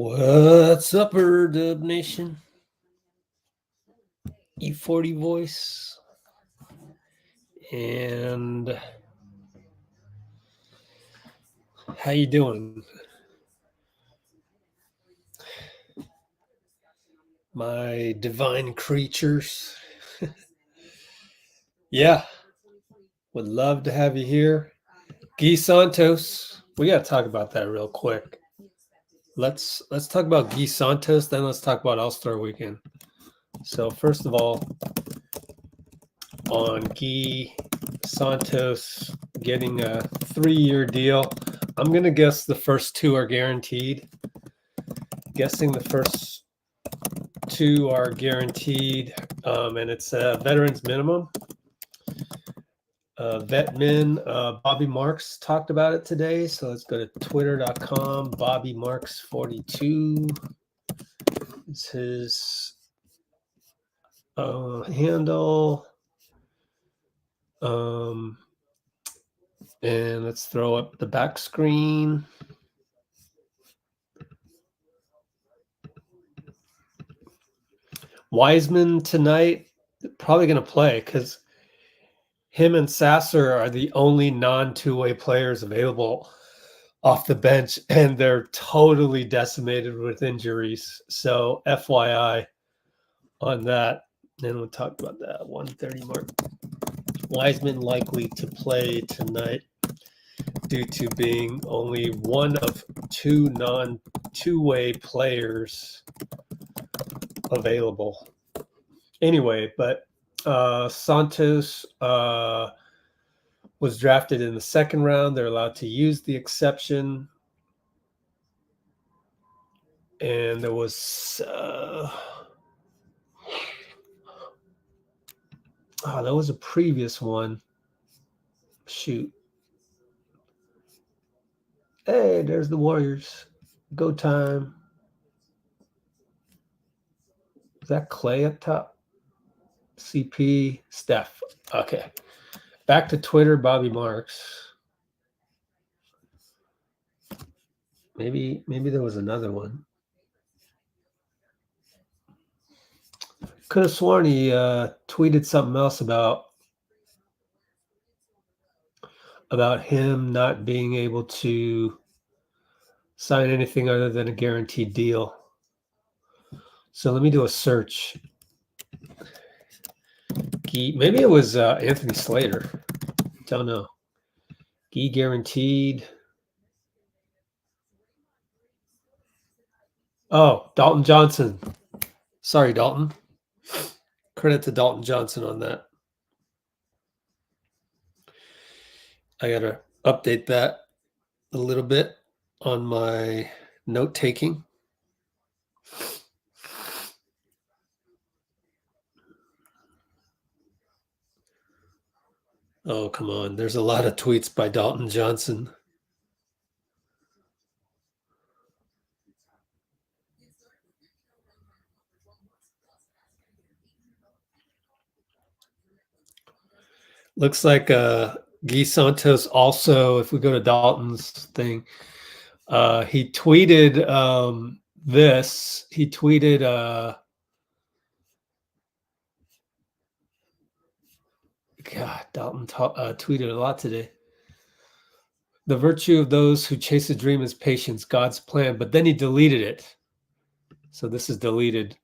What's up, Dub Nation? E40 voice. And how you doing? My divine creatures. Yeah. Would love to have you here. Gui Santos. We got to talk about that real quick. Let's talk about Gui Santos, then let's talk about All-Star Weekend. So first of all, on Gui Santos getting a 3-year deal, I'm going to guess the first 2 are guaranteed. Guessing the first 2 are guaranteed, and it's a veterans minimum. Vetmin Bobby Marks talked about it today, so let's go to twitter.com. Bobby Marks 42 is his handle. And let's throw up the back screen. Wiseman tonight, probably going to play because him and Sasser are the only non-two-way players available off the bench, and they're totally decimated with injuries. So FYI on that. And we'll talk about that 1:30 mark. Wiseman likely to play tonight due to being only one of 2 non-two-way players available. Anyway, but Santos was drafted in the 2nd round. They're allowed to use the exception. And there was that was a previous one. Shoot. Hey, there's the Warriors. Go time. Is that Klay up top? CP, Steph. Okay. Back to Twitter, Bobby Marks. Maybe there was another one. Could have sworn he tweeted something else about him not being able to sign anything other than a guaranteed deal. So let me do a search. Maybe it was Anthony Slater. Don't know. Gui guaranteed. Oh, Dalton Johnson. Sorry, Dalton. Credit to Dalton Johnson on that. I got to update that a little bit on my note taking. Oh, come on. There's a lot of tweets by Dalton Johnson. Looks like Gui Santos also, if we go to Dalton's thing, he tweeted this. He tweeted God, Dalton tweeted a lot today. The virtue of those who chase a dream is patience, God's plan. But then he deleted it. So this is deleted.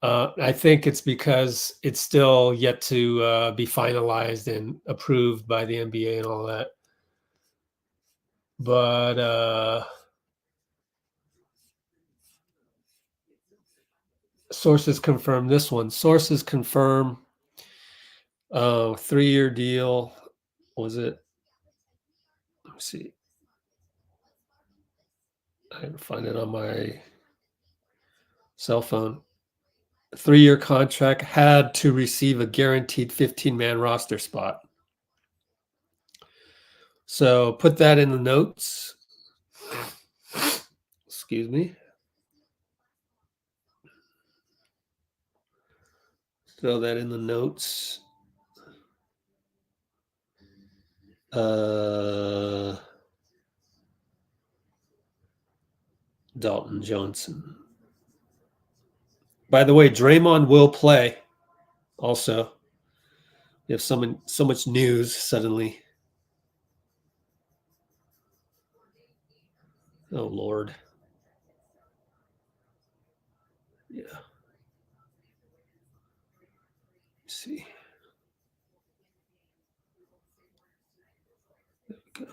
I think it's because it's still yet to be finalized and approved by the NBA and all that. But sources confirm this one. Sources confirm 3-year deal. Was it? Let me see. I can find it on my cell phone. 3-year contract, had to receive a guaranteed 15-man roster spot. So put that in the notes. Excuse me. Throw that in the notes. Dalton Johnson. By the way, Draymond will play also. We have so much news suddenly. Oh, Lord. Yeah. Let's see. There we go.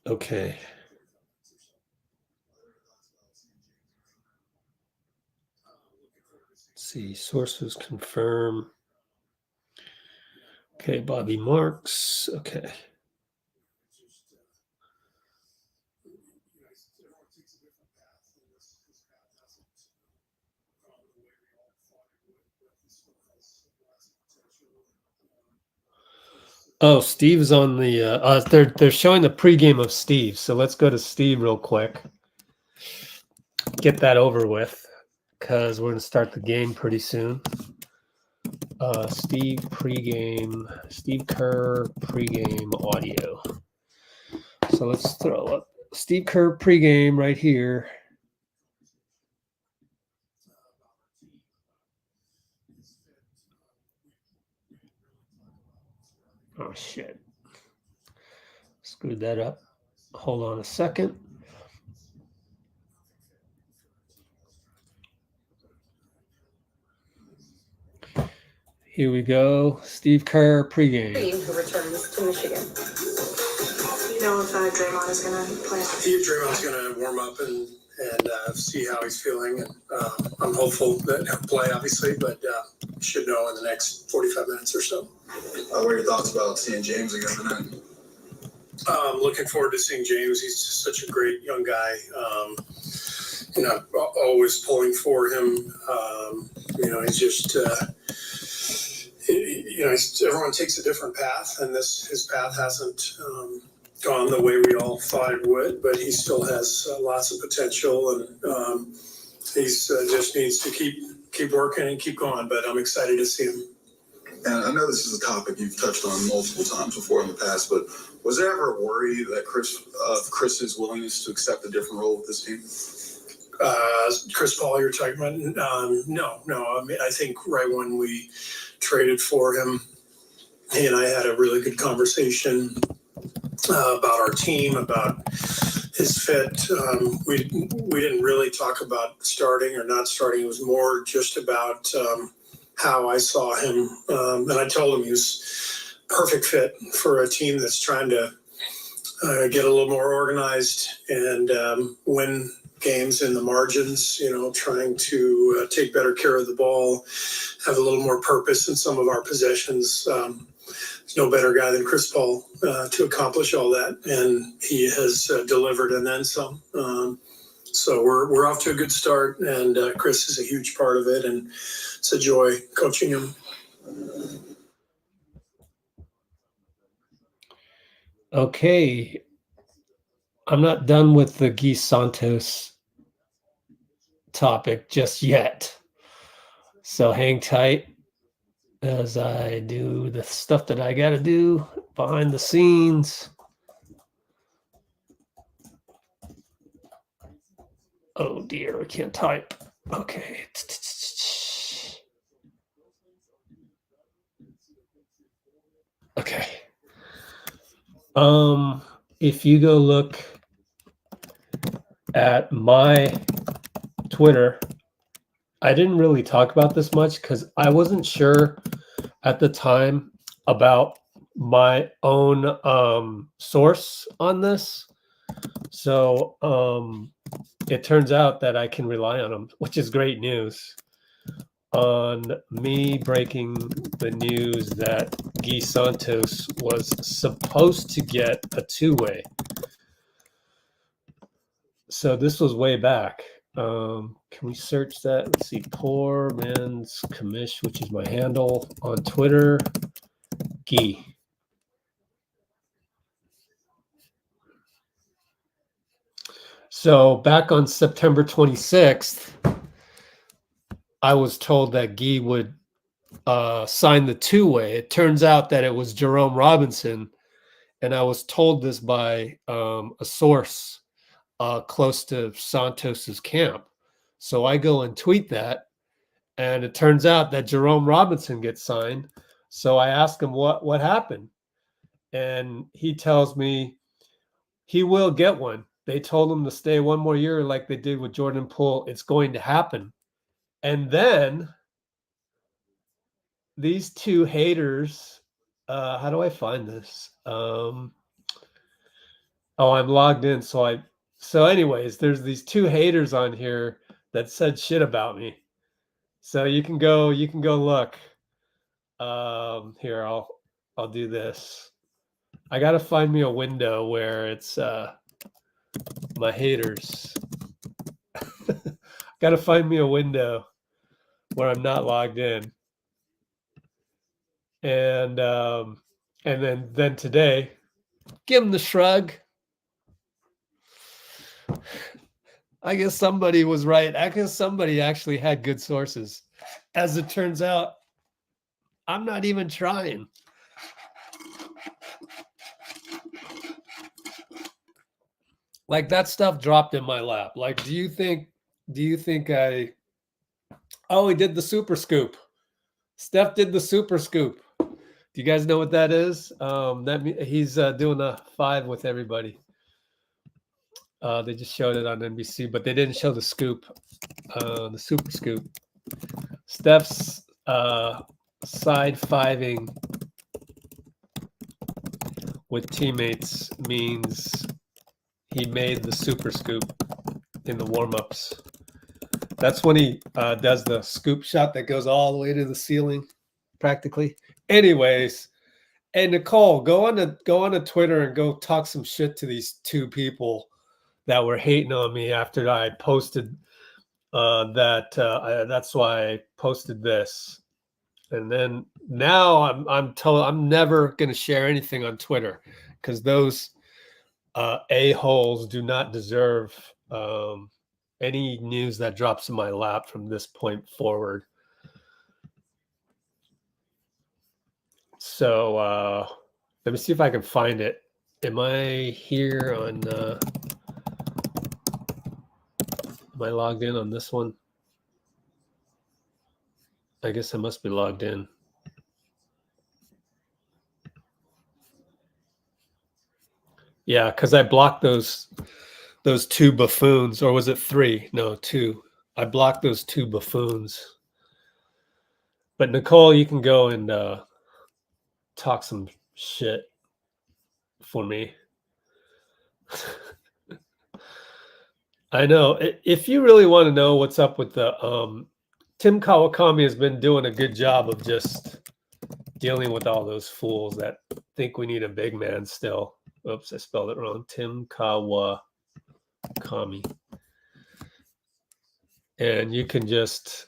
Okay. Let's see. Sources confirm. Okay, Bobby Marks. Okay. Oh, Steve's on the they're showing the pregame of Steve. So let's go to Steve real quick. Get that over with, because we're gonna start the game pretty soon. Steve pregame, Steve Kerr pregame audio. So let's throw up Steve Kerr pregame right here. Oh shit. Screwed that up. Hold on a second. Here we go. Steve Kerr pregame. Who returns to Michigan? You know if Draymond is going to play? Draymond's going to warm up and see how he's feeling. And I'm hopeful that he'll play, obviously, but should know in the next 45 minutes or so. What are your thoughts about seeing James again tonight? Looking forward to seeing James. He's just such a great young guy. Always pulling for him. He's just, everyone takes a different path, and his path hasn't gone the way we all thought it would, but he still has lots of potential, and he's just needs to keep working and keep going. But I'm excited to see him. And I know this is a topic you've touched on multiple times before in the past, but was there ever a worry that Chris's willingness to accept a different role with this team? Chris Paul, you're talking about? No. I mean, I think right when we traded for him, he and I had a really good conversation about our team, about his fit. We didn't really talk about starting or not starting. It was more just about how I saw him. And I told him he was perfect fit for a team that's trying to get a little more organized and win games in the margins, trying to take better care of the ball, have a little more purpose in some of our possessions. There's no better guy than Chris Paul to accomplish all that, and he has delivered and then some. So we're off to a good start, and Chris is a huge part of it, and it's a joy coaching him. Okay. I'm not done with the Gui Santos topic just yet. So hang tight as I do the stuff that I got to do behind the scenes. Oh dear, I can't type. Okay. Okay. If you go look at my Twitter, I didn't really talk about this much because I wasn't sure at the time about my own source on this. So it turns out that I can rely on them, which is great news. On me breaking the news that Gui Santos was supposed to get a two-way. So this was way back. Can we search that? Let's see. Poor Man's Commish, which is my handle on Twitter. Gui. So back on September 26th, I was told that Gui would sign the two-way. It turns out that it was Jerome Robinson, and I was told this by a source close to Santos's camp. So I go and tweet that, and it turns out that Jerome Robinson gets signed. So I ask him what happened, and he tells me he will get one. They told him to stay one more year like they did with Jordan Poole. It's going to happen. And then these two haters, how do I find this? Oh, I'm logged in. So anyways, there's these two haters on here that said shit about me. So you can go look. Here, I'll do this. I gotta find me a window where it's my haters. Gotta find me a window where I'm not logged in. And then today, give him the shrug. I guess somebody was right. I guess somebody actually had good sources. As it turns out, I'm not even trying. Like that stuff dropped in my lap. Like, do you think I he did the super scoop. Steph did the super scoop. Do you guys know what that is? He's doing a 5 with everybody. They just showed it on NBC, but they didn't show the scoop, the super scoop. Steph's side fiving with teammates means he made the super scoop in the warmups. That's when he does the scoop shot that goes all the way to the ceiling, practically. Anyways, and Nicole, go on to Twitter and go talk some shit to these two people that were hating on me after I posted that. That's why I posted this. And then now I'm told I'm never going to share anything on Twitter because those a-holes do not deserve any news that drops in my lap from this point forward. So let me see if I can find it. Am I here on am I logged in on this one? I guess I must be logged in. Yeah, because I blocked those two buffoons, or was it 3? No, 2. I blocked those 2 buffoons. But Nicole, you can go and talk some shit for me. I know. If you really want to know what's up with the Tim Kawakami has been doing a good job of just dealing with all those fools that think we need a big man still. Oops, I spelled it wrong. Tim Kawakami. And you can just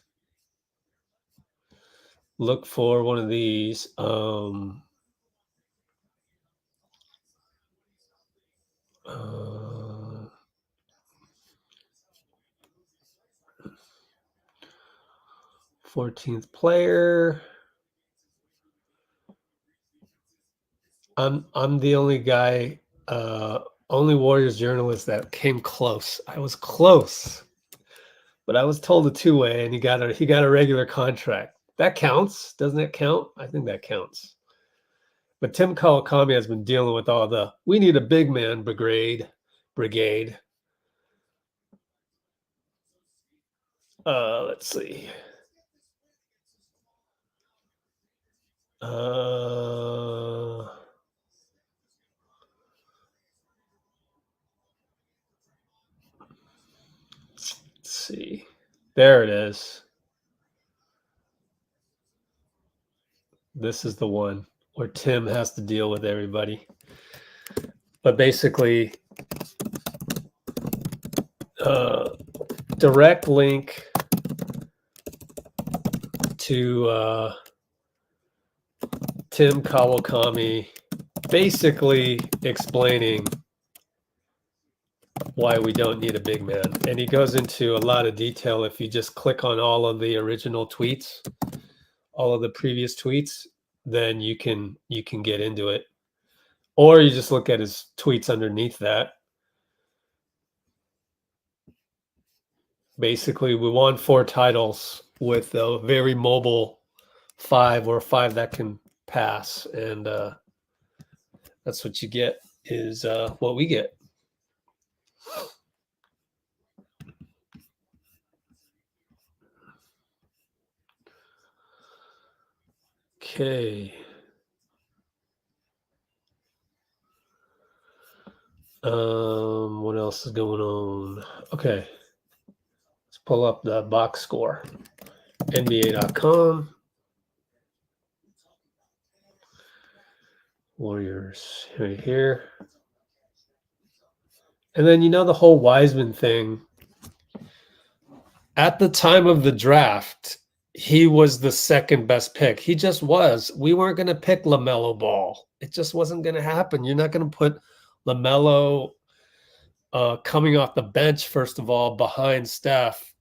look for one of these. 14th player. I'm the only guy, only Warriors journalist that came close. I was close, but I was told a 2-way, and he got a regular contract. That counts, doesn't it count? I think that counts. But Tim Kawakami has been dealing with all the we need a big man brigade. Let's see. Let's see. There it is. This is the one where Tim has to deal with everybody. But basically, direct link to Tim Kawakami basically explaining why we don't need a big man. And he goes into a lot of detail. If you just click on all of the original tweets, all of the previous tweets, then you can get into it. Or you just look at his tweets underneath that. Basically, we won 4 titles with a very mobile 5 or a 5 that can pass. And that's what you get is what we get. Okay. What else is going on? Okay. Let's pull up the box score. NBA.com. Warriors right here. And then, the whole Wiseman thing. At the time of the draft, he was the second best pick. He just was. We weren't going to pick LaMelo Ball. It just wasn't going to happen. You're not going to put LaMelo coming off the bench, first of all, behind Steph.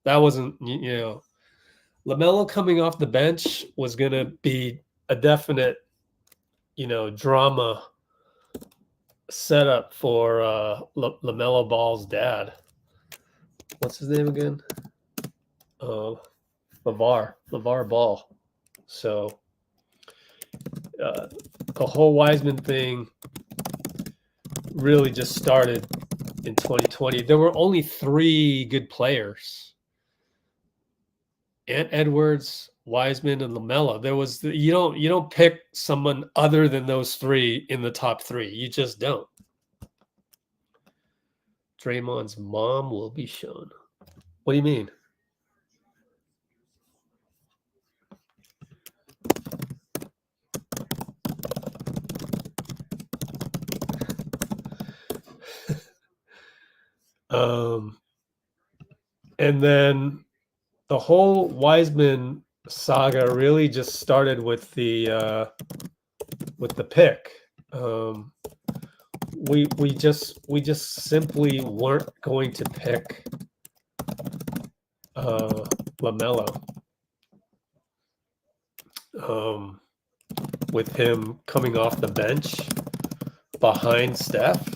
That wasn't, LaMelo coming off the bench was going to be a definite, drama setup for LaMelo Ball's dad. What's his name again? LeVar Ball. So the whole Wiseman thing really just started in 2020. There were only 3 good players: Ant Edwards, Wiseman, and LaMelo. There was you don't pick someone other than those 3 in the top 3. You just don't. Draymond's mom will be shown. What do you mean? And then the whole Wiseman saga really just started with the pick. We just simply weren't going to pick LaMelo. With him coming off the bench behind Steph,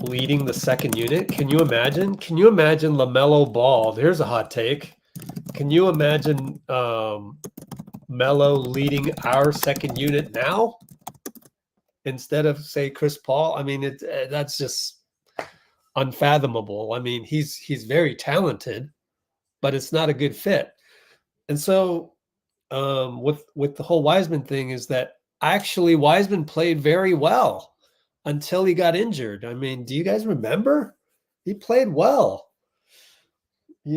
leading the second unit. Can you imagine? Can you imagine LaMelo Ball? There's a hot take. Can you imagine Melo leading our second unit now instead of, say, Chris Paul? I mean, that's just unfathomable. I mean, he's very talented, but it's not a good fit. And so with the whole Wiseman thing is that actually Wiseman played very well until he got injured. I mean, do you guys remember? He played well. We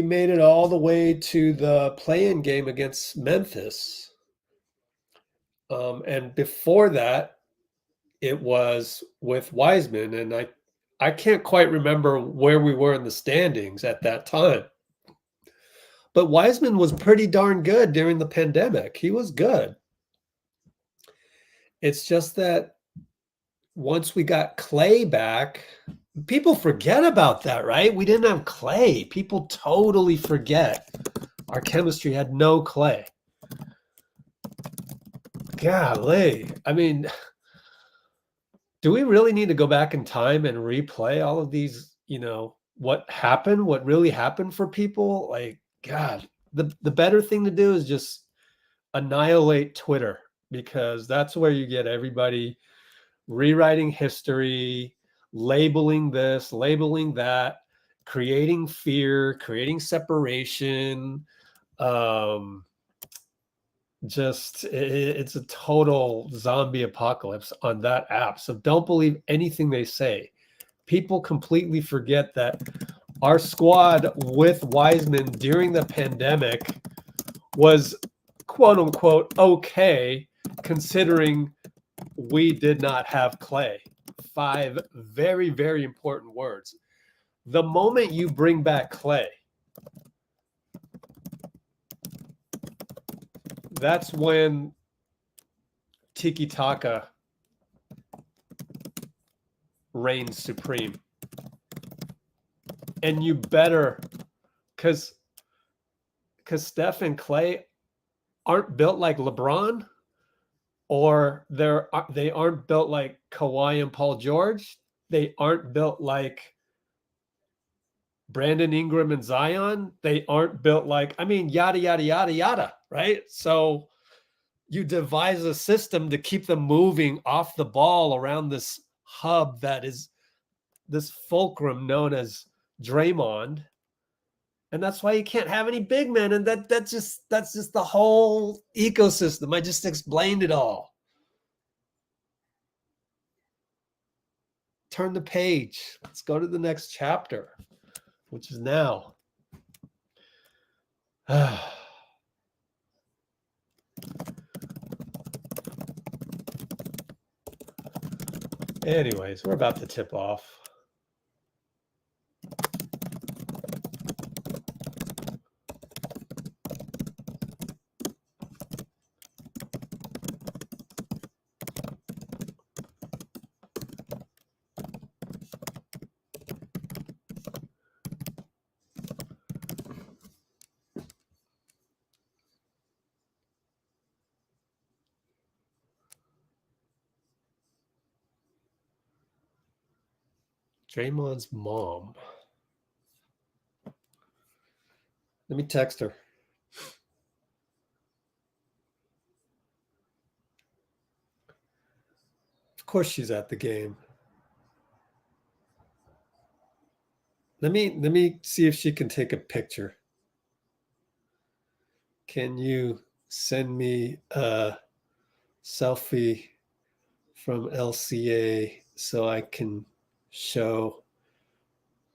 made it all the way to the play-in game against Memphis. And before that, it was with Wiseman. And I can't quite remember where we were in the standings at that time. But Wiseman was pretty darn good during the pandemic. He was good. It's just that once we got Klay back, people forget about that, right? We didn't have Klay. People totally forget our chemistry had no Klay. Golly. I mean, do we really need to go back in time and replay all of these, what happened, what really happened for people? Like, God, the better thing to do is just annihilate Twitter, because that's where you get everybody rewriting history, labeling this, labeling that, creating fear, creating separation. It's a total zombie apocalypse on that app. So don't believe anything they say. People completely forget that our squad with Wiseman during the pandemic was quote unquote okay, considering we did not have Klay. 5 very, very important words. The moment you bring back Klay, that's when tiki-taka reigns supreme. And you better, because Steph and Klay aren't built like LeBron, or they aren't built like Kawhi and Paul George. They aren't built like Brandon Ingram and Zion. They aren't built like, yada, yada, yada, yada, right? So you devise a system to keep them moving off the ball around this hub that is this fulcrum known as Draymond. And that's why you can't have any big men. And that's just the whole ecosystem. I just explained it all. Turn the page. Let's go to the next chapter, which is now. Anyways, we're about to tip off. Draymond's mom. Let me text her. Of course she's at the game. Let me see if she can take a picture. Can you send me a selfie from LCA so I can show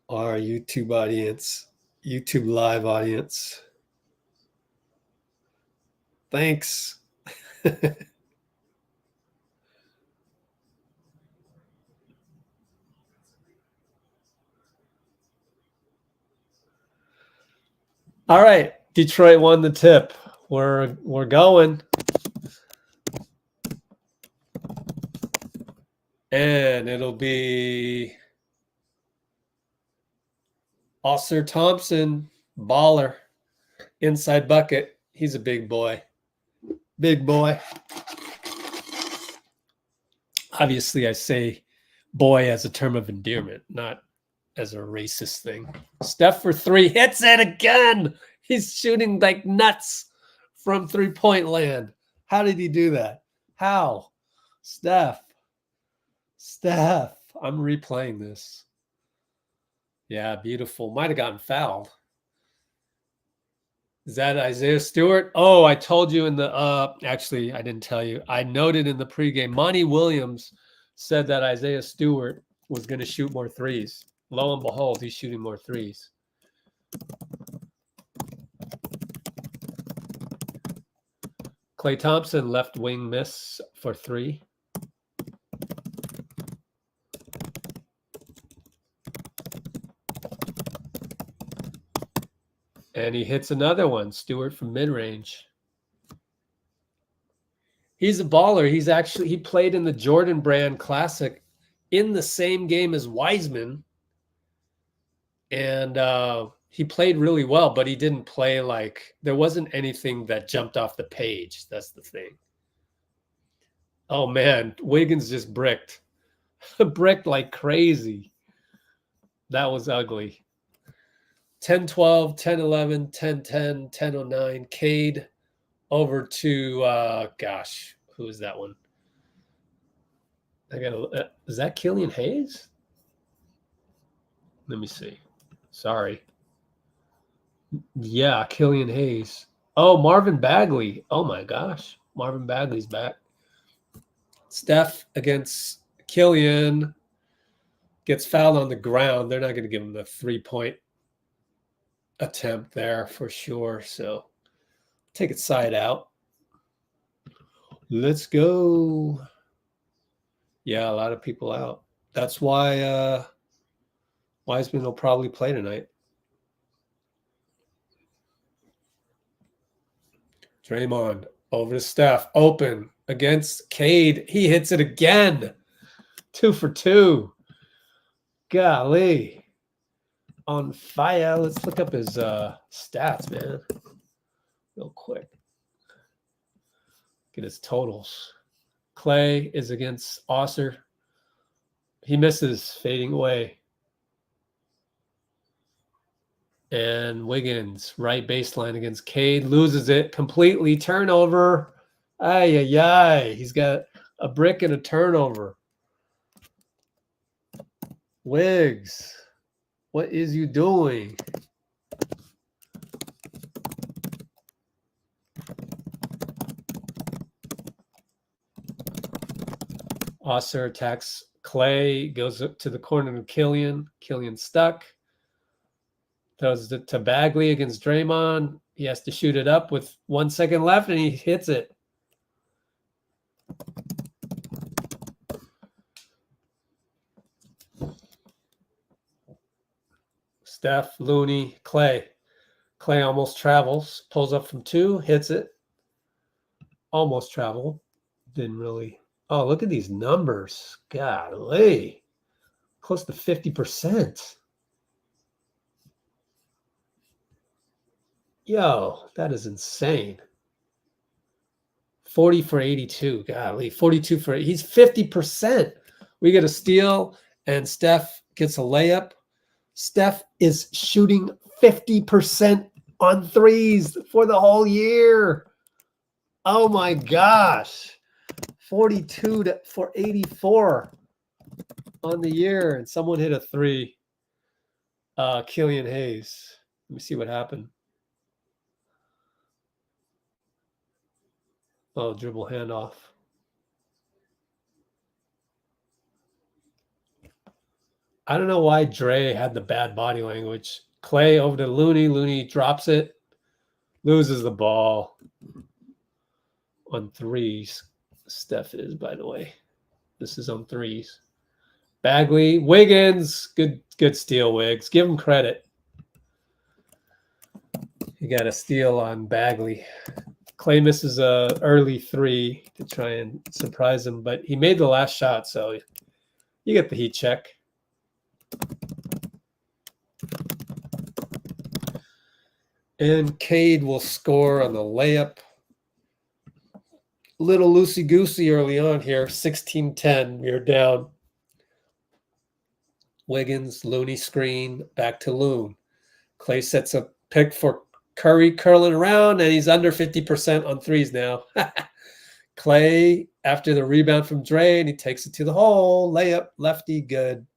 our YouTube live audience? Thanks. All right, Detroit won the tip. We're going. And it'll be Oscar Thompson, baller, inside bucket. He's a big boy. Big boy. Obviously, I say boy as a term of endearment, not as a racist thing. Steph for three, hits it again. He's shooting like nuts from three-point land. How did he do that? How? Steph. I'm replaying this. Yeah, beautiful. Might have gotten fouled. Is that Isaiah Stewart? Oh, I told you in the actually, I didn't tell you. I noted in the pregame, Monty Williams said that Isaiah Stewart was going to shoot more threes. Lo and behold, he's shooting more threes. Klay Thompson, left wing miss for three. And he hits another one, Stewart from mid-range. He's a baller. He played in the Jordan Brand Classic in the same game as Wiseman. And he played really well, but he didn't play like, there wasn't anything that jumped off the page. That's the thing. Oh, man, Wiggins just bricked. Bricked like crazy. That was ugly. 10-12, 10-11, 10-10, 10-09. Cade over to, who is that one? Is that Killian Hayes? Let me see. Sorry. Yeah, Killian Hayes. Oh, Marvin Bagley. Oh, my gosh. Marvin Bagley's back. Steph against Killian. Gets fouled on the ground. They're not going to give him the three-point attempt there for sure. So take it side out. Let's go. Yeah, a lot of people out. That's why Wiseman will probably play tonight. Draymond over to Steph. Open against Cade. He hits it again. 2 for 2. Golly. On fire. Let's look up his stats, man. Real quick. Get his totals. Klay is against Osser. He misses, fading away. And Wiggins, right baseline against Cade, loses it completely. Turnover. Ay, ay, ay. He's got a brick and a turnover. Wiggs, what is you doing? Osser attacks Klay, goes up to the corner to Killian. Killian stuck. Throws it to Bagley against Draymond. He has to shoot it up with 1 second left, and he hits it. Steph, Looney, Klay. Klay almost travels. Pulls up from 2, hits it. Almost travel. Didn't really. Oh, look at these numbers. Golly. Close to 50%. Yo, that is insane. 40 for 82. Golly, 42 for 8. He's 50%. We get a steal, and Steph gets a layup. Steph is shooting 50% on threes for the whole year. Oh, my gosh. 42 for 84 on the year, and someone hit a 3. Killian Hayes. Let me see what happened. Oh, dribble handoff. I don't know why Dre had the bad body language. Klay over to Looney. Looney drops it. Loses the ball on threes. Steph is, by the way. This is on threes. Bagley. Wiggins. Good steal, Wiggs. Give him credit. You got a steal on Bagley. Klay misses a early 3 to try and surprise him, but he made the last shot, so you get the heat check. And Cade will score on the layup. Little loosey-goosey early on here, 16-10. We're down. Wiggins, Looney screen, back to Loon. Klay sets a pick for Curry curling around, and he's under 50% on threes now. Klay, after the rebound from Dre, and he takes it to the hole. Layup, lefty, good.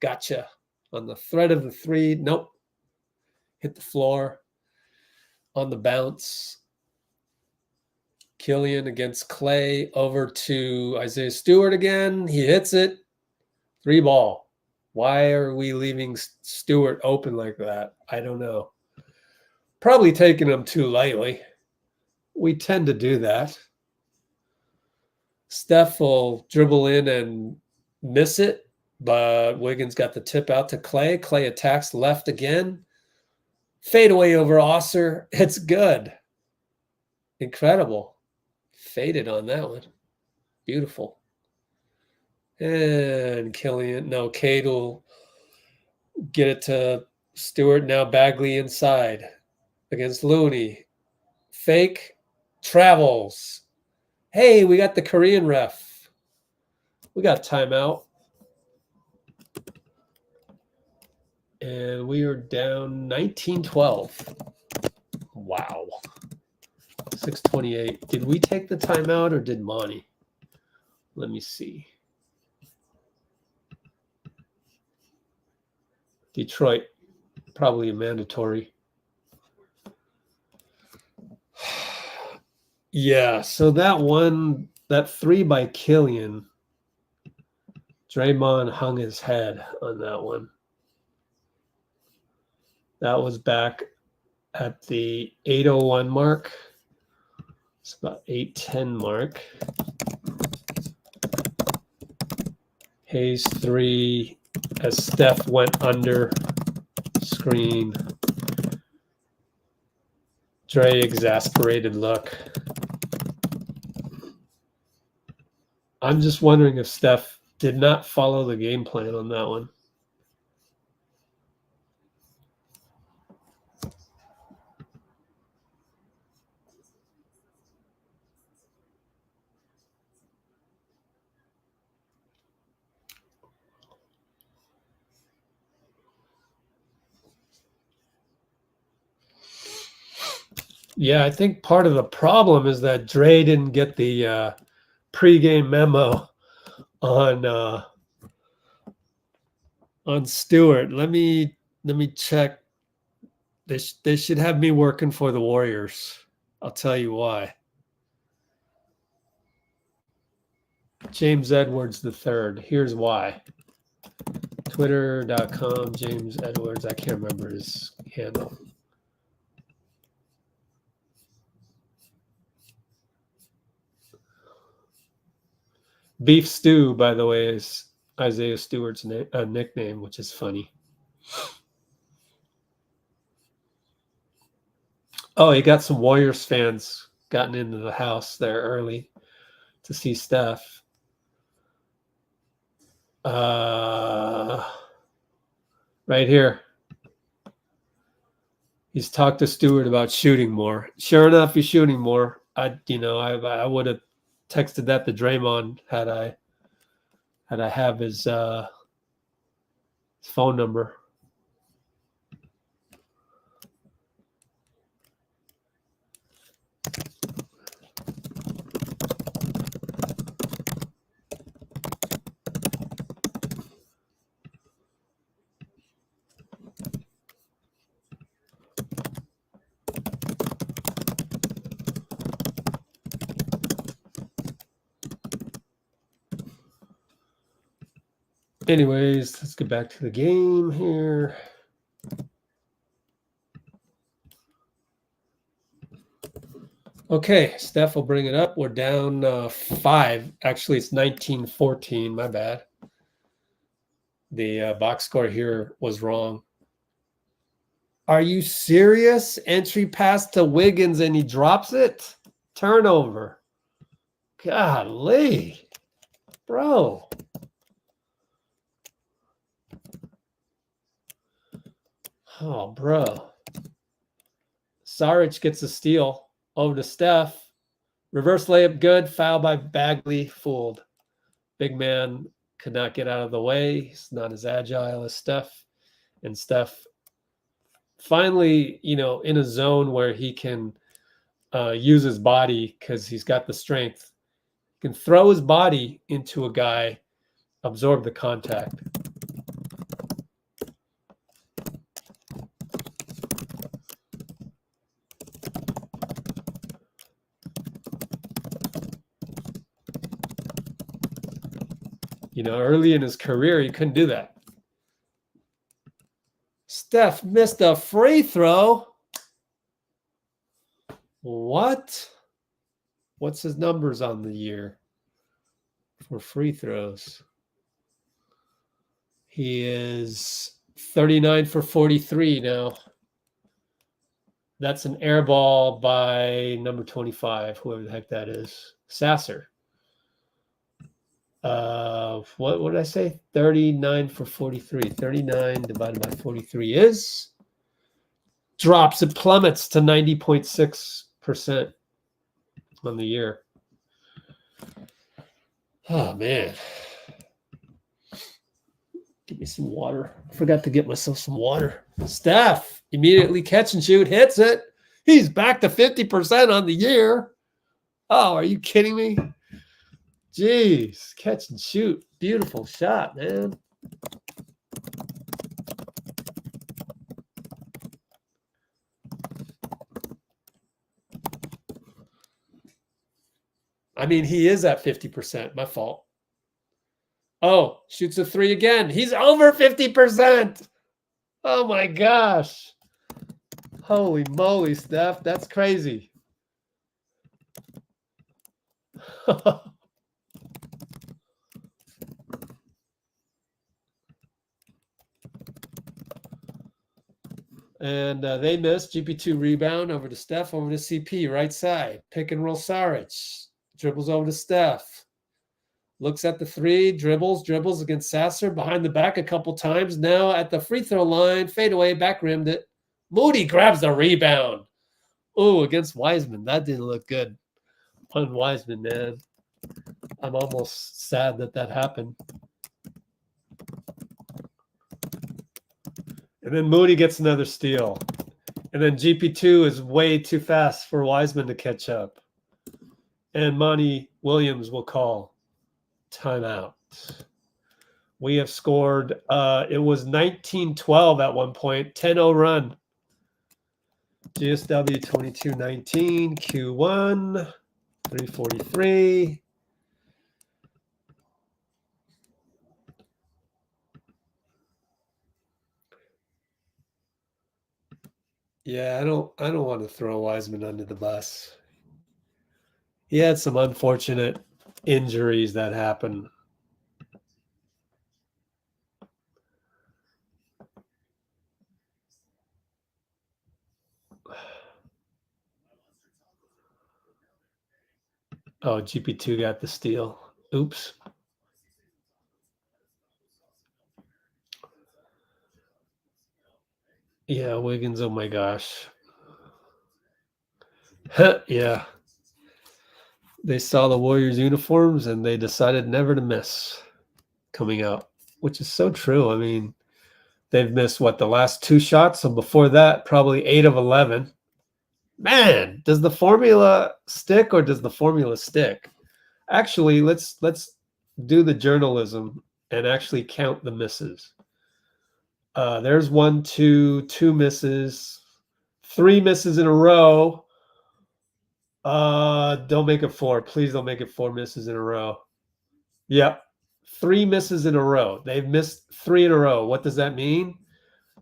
Gotcha. On the thread of the 3, nope. Hit the floor. On the bounce. Killian against Klay, over to Isaiah Stewart again. He hits it. 3 ball. Why are we leaving Stewart open like that? I don't know. Probably taking him too lightly. We tend to do that. Steph will dribble in and miss it, but Wiggins got the tip out to Klay. Klay attacks left again. Fade away over Osser. It's good. Incredible. Faded on that one. Beautiful. And Cade will get it to Stewart. Now Bagley inside against Looney. Fake. Travels. Hey, we got the Korean ref. We got timeout. And we are down 19-12. Wow. 6:28. Did we take the timeout or did Monty? Let me see. Detroit, probably a mandatory. Yeah, so that 3 by Killian, Draymond hung his head on that one. That was back at the 8:01 mark. It's about 8:10 mark. Hayes 3 as Steph went under screen. Dre exasperated look. I'm just wondering if Steph did not follow the game plan on that one. Yeah, I think part of the problem is that Dre didn't get the pregame memo on Stewart. Let me check. They should have me working for the Warriors. I'll tell you why. James Edwards III. Here's why. Twitter.com, James Edwards. I can't remember his handle. Beef Stew, by the way, is Isaiah Stewart's nickname, which is funny. Oh, he got some Warriors fans gotten into the house there early to see Steph. Right here. He's talked to Stewart about shooting more. Sure enough, he's shooting more. I would have texted that to Draymond had I have his phone number. Anyways, let's get back to the game here. Okay, Steph will bring it up. We're down 5. Actually, it's 19-14. My bad. The box score here was wrong. Are you serious? Entry pass to Wiggins and he drops it? Turnover. Golly. Bro. Oh, bro. Saric gets a steal over to Steph. Reverse layup good. Foul by Bagley. Fooled. Big man could not get out of the way. He's not as agile as Steph. And Steph finally, in a zone where he can use his body because he's got the strength. He can throw his body into a guy, absorb the contact. Early in his career, he couldn't do that. Steph missed a free throw. What? What's his numbers on the year for free throws? He is 39 for 43 now. That's an air ball by number 25, whoever the heck that is. Sasser. What did I say? 39 for 43. 39 divided by 43 is drops. It plummets to 90.6% on the year. Oh man. Give me some water. I forgot to get myself some water. Steph immediately catch and shoot, hits it. He's back to 50% on the year. Oh, are you kidding me? Jeez, catch and shoot. Beautiful shot, man. I mean, he is at 50%. My fault. Oh, shoots a 3 again. He's over 50%. Oh, my gosh. Holy moly, Steph. That's crazy. And they missed. GP2 rebound over to Steph, over to CP, right side. Pick and roll Saric. Dribbles over to Steph. Looks at the three, dribbles against Sasser, behind the back a couple times. Now at the free throw line, fade away, back rimmed it. Moody grabs the rebound. Oh, against Wiseman. That didn't look good. On Wiseman, man. I'm almost sad that happened. And then Moody gets another steal. And then GP2 is way too fast for Wiseman to catch up. And Monty Williams will call timeout. We have scored, it was 19-12 at one point, 10-0 run. GSW 22-19, Q1, 343. Yeah, I don't want to throw Wiseman under the bus. He had some unfortunate injuries that happened. Oh, GP2 got the steal. Oops. Yeah, Wiggins, oh my gosh. Yeah. They saw the Warriors uniforms and they decided never to miss coming out, which is so true. I mean, they've missed, what, the last 2 shots? So before that, probably 8 of 11. Man, does the formula stick or does the formula stick? Actually, let's do the journalism and actually count the misses. There's 1, 2 misses, 3 misses in a row. Don't make it 4. Please don't make it 4 misses in a row. Yep. 3 misses in a row. They've missed 3 in a row. What does that mean?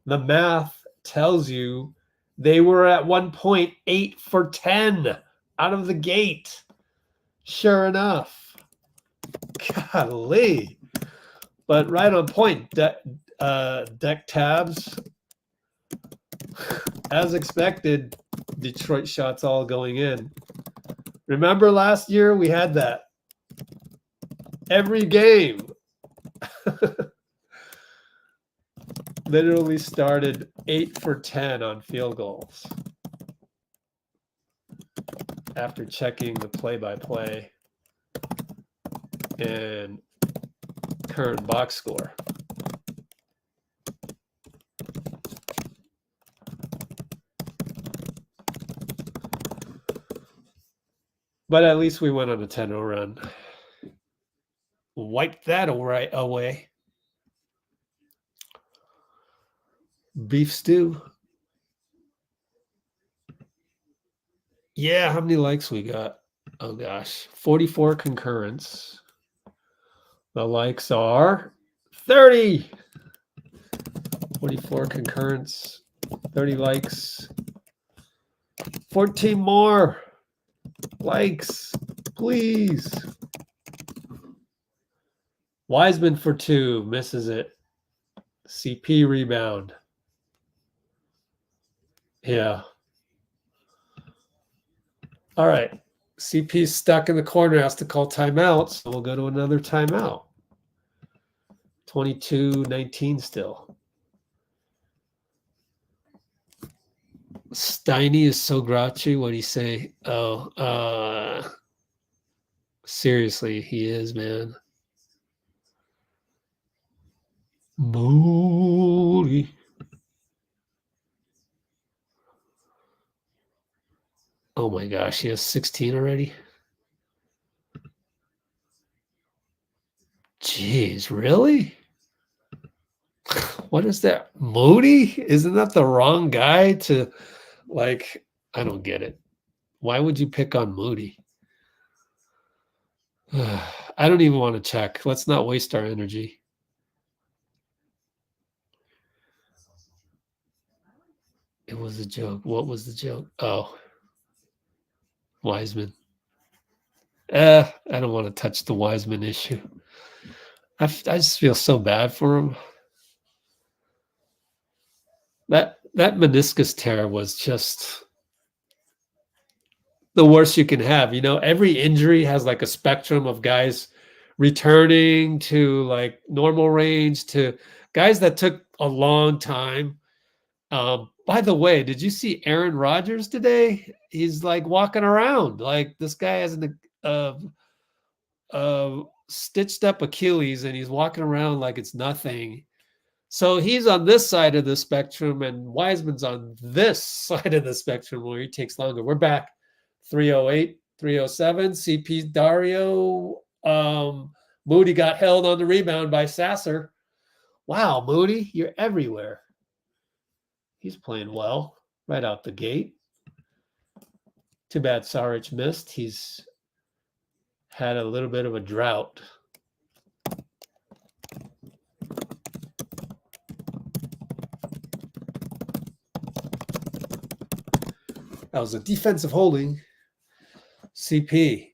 The math tells you they were at one point 8 for 10 out of the gate. Sure enough. Golly. But right on point, Dek Tabz. As expected, Detroit shots all going in. Remember last year we had that every game. Literally started 8 for 10 on field goals after checking the play-by-play and current box score. But at least we went on a 10-0 run. Wipe that away. Beef stew. Yeah, how many likes we got? Oh gosh, 44 concurrents. The likes are 30. 44 concurrents, 30 likes. 14 more likes, please. Wiseman for 2, misses it. CP rebound. Yeah. All right. CP's stuck in the corner, has to call timeout, so we'll go to another timeout. 22-19 still. Steiny is so grouchy. What'd he say? Oh, seriously, he is, man. Moody. Oh my gosh, he has 16 already. Jeez, really? What is that? Moody? Isn't that the wrong guy to, like, I don't get it. Why would you pick on Moody? I don't even want to check. Let's not waste our energy. It was a joke. What was the joke? Oh. Wiseman. I don't want to touch the Wiseman issue. I just feel so bad for him. That meniscus tear was just the worst you can have. You know, every injury has like a spectrum of guys returning to like normal range to guys that took a long time. By the way, did you see Aaron Rodgers today? He's like walking around like this guy has a stitched up Achilles and he's walking around like it's nothing. So he's on this side of the spectrum and Wiseman's on this side of the spectrum where he takes longer. We're back 308, 307. CP Dario. Moody got held on the rebound by Sasser. Wow, Moody, you're everywhere. He's playing well right out the gate. Too bad Saric missed. He's had a little bit of a drought. That was a defensive holding. CP,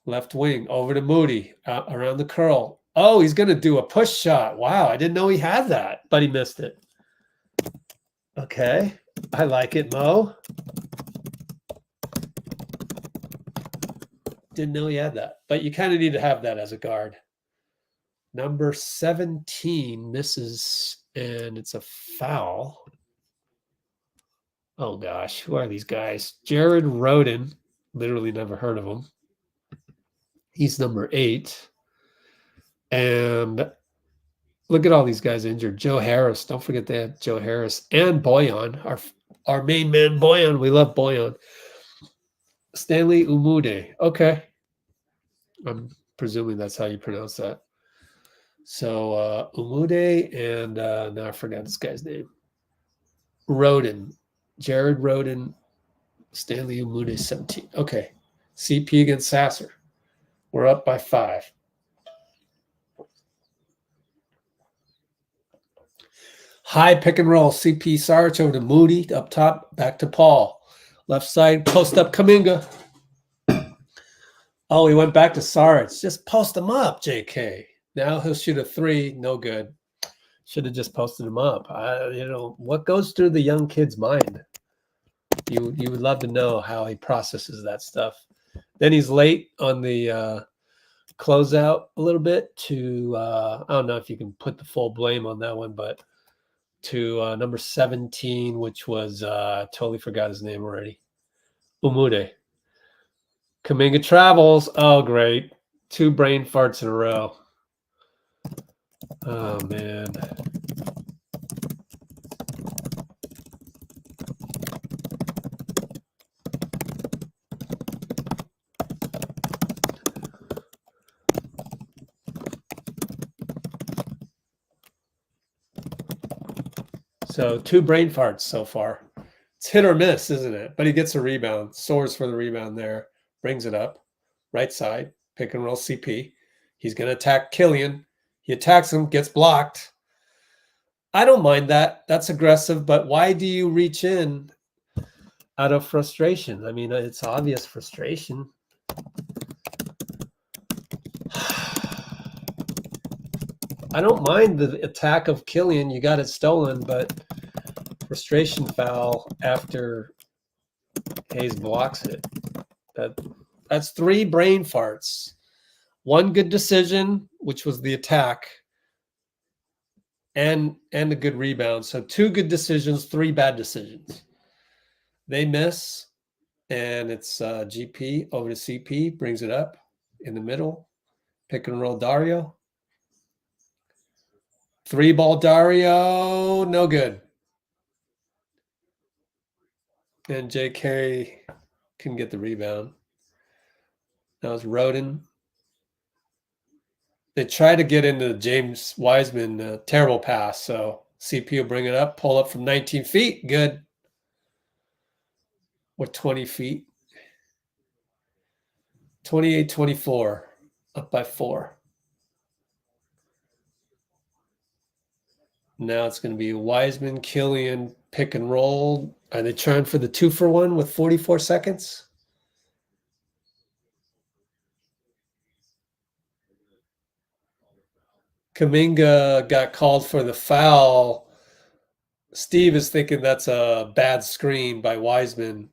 left wing, over to Moody, around the curl. Oh, he's going to do a push shot. Wow, I didn't know he had that, but he missed it. Okay, I like it, Mo. Didn't know he had that, but you kind of need to have that as a guard. Number 17 misses, and it's a foul. Oh, gosh, who are these guys? Jared Roden, literally never heard of him. He's number 8. And look at all these guys injured. Joe Harris, don't forget they had Joe Harris and Boyan, our main man Boyan. We love Boyan. Stanley Umude. Okay. I'm presuming that's how you pronounce that. So Umude and now I forgot this guy's name. Roden. Jared Roden. Stanley Umude, 17. Okay. CP against Sasser. We're up by 5. High pick and roll. CP Saric over to Moody. Up top, back to Paul. Left side, post up Kuminga. Oh, he went back to Saric. Just post him up, JK. Now he'll shoot a 3. No good. Should have just posted him up. What goes through the young kid's mind? You would love to know how he processes that stuff. Then he's late on the closeout a little bit to, I don't know if you can put the full blame on that one, but to number 17, which was, totally forgot his name already. Umude. Kuminga travels. Oh, great. 2 brain farts in a row. Oh, man. So 2 brain farts so far. It's hit or miss, isn't it? But he gets a rebound, soars for the rebound there, brings it up, right side, pick and roll CP. He's going to attack Killian. He attacks him, gets blocked. I don't mind that. That's aggressive, but why do you reach in out of frustration? I mean, it's obvious frustration. I don't mind the attack of Killian. You got it stolen, but frustration foul after Hayes blocks it. That's 3 brain farts. 1 good decision, which was the attack, and a good rebound. So 2 good decisions, 3 bad decisions. They miss, and it's GP over to CP, brings it up in the middle. Pick and roll Dario. 3-ball Dario, no good. And JK can get the rebound. That was Roden. They try to get into James Wiseman, terrible pass. So CP will bring it up, pull up from 19 feet. Good. Or 20 feet. 28-24, up by 4. Now it's going to be Wiseman, Killian, pick and roll. Are they trying for the 2-for-1 with 44 seconds? Kuminga got called for the foul. Steve is thinking that's a bad screen by Wiseman.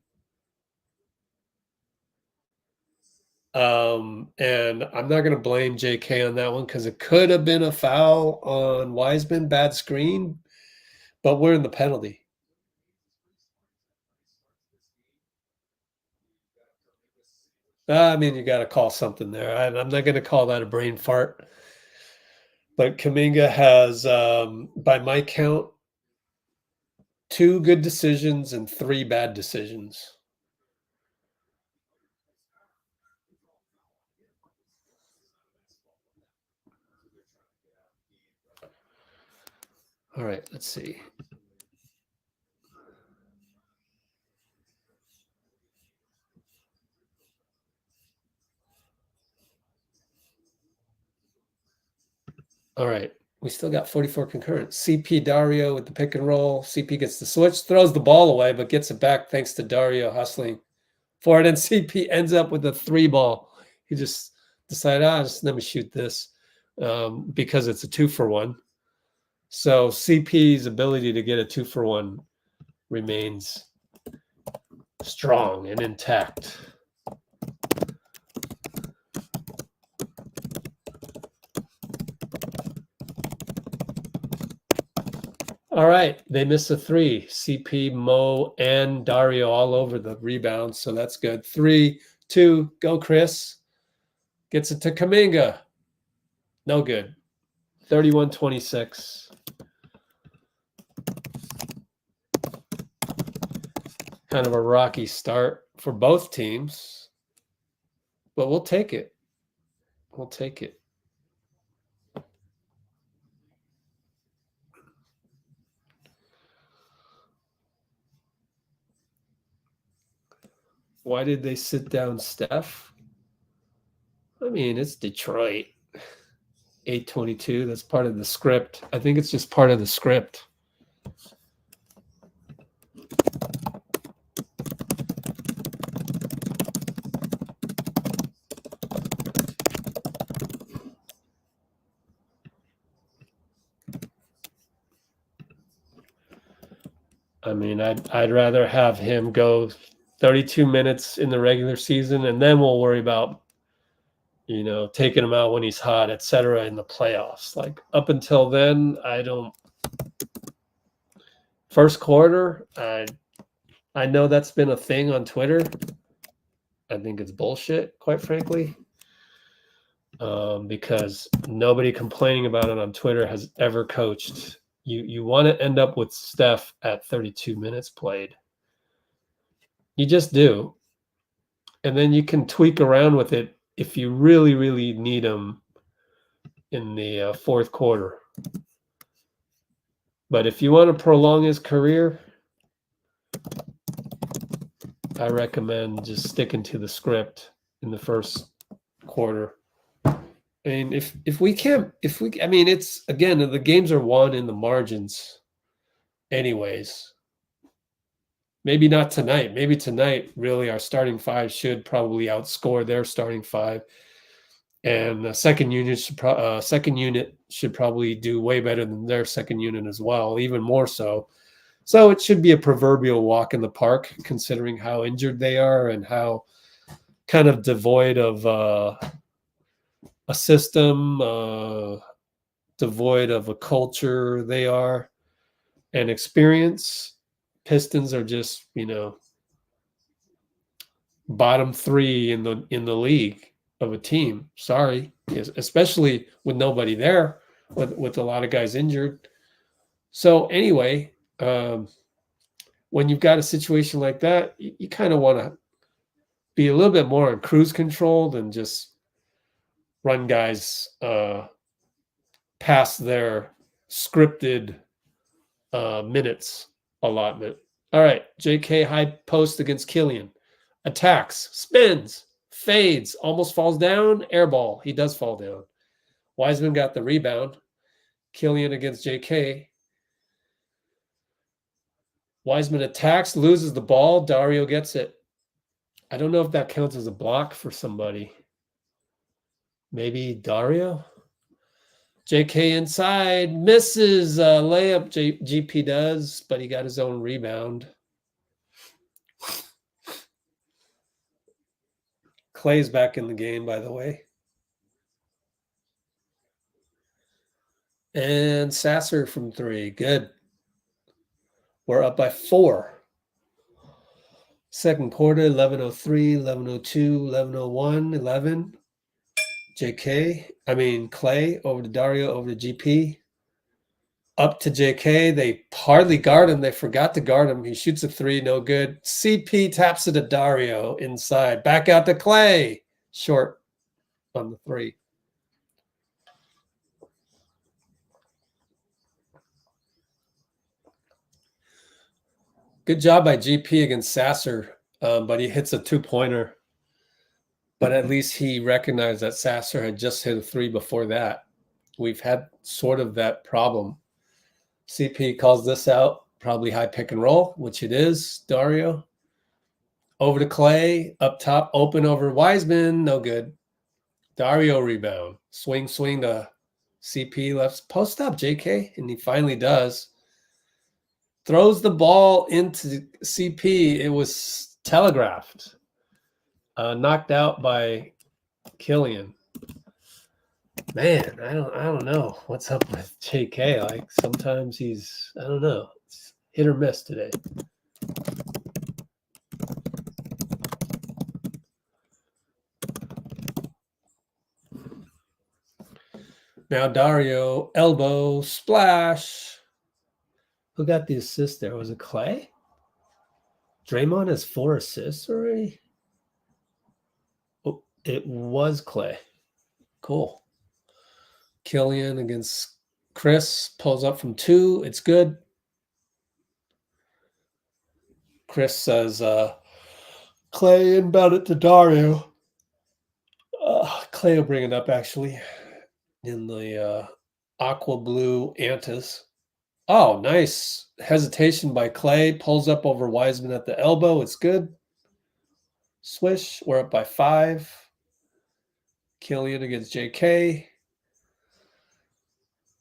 And I'm not going to blame JK on that one because it could have been a foul on Wiseman, bad screen, but we're in the penalty. I mean, you got to call something there. I'm not going to call that a brain fart. But Kuminga has, by my count, 2 good decisions and 3 bad decisions. All right, let's see. All right, we still got 44 concurrent. CP Dario with the pick and roll. CP gets the switch, throws the ball away, but gets it back thanks to Dario hustling for it. And CP ends up with a 3 ball. He just decided, just let me shoot this because it's a 2-for-1. So CP's ability to get a 2-for-1 remains strong and intact. All right, they miss a 3. CP, Mo, and Dario all over the rebound, so that's good. 3, 2, go Chris. Gets it to Kuminga. No good. 31-26. Kind of a rocky start for both teams, but we'll take it. We'll take it. Why did they sit down Steph? I mean, it's Detroit. 8:22. That's part of the script. I think it's just part of the script. I mean, I'd rather have him go 32 minutes in the regular season, and then we'll worry about, taking him out when he's hot, etc. in the playoffs. Like up until then, I don't. First quarter, I know that's been a thing on Twitter. I think it's bullshit, quite frankly, because nobody complaining about it on Twitter has ever coached. You want to end up with Steph at 32 minutes played. You just do. And then you can tweak around with it if you really, really need him in the fourth quarter. But if you want to prolong his career, I recommend just sticking to the script in the first quarter. I mean, it's, again, the games are won in the margins anyways. Maybe not tonight. Maybe tonight, really, our starting 5 should probably outscore their starting 5. And the second unit should probably do way better than their second unit as well, even more so. So it should be a proverbial walk in the park, considering how injured they are and how kind of devoid of a system, devoid of a culture they are, and experience. Pistons are just, bottom 3 in the league of a team. Sorry, especially with nobody there, with a lot of guys injured. So anyway, when you've got a situation like that, you kind of want to be a little bit more on cruise control than just run guys past their scripted minutes allotment. All right, JK high post against Killian. Attacks, spins, fades, almost falls down, air ball. He does fall down. Wiseman got the rebound. Killian against JK. Wiseman attacks, loses the ball. Dario gets it. I don't know if that counts as a block for somebody. Maybe Dario? JK inside, misses layup. GP does, but he got his own rebound. Klay's back in the game, by the way. And Sasser from 3. Good. We're up by 4. Second quarter, 11:03, 11:02, 11:01, 11. Klay over to Dario, over to GP. Up to JK. They hardly guard him. They forgot to guard him. He shoots a 3, no good. CP taps it to Dario inside. Back out to Klay. Short on the 3. Good job by GP against Sasser, but he hits a 2-pointer. But at least he recognized that Sasser had just hit a 3 before that. We've had sort of that problem. CP calls this out, probably high pick and roll, which it is. Dario. Over to Klay, up top, open over Wiseman, no good. Dario rebound. Swing to CP left. Post up, JK, and he finally does. Throws the ball into CP. It was telegraphed. Knocked out by Killian. Man, I don't know what's up with JK. Like sometimes he's, I don't know, it's hit or miss today. Now Dario, elbow, splash. Who got the assist there? Was it Klay? Draymond has 4 assists already? Oh, it was Klay. Cool. Killian against Chris. Pulls up from 2. It's good. Chris says, Klay inbound it to Dario. Klay will bring it up, actually, in the aqua blue Antas. Oh, nice. Hesitation by Klay. Pulls up over Wiseman at the elbow. It's good. Swish. We're up by 5. Killian against JK.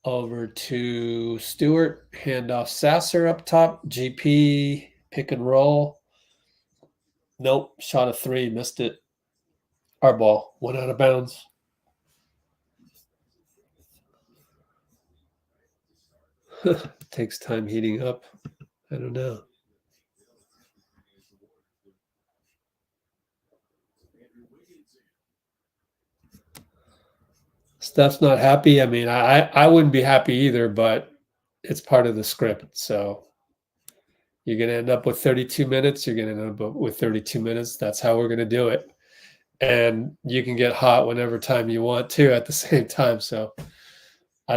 Over to Stewart. Handoff Sasser up top. GP. Pick and roll. Nope. Shot a 3. Missed it. Our ball. Went out of bounds. Takes time heating up. I don't know. Steph's not happy. I mean, I wouldn't be happy either, but it's part of the script. So you're going to end up with 32 minutes. You're going to end up with 32 minutes. That's how we're going to do it. And you can get hot whenever time you want to at the same time. So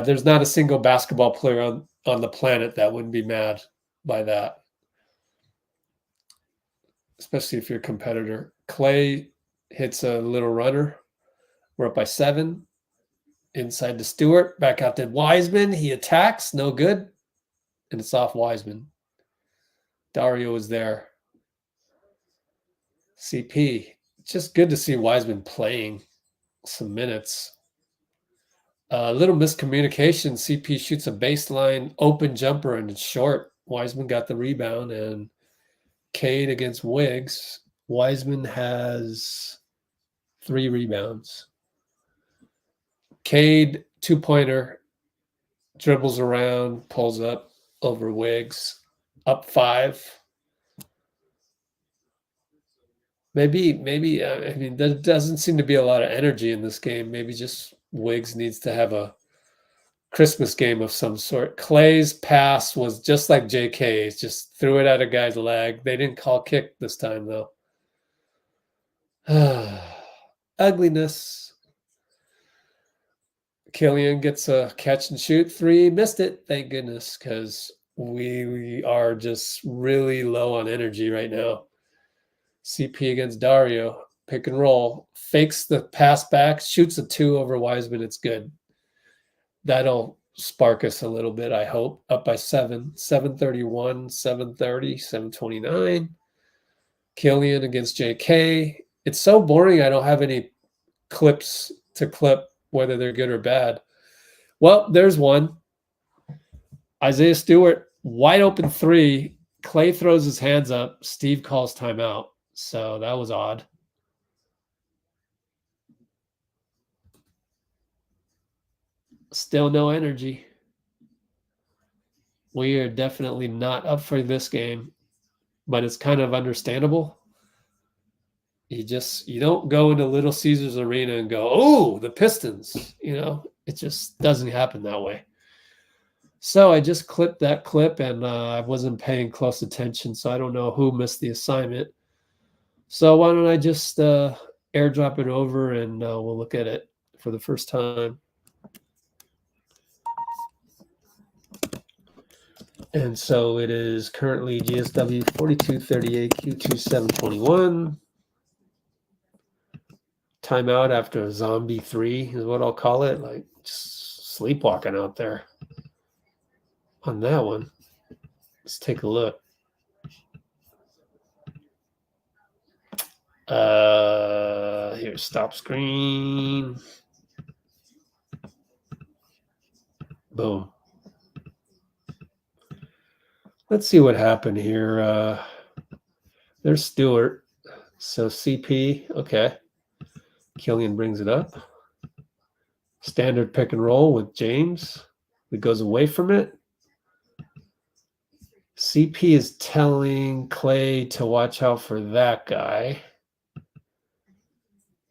there's not a single basketball player on the planet that wouldn't be mad by that, especially if you're a competitor. Klay hits a little runner. We're up by 7. Inside to Stewart. Back out to Wiseman. He attacks. No good. And it's off Wiseman. Dario is there. CP. Just good to see Wiseman playing some minutes. A little miscommunication. CP shoots a baseline open jumper and it's short. Wiseman got the rebound, and Cade against Wiggs. Wiseman has 3 rebounds. Cade, 2-pointer, dribbles around, pulls up over Wiggs, up 5. Maybe. I mean, there doesn't seem to be a lot of energy in this game. Maybe just Wiggs needs to have a Christmas game of some sort. Klay's pass was just like JK's, just threw it at a guy's leg. They didn't call kick this time, though. Ugliness. Killian gets a catch and shoot 3. Missed it, thank goodness, because we are just really low on energy right now. CP against Dario. Pick and roll. Fakes the pass back. Shoots a 2 over Wiseman. It's good. That'll spark us a little bit, I hope. Up by 7. 7:31, 7:30, 7:29. Killian against JK. It's so boring I don't have any clips to clip, whether they're good or bad. Well, there's one. Isaiah Stewart, wide open 3. Klay throws his hands up. Steve calls timeout. So that was odd. Still no energy. We are definitely not up for this game, but it's kind of understandable. You don't go into Little Caesars Arena and go, oh, the Pistons. It just doesn't happen that way. So I just clipped that clip, and I wasn't paying close attention, so I don't know who missed the assignment. So why don't I just airdrop it over, and we'll look at it for the first time. And so it is currently GSW 4238 Q2721. Timeout after a zombie 3 is what I'll call it. Like just sleepwalking out there on that one. Let's take a look. Here's stop screen. Boom. Let's see what happened here. There's Stewart. So CP, okay. Killian brings it up. Standard pick and roll with James. It goes away from it. CP is telling Klay to watch out for that guy.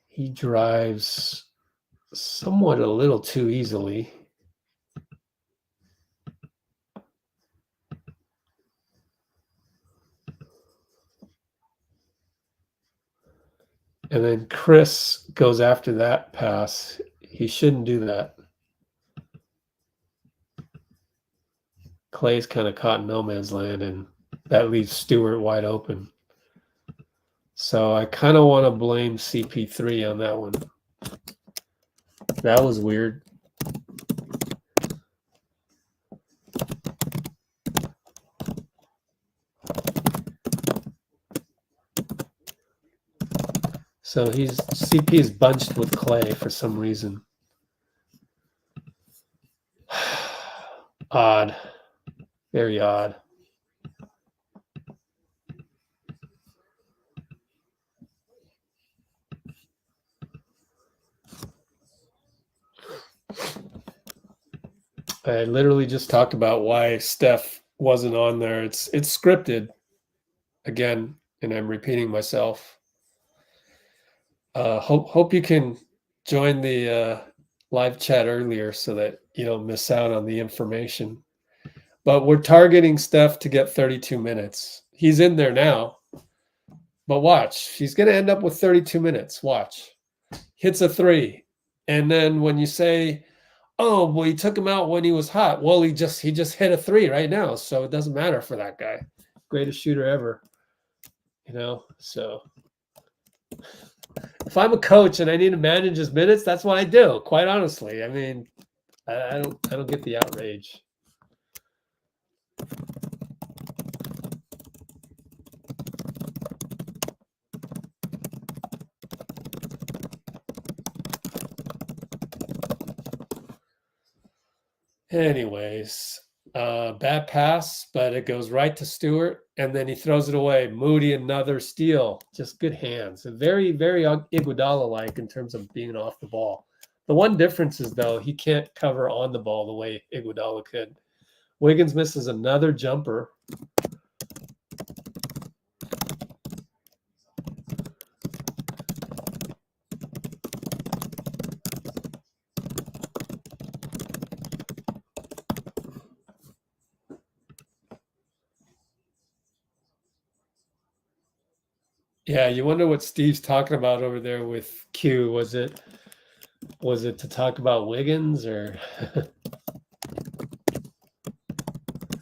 He drives somewhat a little too easily. And then Chris goes after that pass. He shouldn't do that. Klay's kind of caught in no man's land, and that leaves Stewart wide open. So I kind of want to blame CP3 on that one. That was weird. So CP is bunched with Klay for some reason. Odd. Very odd. I literally just talked about why Steph wasn't on there. It's scripted again, and I'm repeating myself. Hope you can join the live chat earlier so that you don't miss out on the information. But we're targeting Steph to get 32 minutes. He's in there now. But watch, he's going to end up with 32 minutes. Watch. Hits a 3. And then when you say, oh, well, he took him out when he was hot. Well, he just hit a 3 right now. So it doesn't matter for that guy. Greatest shooter ever. So if I'm a coach and I need to manage his minutes, that's what I do. Quite honestly. I mean, I don't get the outrage. Anyways, bad pass, but it goes right to Stewart, and then he throws it away. Moody, another steal. Just good hands. Very, very Iguodala-like in terms of being off the ball. The one difference is, though, he can't cover on the ball the way Iguodala could. Wiggins misses another jumper. Yeah, you wonder what Steve's talking about over there with Q. Was it to talk about Wiggins or?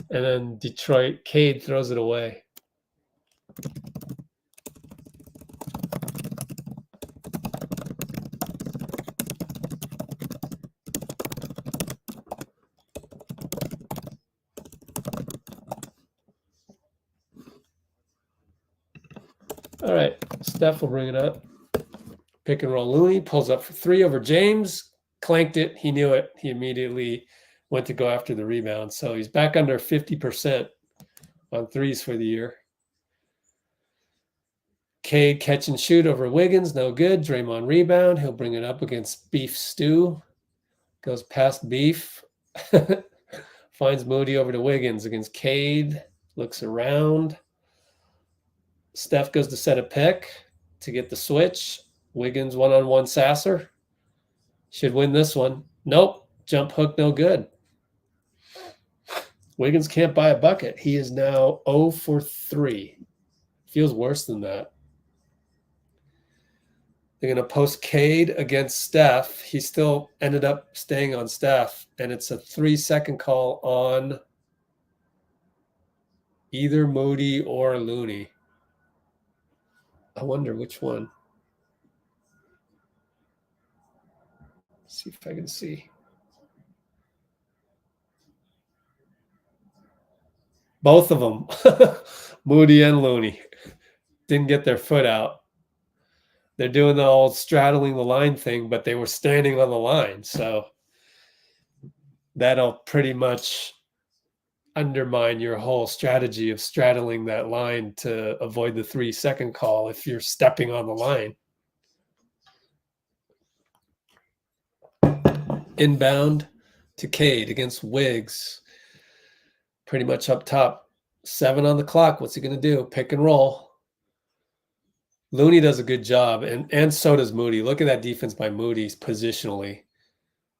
And then Detroit, Cade throws it away. All right, Steph will bring it up. Pick and roll Looney, pulls up for 3 over James, clanked it. He knew it. He immediately went to go after the rebound. So he's back under 50% on threes for the year. Cade catch and shoot over Wiggins, no good. Draymond rebound. He'll bring it up against Beef Stew. Goes past Beef. Finds Moody over to Wiggins against Cade. Looks around. Steph goes to set a pick to get the switch. Wiggins one-on-one Sasser. Should win this one. Nope. Jump hook, no good. Wiggins can't buy a bucket. He is now 0 for 3. Feels worse than that. They're going to post Cade against Steph. He still ended up staying on Steph, and it's a 3-second call on either Moody or Looney. I wonder which one. Let's see if I can see. Both of them, Moody and Looney, didn't get their foot out. They're doing the old straddling the line thing, but they were standing on the line. So that'll pretty much undermine your whole strategy of straddling that line to avoid the 3-second call if you're stepping on the line. Inbound to Cade against Wiggs. Pretty much up top. 7 on the clock. What's he going to do? Pick and roll. Looney does a good job, and so does Moody. Look at that defense by Moody positionally.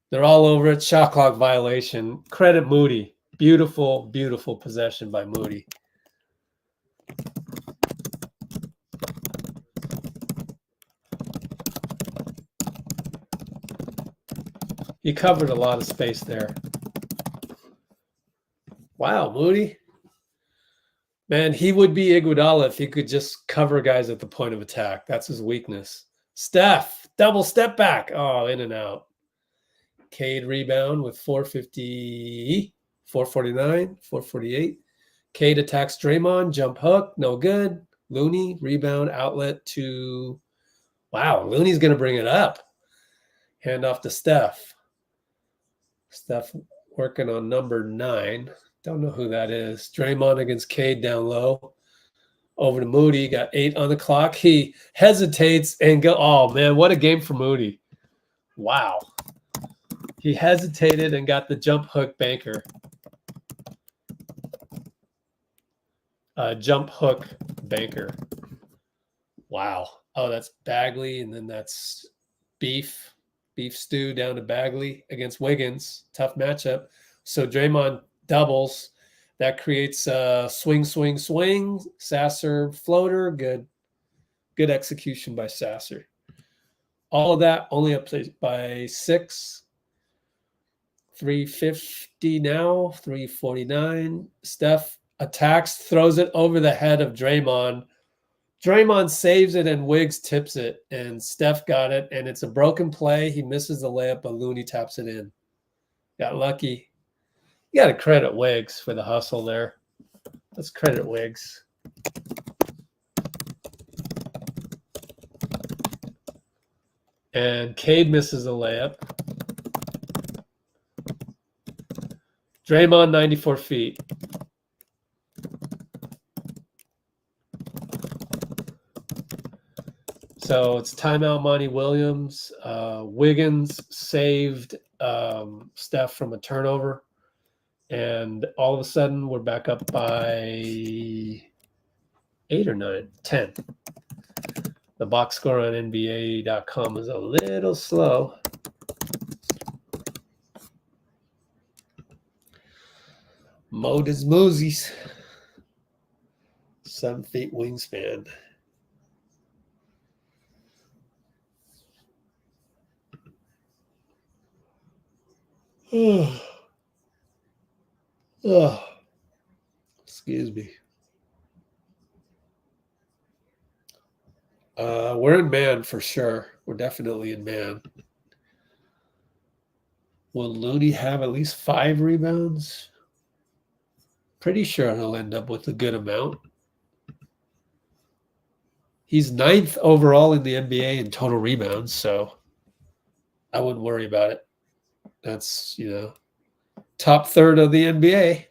They're all over it. Shot clock violation. Credit Moody. Beautiful, beautiful possession by Moody. He covered a lot of space there. Wow, Moody. Man, he would be Iguodala if he could just cover guys at the point of attack. That's his weakness. Steph, double step back. Oh, in and out. Cade rebound with 450, 449, 448. Cade attacks Draymond, jump hook, no good. Looney, rebound, outlet to, wow, Looney's going to bring it up. Hand off to Steph. Steph working on number 9. Don't know who that is. Draymond against Cade down low. Over to Moody. Got 8 on the clock. He hesitates and go. Oh, man, what a game for Moody. Wow. He hesitated and got the jump hook banker. Jump hook banker. Wow. Oh, that's Bagley, and then that's Beef Stew down to Bagley against Wiggins. Tough matchup. So Draymond doubles. That creates a swing. Sasser floater. Good execution by Sasser. All of that only up by 6. 350 now. 349. Steph attacks, throws it over the head of Draymond. Draymond saves it and Wiggs tips it, and Steph got it, and it's a broken play. He misses the layup, but Looney taps it in. Got lucky. You got to credit Wiggs for the hustle there. Let's credit Wiggs. And Cade misses a layup. Draymond, 94 feet. So it's timeout, Monty Williams. Wiggins saved Steph from a turnover. And all of a sudden, we're back up by 8 or 9, 10. The box score on NBA.com is a little slow. Moses Moosies. 7 feet wingspan. Oh, excuse me. We're in man for sure. We're definitely in man. Will Looney have at least 5 rebounds? Pretty sure he'll end up with a good amount. He's 9th overall in the NBA in total rebounds, so I wouldn't worry about it. That's, top third of the NBA.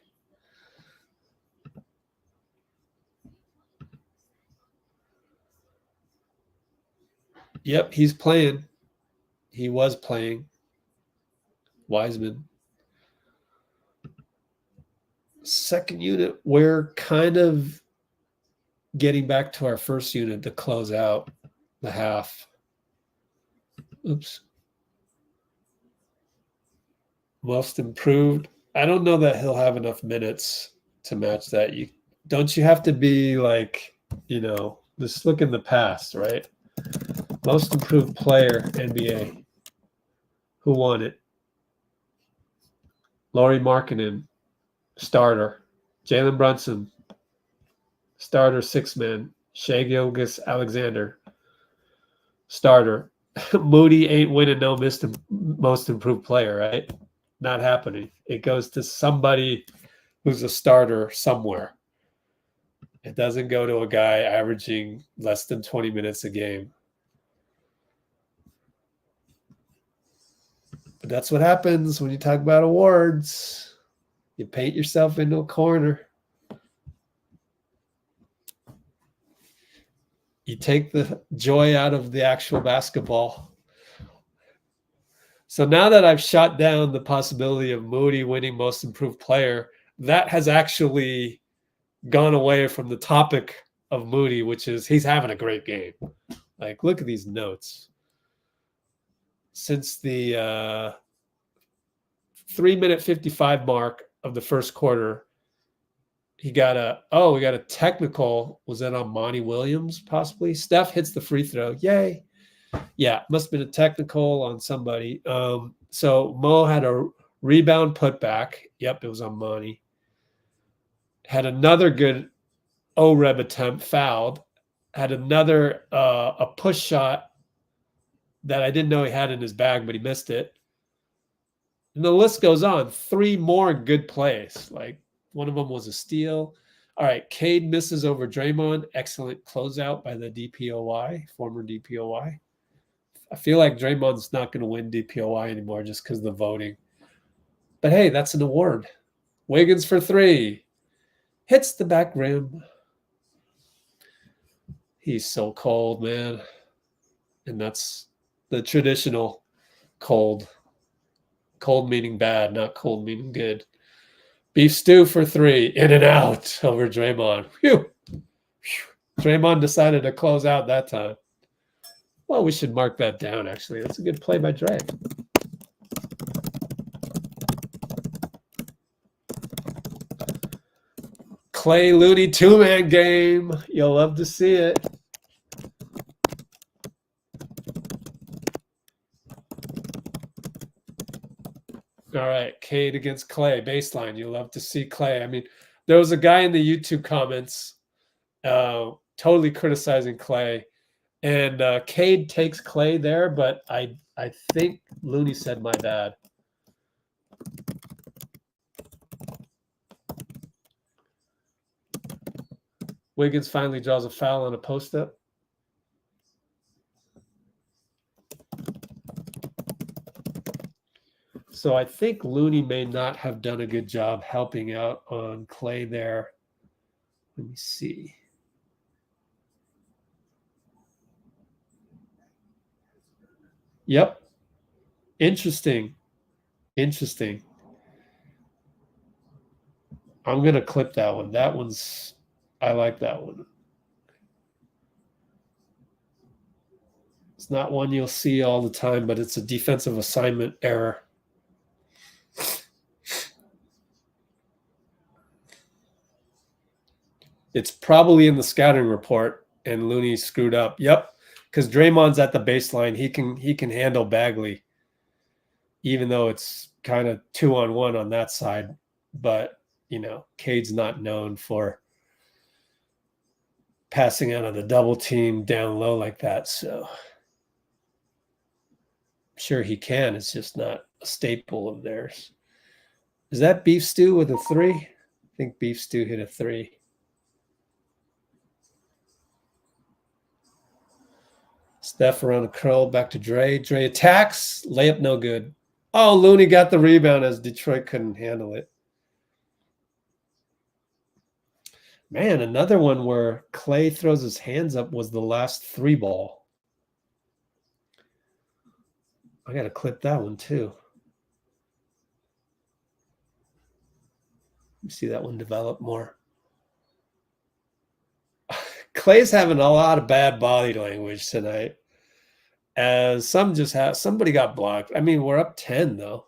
Yep, he's playing. He was playing. Wiseman. Second unit, we're kind of getting back to our first unit to close out the half. Oops. Most improved. I don't know that he'll have enough minutes to match that. Don't you have to be like, just look in the past, right? Most improved player, NBA. Who won it? Lauri Markkanen, starter. Jalen Brunson, starter, 6-man. Shai Gilgeous-Alexander, starter. Moody ain't winning no most improved player, right? Not happening. It goes to somebody who's a starter somewhere. It doesn't go to a guy averaging less than 20 minutes a game. But that's what happens when you talk about awards. You paint yourself into a corner. You take the joy out of the actual basketball. So now that I've shot down the possibility of Moody winning most improved player, that has actually gone away from the topic of Moody, which is he's having a great game. Like, look at these notes. Since the 3-minute 55 mark of the first quarter, we got a technical. Was that on Monty Williams, possibly? Steph hits the free throw. Yay. Yeah, must have been a technical on somebody. So Mo had a rebound putback. Yep, it was on Monty. Had another good O-Reb attempt, fouled. Had another a push shot that I didn't know he had in his bag, but he missed it. And the list goes on. 3 more good plays. Like, one of them was a steal. All right, Cade misses over Draymond. Excellent closeout by the DPOY, former DPOY. I feel like Draymond's not going to win DPOY anymore just because of the voting. But hey, that's an award. Wiggins for 3. Hits the back rim. He's so cold, man. And that's the traditional cold. Cold meaning bad, not cold meaning good. Beef stew for 3. In and out over Draymond. Phew. Draymond decided to close out that time. Well, we should mark that down, actually. That's a good play by Dre. Klay Looney 2-man game. You'll love to see it. All right, Cade against Klay, baseline. You'll love to see Klay. I mean, there was a guy in the YouTube comments totally criticizing Klay. And Cade takes Klay there, but I think Looney said my bad. Wiggins finally draws a foul on a post-up. So I think Looney may not have done a good job helping out on Klay there. Let me see. Yep. Interesting. I'm going to clip that one. I like that one. It's not one you'll see all the time, but it's a defensive assignment error. It's probably in the scouting report, and Looney screwed up. Yep, because Draymond's at the baseline. He can handle Bagley, even though it's kind of 2-on-1 on that side. But, Cade's not known for passing out of the double team down low like that. So I'm sure he can. It's just not a staple of theirs. Is that Beef Stew with a 3? I think Beef Stew hit a 3. Steph around a curl, back to Dre. Dre attacks, layup no good. Oh, Looney got the rebound as Detroit couldn't handle it. Man, another one where Klay throws his hands up was the last 3 ball. I got to clip that one too. You see that one develop more. Klay's having a lot of bad body language tonight. As somebody got blocked. I mean, we're up 10 though.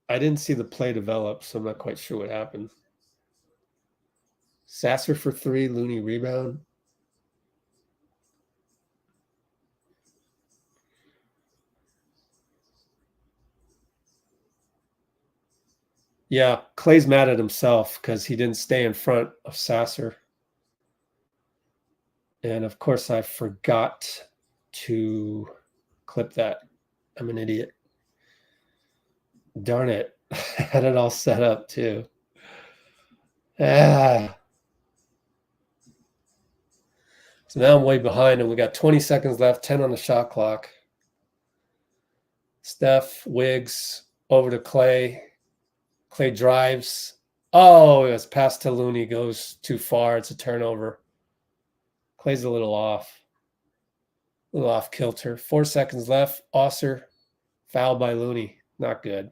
I didn't see the play develop, so I'm not quite sure what happened. Sasser for 3, Looney rebound. Yeah, Klay's mad at himself because he didn't stay in front of Sasser. And of course, I forgot to clip that. I'm an idiot. Darn it. I had it all set up too. So now I'm way behind, and we got 20 seconds left, 10 on the shot clock. Steph, Wiggs, over to Klay. Klay drives. Oh, it's passed to Looney. Goes too far. It's a turnover. Klay's a little off kilter. 4 seconds left. Osser, fouled by Looney. Not good.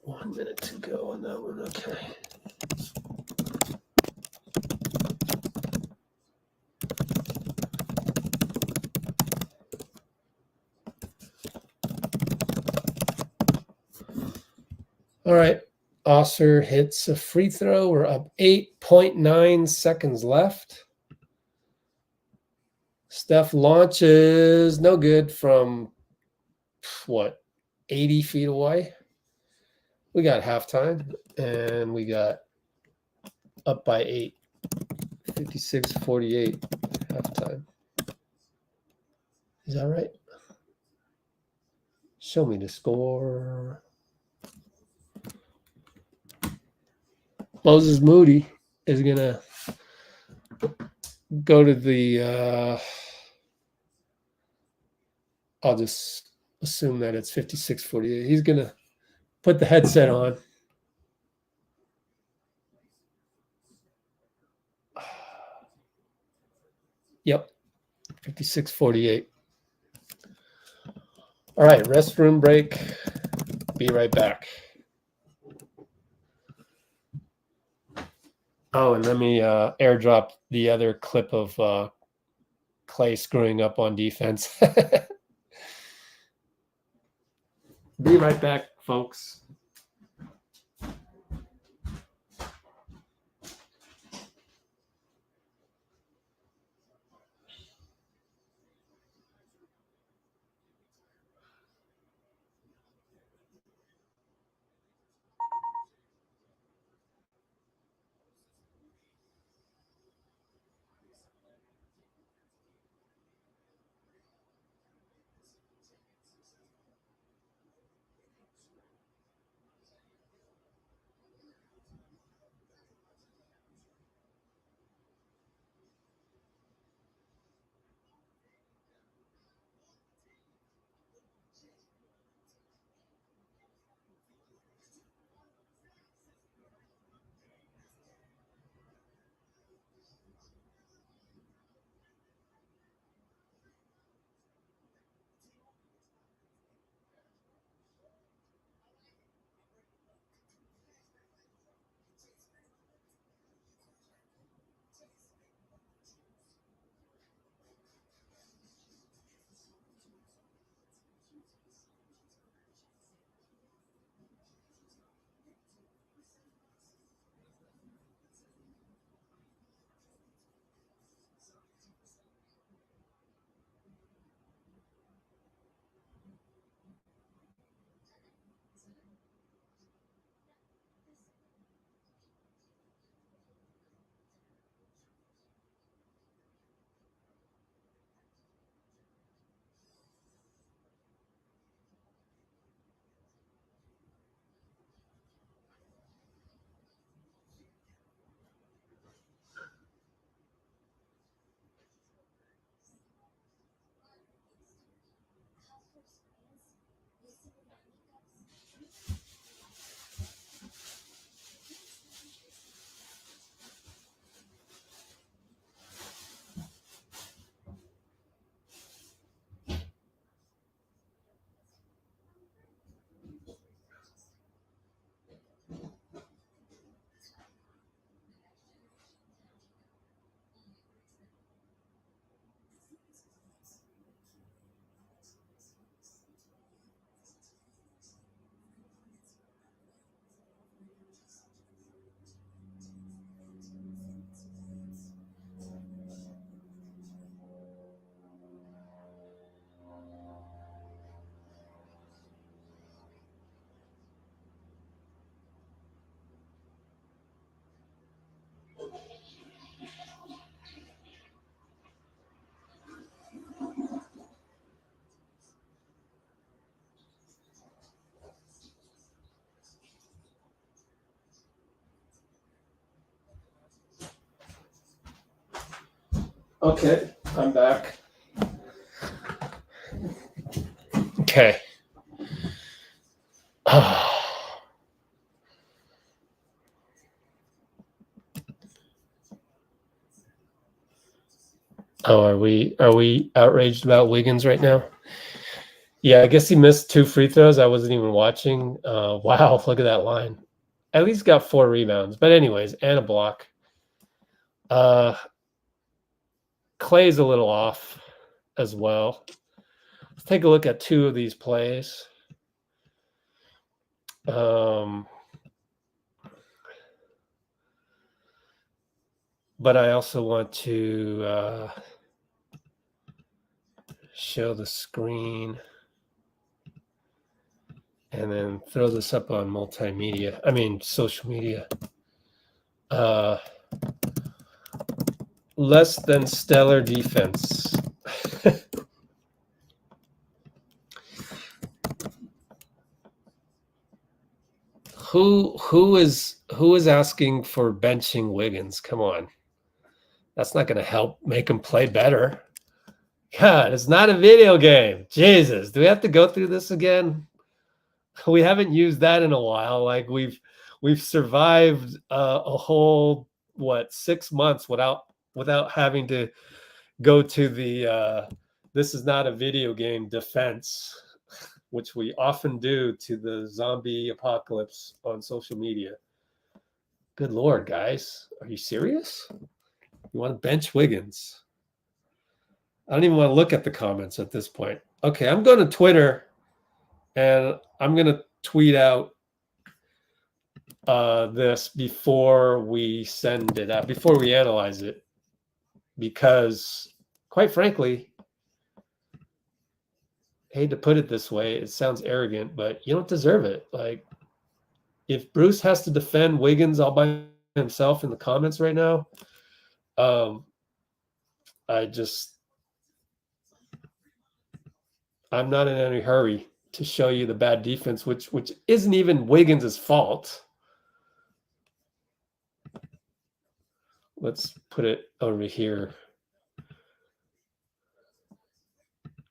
One minute to go on that one. Okay. All right. Osser hits a free throw. We're up 8.9 seconds left. Steph launches. No good from, 80 feet away? We got halftime, and we got up by 8. 56-48 halftime. Is that right? Show me the score. Moses Moody is going to go to the I'll just assume that it's 56-48. He's going to put the headset on. Yep, 56-48. All right, restroom break. Be right back. Oh, and let me airdrop the other clip of Klay screwing up on defense. Be right back, folks. Okay, I'm back. Okay. Oh, are we outraged about Wiggins right now? Yeah, I guess he missed 2 free throws. I wasn't even watching. Wow, look at that line. At least got 4 rebounds. But anyways, and a block. Klay's a little off as well. Let's take a look at 2 of these plays. But I also want to show the screen and then throw this up on multimedia. I mean, social media. Less than stellar defense. Who is asking for benching Wiggins? Come on. That's not going to help make him play better. God, it's not a video game. Jesus, do we have to go through this again? We haven't used that in a while. Like we've survived a whole 6 months without having to go to the this is not a video game defense, which we often do to the zombie apocalypse on social media. Good Lord, guys. Are you serious? You want to bench Wiggins? I don't even want to look at the comments at this point. Okay, I'm going to Twitter, and I'm going to tweet out this before we send it out, before we analyze it, because, quite frankly, I hate to put it this way, it sounds arrogant, but you don't deserve it. Like, if Bruce has to defend Wiggins all by himself in the comments right now, I'm not in any hurry to show you the bad defense, which isn't even Wiggins' fault. Let's put it over here.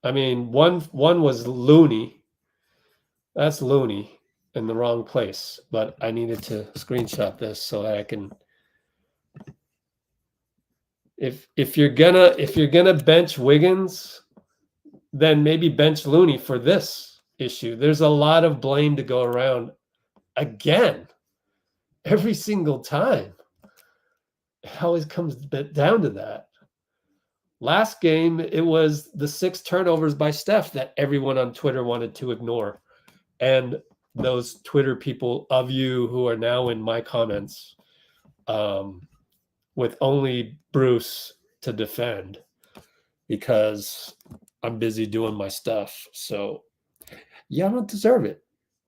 I mean, one was Looney. That's Looney in the wrong place, but I needed to screenshot this so that I can. If you're gonna bench Wiggins, then maybe bench Looney for this issue. There's a lot of blame to go around again, every single time. It always comes down to that. Last game, it was the 6 turnovers by Steph that everyone on Twitter wanted to ignore. And those Twitter people of you who are now in my comments, with only Bruce to defend because I'm busy doing my stuff. So yeah, I don't deserve it.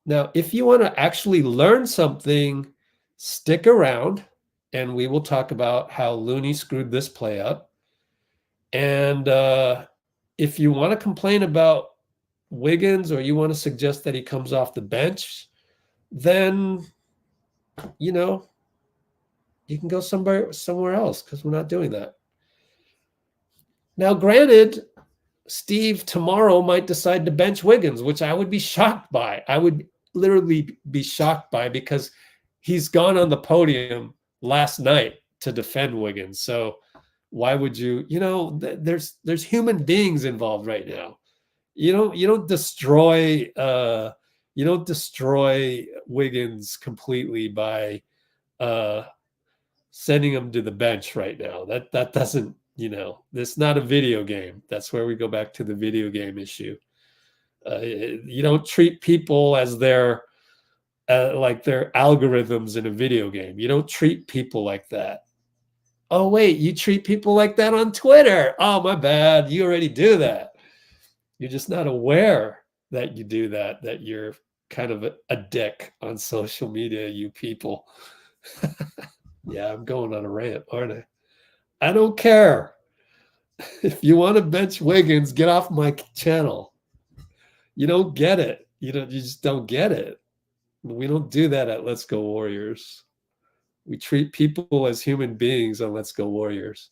Now, if you want to actually learn something, stick around and we will talk about how Looney screwed this play up. And if you want to complain about Wiggins or you want to suggest that he comes off the bench, then, you know, you can go somewhere else because we're not doing that. Now, granted, Steve tomorrow might decide to bench Wiggins, which I would be shocked by. I would literally be shocked by, because he's gone on the podium last night to defend Wiggins. So why would you, there's human beings involved right now. You don't destroy Wiggins completely by sending him to the bench right now. That doesn't, it's not a video game. That's where we go back to the video game issue. You don't treat people as their like their algorithms in a video game. You don't treat people like that. Oh, wait, you treat people like that on Twitter. Oh, my bad. You already do that. You're just not aware that you do that you're kind of a dick on social media, you people. Yeah, I'm going on a rant, aren't I? I don't care. If you want to bench Wiggins, get off my channel. You don't get it. You just don't get it. We don't do that at Let's Go Warriors. We treat people as human beings on Let's Go Warriors.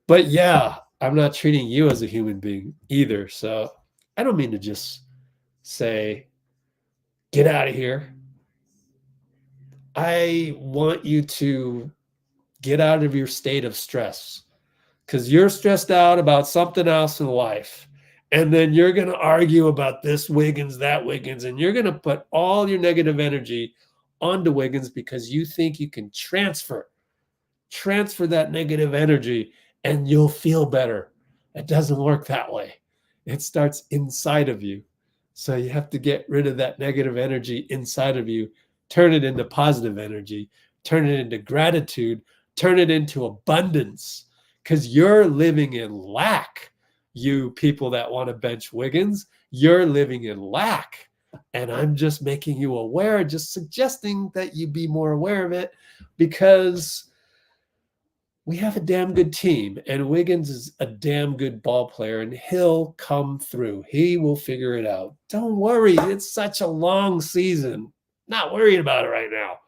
But yeah, I'm not treating you as a human being either. So I don't mean to just say, get out of here. I want you to get out of your state of stress, because you're stressed out about something else in life. And then you're going to argue about this Wiggins, that Wiggins, and you're going to put all your negative energy onto Wiggins because you think you can transfer that negative energy and you'll feel better. It doesn't work that way. It starts inside of you. So you have to get rid of that negative energy inside of you, turn it into positive energy, turn it into gratitude, turn it into abundance, because you're living in lack. You people that want to bench Wiggins, you're living in lack. And I'm just making you aware, just suggesting that you be more aware of it, because we have a damn good team, and Wiggins is a damn good ball player, and he'll come through. He will figure it out. Don't worry. It's such a long season. Not worried about it right now.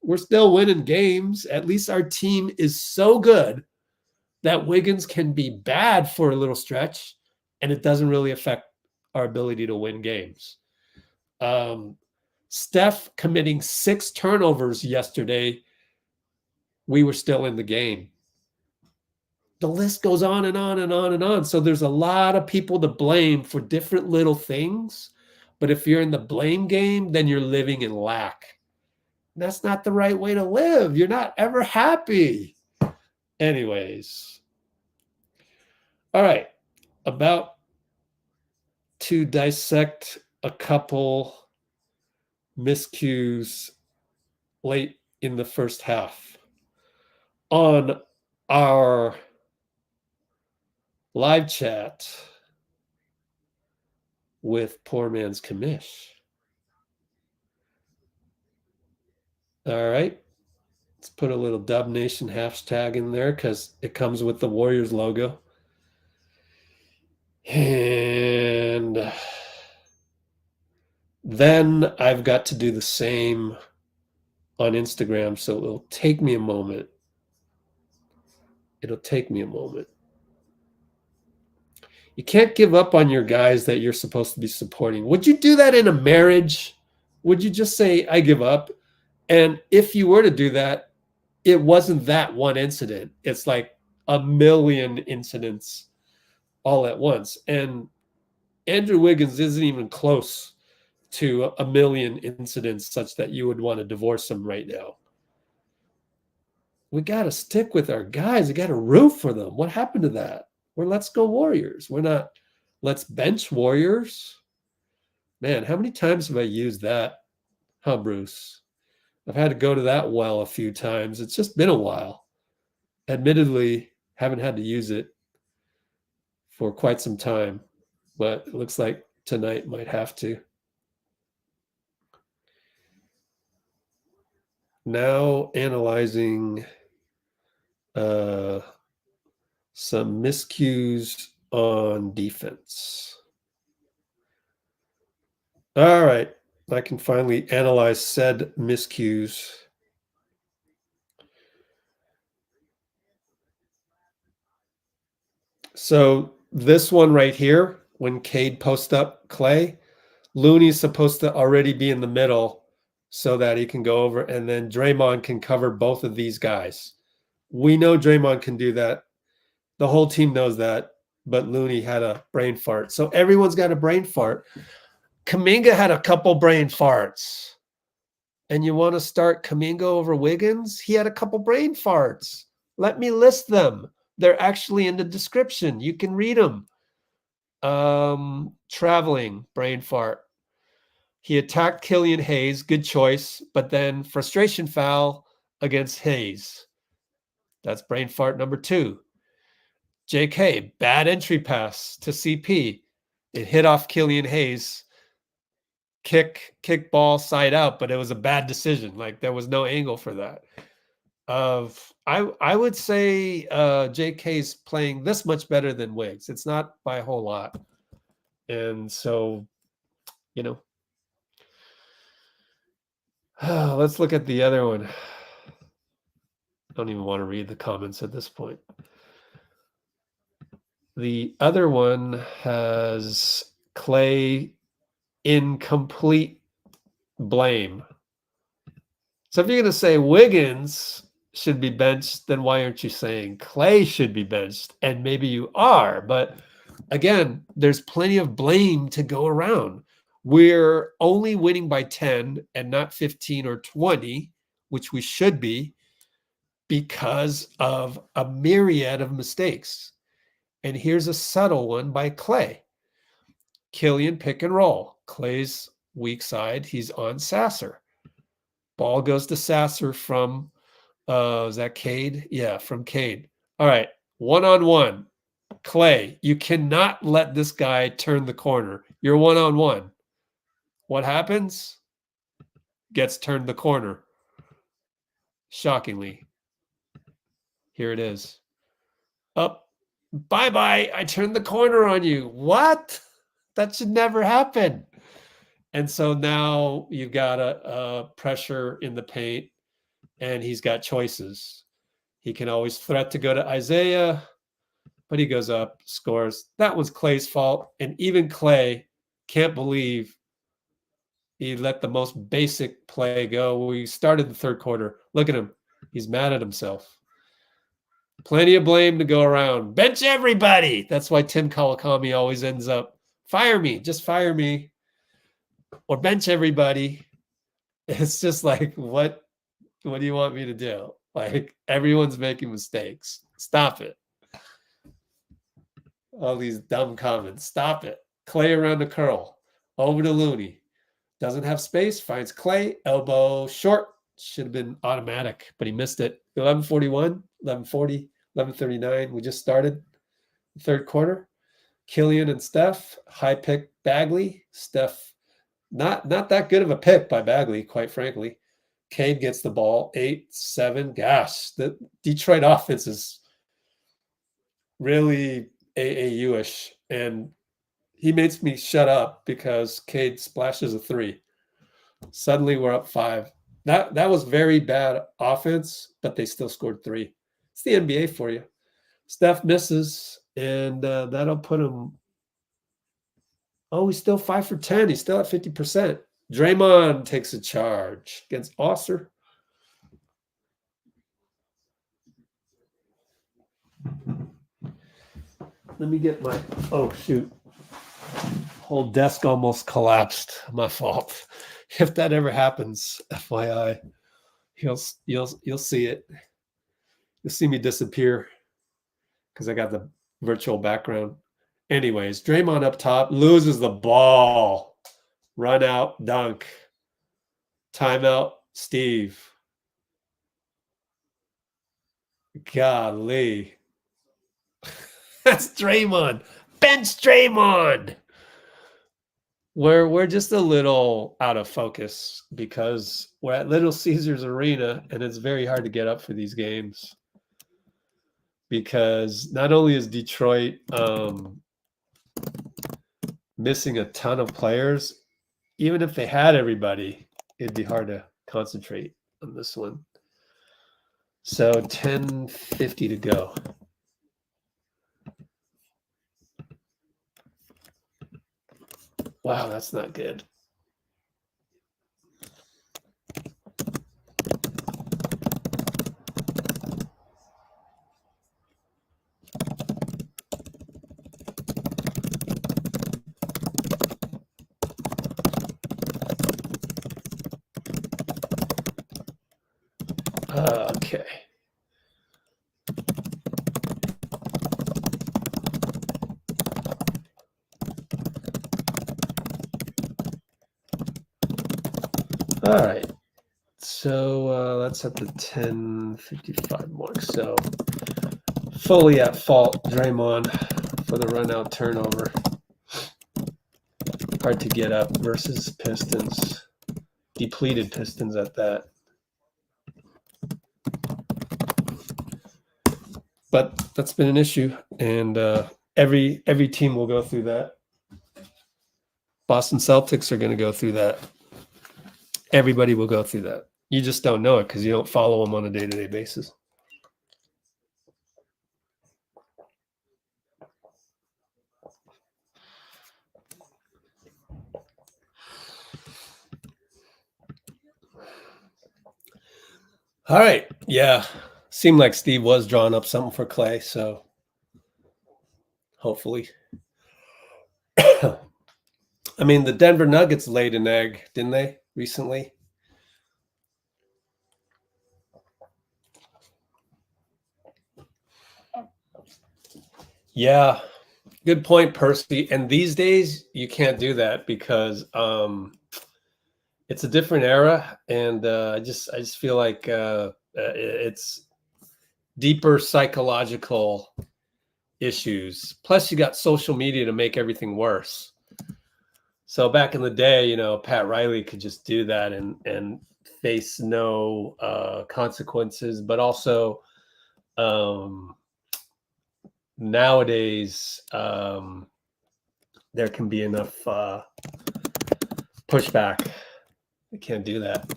We're still winning games. At least our team is so good that Wiggins can be bad for a little stretch, and it doesn't really affect our ability to win games. Steph committing 6 turnovers yesterday, we were still in the game. The list goes on and on and on and on. So there's a lot of people to blame for different little things. But if you're in the blame game, then you're living in lack. That's not the right way to live. You're not ever happy. Anyways. All right. About to dissect a couple miscues late in the first half on our live chat with Poor Man's Commish. All right. Let's put a little Dub Nation hashtag in there because it comes with the Warriors logo. And then I've got to do the same on Instagram, so it'll take me a moment. It'll take me a moment. You can't give up on your guys that you're supposed to be supporting. Would you do that in a marriage? Would you just say, I give up? And if you were to do that, it wasn't that one incident. It's like a million incidents all at once. And Andrew Wiggins isn't even close to a million incidents such that you would want to divorce him right now. We got to stick with our guys. We got to root for them. What happened to that? We're Let's Go Warriors. We're not Let's Bench Warriors. Man, how many times have I used that? Huh, Bruce? I've had to go to that well a few times. It's just been a while. Admittedly, haven't had to use it for quite some time, but it looks like tonight might have to. Now analyzing some miscues on defense. All right, I can finally analyze said miscues. So this one right here, when Cade posts up Klay, Looney's supposed to already be in the middle so that he can go over, and then Draymond can cover both of these guys. We know Draymond can do that. The whole team knows that, but Looney had a brain fart. So everyone's got a brain fart. Kuminga had a couple brain farts. And you want to start Kuminga over Wiggins? He had a couple brain farts. Let me list them. They're actually in the description. You can read them. Traveling, brain fart. He attacked Killian Hayes, good choice, but then frustration foul against Hayes. That's brain fart number 2. JK, bad entry pass to CP. It hit off Killian Hayes. Kick ball side out, but it was a bad decision. Like, there was no angle for that. I would say JK's playing this much better than Wiggs. It's not by a whole lot. And so, let's look at the other one. I don't even want to read the comments at this point. The other one has Klay in complete blame. So if you're going to say Wiggins should be benched, then why aren't you saying Klay should be benched? And maybe you are, but again, there's plenty of blame to go around. We're only winning by 10 and not 15 or 20, which we should be, because of a myriad of mistakes. And here's a subtle one by Klay. Killian pick and roll. Klay's weak side. He's on Sasser. Ball goes to Sasser from, is that Cade? Yeah, from Cade. All right, one-on-one. Klay, you cannot let this guy turn the corner. You're one-on-one. What happens? Gets turned the corner. Shockingly. Here it is. Up. Bye-bye. I turned the corner on you. What? That should never happen. And so now you've got a pressure in the paint, and he's got choices. He can always threat to go to Isaiah, but he goes up, scores. That was Klay's fault. And even Klay can't believe he let the most basic play go. We started the third quarter. Look at him. He's mad at himself. Plenty of blame to go around. Bench everybody. That's why Tim Kawakami always ends up, fire me. Just fire me. Or bench everybody. It's just like, what do you want me to do? Like, everyone's making mistakes. Stop it. All these dumb comments. Stop it. Klay around the curl. Over to Looney. Doesn't have space. Finds Klay. Elbow short. Should have been automatic, but he missed it. 11:41, 11:40, 11:39. We just started the third quarter. Killian and Steph. High pick Bagley. Steph. Not that good of a pick by Bagley, quite frankly. Cade gets the ball, 8-7. Gosh, the Detroit offense is really AAU-ish. And he makes me shut up because Cade splashes a 3. Suddenly we're up 5. That was very bad offense, but they still scored 3. It's the NBA for you. Steph misses, and that'll put him. Oh, he's still 5 for 10. He's still at 50%. Draymond takes a charge against Osser. Let me get my, oh, shoot. Whole desk almost collapsed. My fault. If that ever happens, FYI, you'll see it. You'll see me disappear because I got the virtual background. Anyways, Draymond up top loses the ball. Run out, dunk. Timeout, Steve. Golly. That's Draymond. Bench Draymond. We're just a little out of focus because we're at Little Caesars Arena and it's very hard to get up for these games. Because not only is Detroit missing a ton of players, even if they had everybody, it'd be hard to concentrate on this one. So 10:50 to go. Wow, that's not good. Okay. All right. So that's at the 10:55 mark. So fully at fault, Draymond, for the run-out turnover. Hard to get up versus Pistons. Depleted Pistons at that. But that's been an issue, and every team will go through that. Boston Celtics are going to go through that. Everybody will go through that. You just don't know it because you don't follow them on a day-to-day basis. All right. Yeah. Seemed like Steve was drawing up something for Klay, so hopefully. I mean, the Denver Nuggets laid an egg, didn't they, recently? Yeah. Good point, Percy. And these days, you can't do that because it's a different era, and I just feel like it's deeper psychological issues. Plus, you got social media to make everything worse. So back in the day, you know, Pat Riley could just do that and face no consequences. But also, nowadays, there can be enough pushback. You can't do that.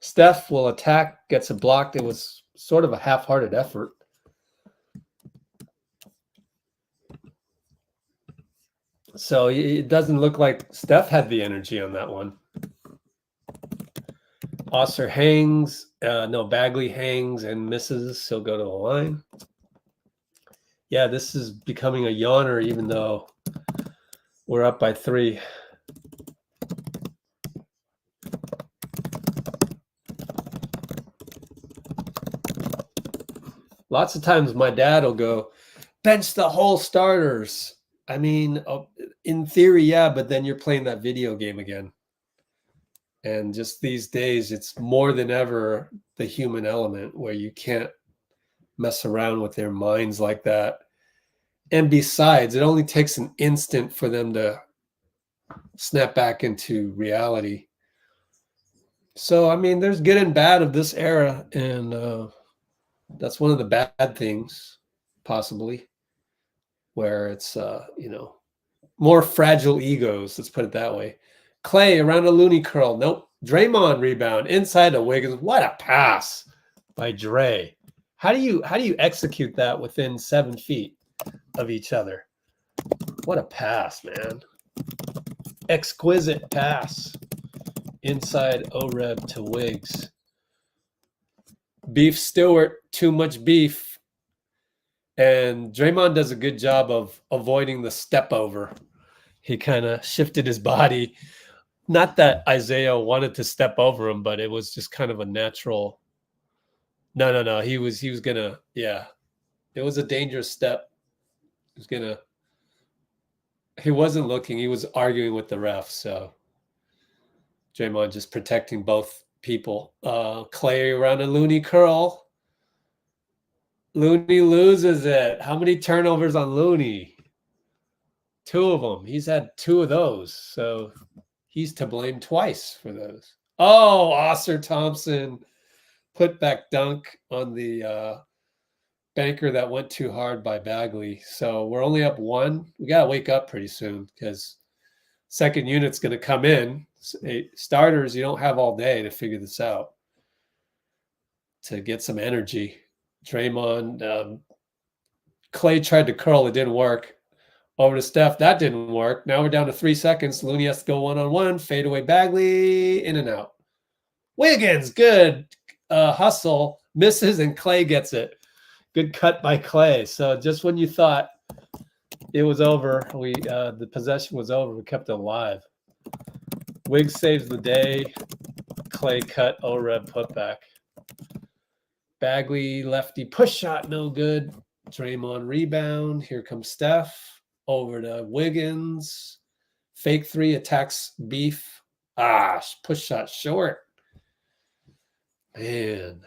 Steph will attack, gets it blocked. It was sort of a half-hearted effort. So it doesn't look like Steph had the energy on that one. Osser hangs. No, Bagley hangs and misses. He'll go to the line. Yeah, this is becoming a yawner even though we're up by 3. Lots of times my dad will go, bench the whole starters. I mean, in theory, yeah, but then you're playing that video game again. And just these days, it's more than ever the human element where you can't mess around with their minds like that. And besides, it only takes an instant for them to snap back into reality. So, I mean, there's good and bad of this era, and that's one of the bad things, possibly, where it's, more fragile egos. Let's put it that way. Klay around a loony curl. Nope. Draymond rebound inside the Wiggs. What a pass by Dre. How do you execute that within 7 feet of each other? What a pass, man. Exquisite pass inside O-Reb to Wiggs. Beef Stewart, too much beef. And Draymond does a good job of avoiding the step over. He kind of shifted his body. Not that Isaiah wanted to step over him, but it was just kind of a natural. No. He was gonna, yeah. It was a dangerous step. He wasn't looking. He was arguing with the ref. So Draymond just protecting both people. Klay around a loony curl. Looney loses it. How many turnovers on Looney? 2 of them. He's had 2 of those. So he's to blame twice for those. Oh, Osser Thompson put back dunk on the banker that went too hard by Bagley. So we're only up 1. We got to wake up pretty soon because second unit's going to come in. Starters, you don't have all day to figure this out, to get some energy. Draymond, Klay tried to curl. It didn't work. Over to Steph. That didn't work. Now we're down to 3 seconds. Looney has to go one-on-one. Fade away Bagley. In and out. Wiggins. Good hustle. Misses, and Klay gets it. Good cut by Klay. So just when you thought it was over, the possession was over, we kept it alive. Wiggs saves the day. Klay cut. O-Red putback. Bagley lefty push shot. No good. Draymond rebound. Here comes Steph. Over to Wiggins. Fake three, attacks Beef. Push shot short. Man.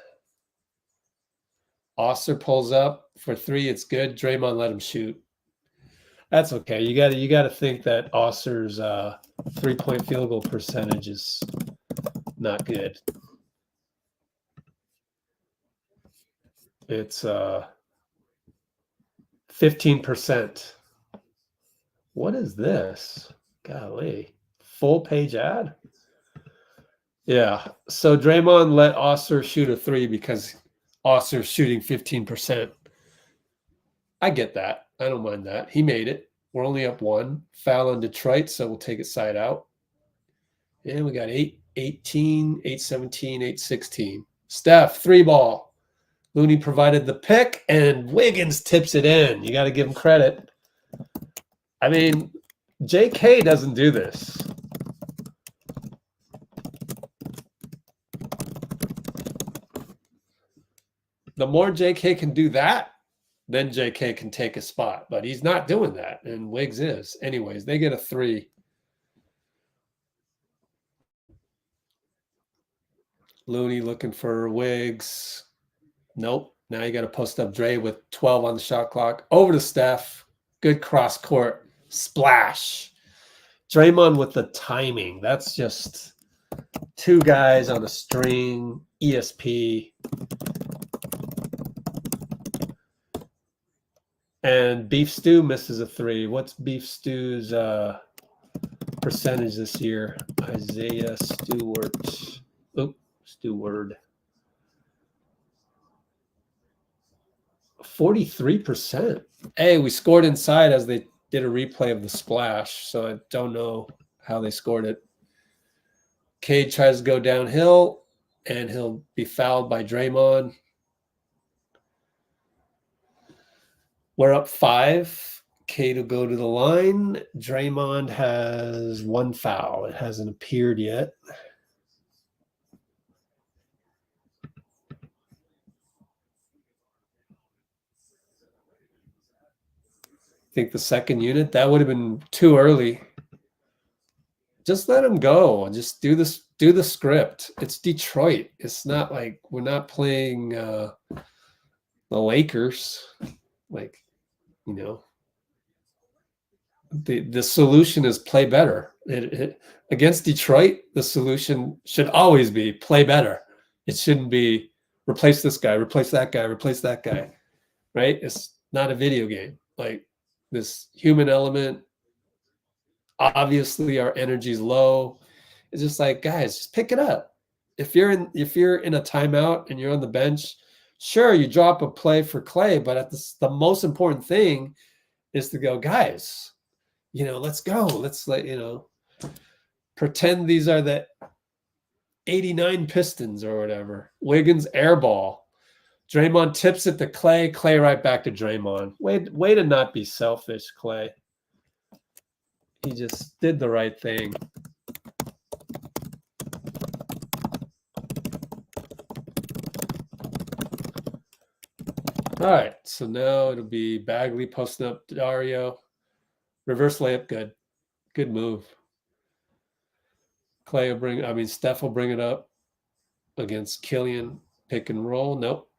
Osser pulls up for three. It's good. Draymond let him shoot. That's okay. You got to think that Osser's 3-point field goal percentage is not good. It's 15%. What is this? Golly. Full page ad? Yeah. So Draymond let Osser shoot a three because Osser's shooting 15%. I get that. I don't mind that. He made it. We're only up one. Foul on Detroit, so we'll take it side out. And we got 8-18, 8-17, 8-16. Steph, three ball. Looney provided the pick, and Wiggins tips it in. You got to give him credit. I mean, JK doesn't do this. The more JK can do that, then JK can take a spot. But he's not doing that, and Wiggs is. Anyways, they get a three. Looney looking for Wiggs. Nope. Now you got to post up Dre with 12 on the shot clock. Over to Steph. Good cross court. Splash. Draymond with the timing. That's just two guys on a string. ESP. And Beef Stew misses a three. What's Beef Stew's percentage this year? Isaiah Stewart. Oop, Stewart. 43%. Hey, we scored inside as they did a replay of the splash, so I don't know how they scored it. Cade tries to go downhill, and he'll be fouled by Draymond. We're up 5. Cade will go to the line. Draymond has one foul. It hasn't appeared yet. I think the second unit, that would have been too early. Just let him go and just do this. Do the script. It's Detroit. It's not like we're not playing the Lakers. Like, you know, the solution is play better. Against Detroit, the solution should always be play better. It shouldn't be replace this guy, replace that guy, replace that guy. Right? It's not a video game. Like, this human element, obviously our energy's low. It's just like, guys, just pick it up. If you're in a timeout and you're on the bench, sure, you drop a play for Klay, but the most important thing is to go, guys, let's go. Let's pretend these are the 89 Pistons or whatever. Wiggins airball. Draymond tips it to Klay. Klay right back to Draymond. Way to not be selfish, Klay. He just did the right thing. All right, so now it'll be Bagley posting up Dario. Reverse layup, good. Good move. Steph will bring it up against Killian. Pick and roll, nope.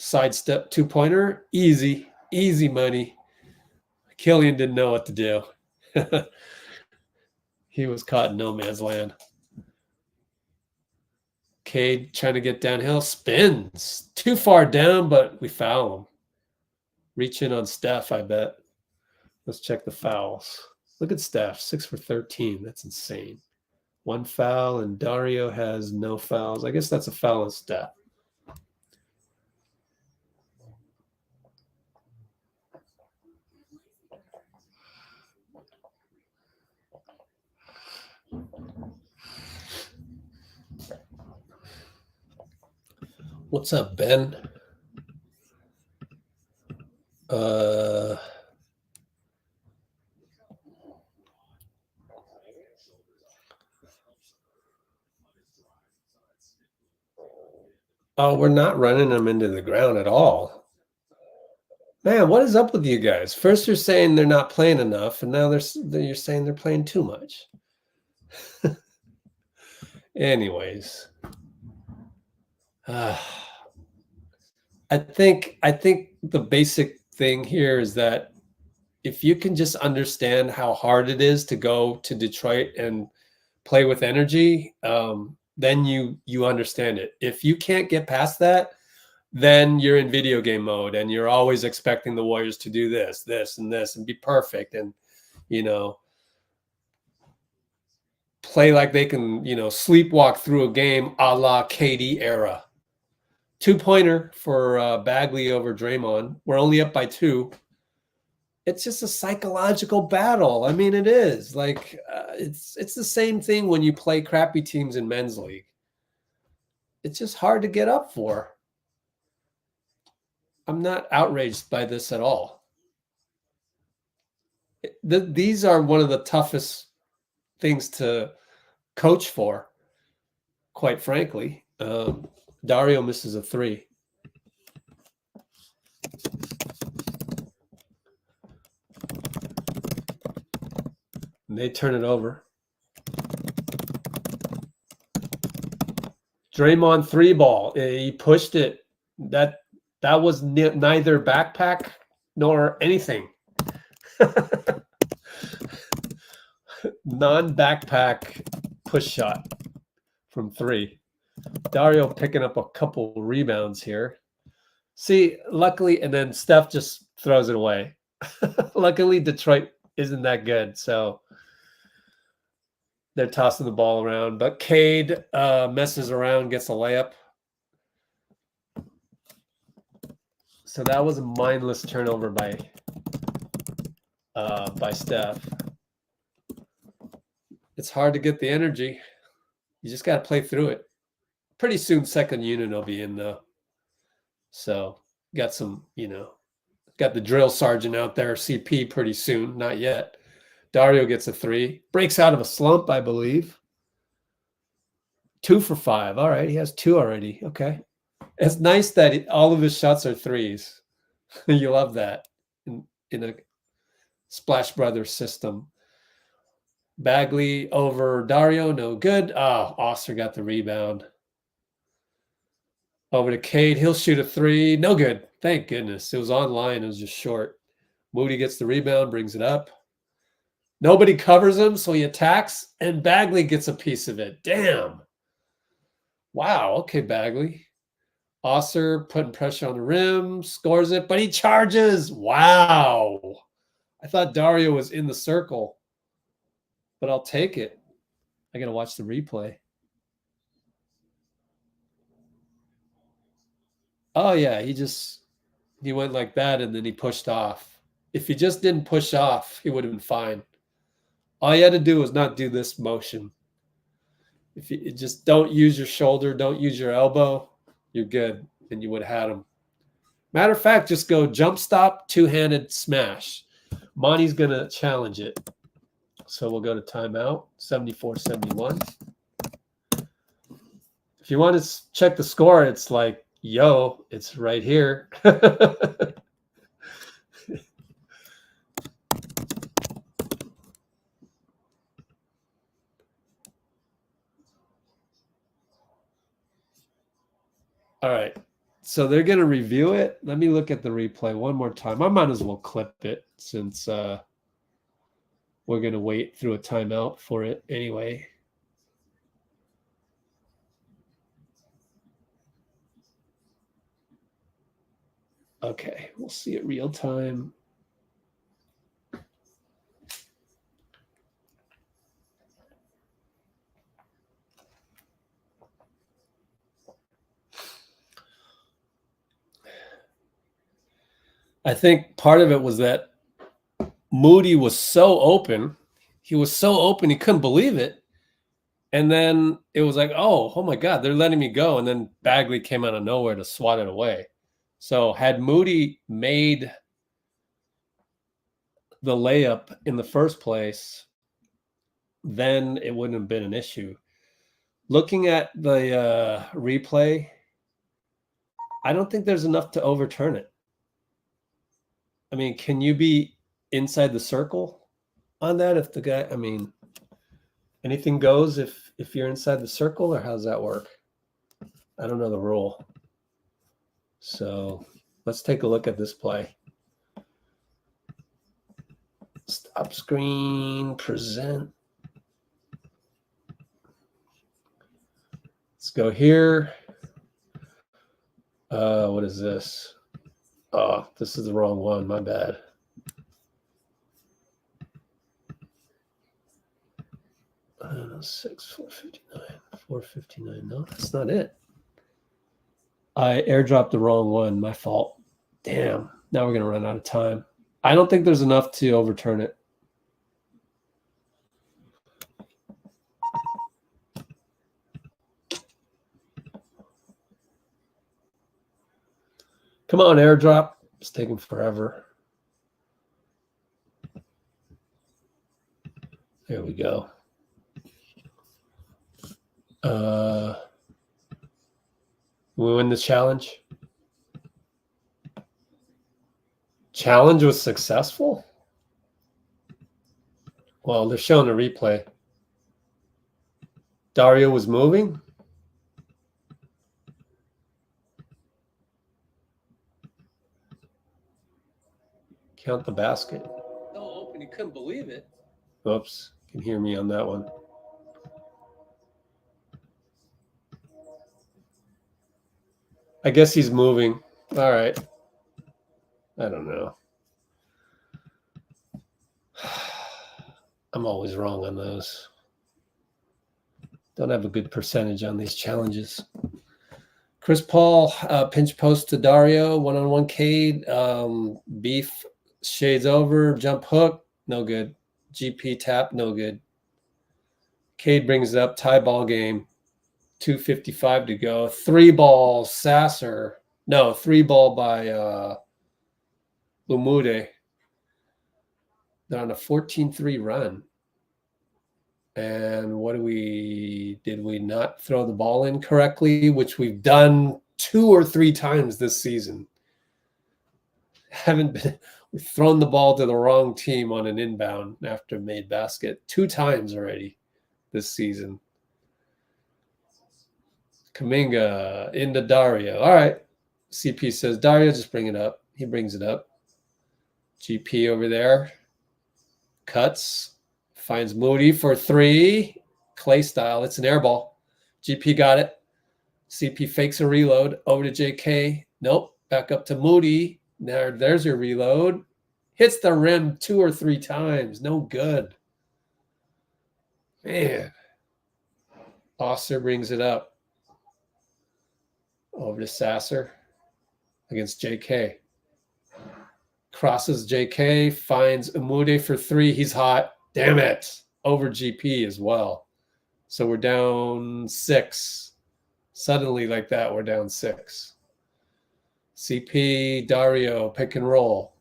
Sidestep two-pointer, easy money. Killian didn't know what to do. He was caught in no man's land. Cade trying to get downhill, spins. Too far down, but we foul him. Reach in on Steph, I bet. Let's check the fouls. Look at Steph, 6 for 13. That's insane. One foul, and Dario has no fouls. I guess that's a foul on Steph. What's up, Ben? Oh, we're not running them into the ground at all. Man, what is up with you guys? First you're saying they're not playing enough, and now you're saying they're playing too much. Anyways, I think the basic thing here is that if you can just understand how hard it is to go to Detroit and play with energy, then you understand it. If you can't get past that, then you're in video game mode and you're always expecting the Warriors to do this, and this, and be perfect, and play like they can, sleepwalk through a game a la Cade era. 2-pointer for Bagley over Draymond. We're only up by 2. It's just a psychological battle. I mean, it is like it's the same thing when you play crappy teams in men's league. It's just hard to get up for. I'm not outraged by this at all. These are one of the toughest things to coach for, quite frankly. Dario misses a 3. And they turn it over. Draymond 3 ball. He pushed it. That was neither backpack nor anything. Non-backpack push shot from 3. Dario picking up a couple rebounds here. See, luckily, and then Steph just throws it away. Luckily, Detroit isn't that good, so they're tossing the ball around. But Cade messes around, gets a layup. So that was a mindless turnover by Steph. It's hard to get the energy. You just got to play through it. Pretty soon, second unit will be in, though. So got some, got the drill sergeant out there, CP, pretty soon. Not yet. Dario gets a 3. Breaks out of a slump, I believe. 2 for 5. All right, he has 2 already. Okay. It's nice that all of his shots are 3s. You love that in a Splash Brothers system. Bagley over Dario, no good. Oh, Oster got the rebound. Over to Cade. He'll shoot a 3. No good. Thank goodness. It was online. It was just short. Moody gets the rebound, brings it up. Nobody covers him, so he attacks, and Bagley gets a piece of it. Damn. Wow. Okay, Bagley. Oster putting pressure on the rim, scores it, but he charges. Wow. I thought Dario was in the circle, but I'll take it. I got to watch the replay. Oh, yeah, he went like that, and then he pushed off. If he just didn't push off, he would have been fine. All you had to do was not do this motion. If you just don't use your shoulder, don't use your elbow, you're good, and you would have had him. Matter of fact, just go jump stop, 2-handed smash. Monty's going to challenge it. So we'll go to timeout, 74-71. If you want to check the score, it's like, yo, it's right here. All right. So they're going to review it. Let me look at the replay one more time. I might as well clip it since we're going to wait through a timeout for it anyway. Okay, we'll see it real time. I think part of it was that Moody was so open. He was so open, he couldn't believe it. And then it was like, oh my God, they're letting me go. And then Bagley came out of nowhere to swat it away. So had Moody made the layup in the first place, then it wouldn't have been an issue. Looking at the replay, I don't think there's enough to overturn it. I mean, can you be inside the circle on that if the guy, I mean, anything goes if you're inside the circle, or how does that work? I don't know the rule. So let's take a look at this play. Stop screen, present. Let's go here. What is this? Oh, this is the wrong one. My bad. I don't know, 459. No, that's not it. I airdropped the wrong one. My fault. Damn. Now we're going to run out of time. I don't think there's enough to overturn it. Come on, airdrop. It's taking forever. There we go. We win the challenge. Challenge was successful? Well, they're showing a replay. Dario was moving? Count the basket. No, open. You couldn't believe it. Oops. You can hear me on that one. I guess he's moving. All right. I don't know. I'm always wrong on those. Don't have a good percentage on these challenges. Chris Paul, pinch post to Dario, one-on-one Cade, beef, shades over, jump hook, no good. GP tap, no good. Cade brings it up, tie ball game, 2:55 to go. 3-ball Sasser. No, 3-ball by Umude. They're on a 14-3 run. And what did we not throw the ball in correctly, which we've done 2 or 3 times this season. We've thrown the ball to the wrong team on an inbound after made basket 2 times already this season. Kuminga into Dario. All right. CP says, Dario, just bring it up. He brings it up. GP over there. Cuts. Finds Moody for 3. Klay style. It's an air ball. GP got it. CP fakes a reload. Over to JK. Nope. Back up to Moody. There's your reload. Hits the rim 2 or 3 times. No good. Man. Osser brings it up. Over to Sasser against JK. Crosses JK. Finds Umude for 3. He's hot. Damn it. Over GP as well. So we're down 6. Suddenly like that, we're down 6. CP, Dario, pick and roll.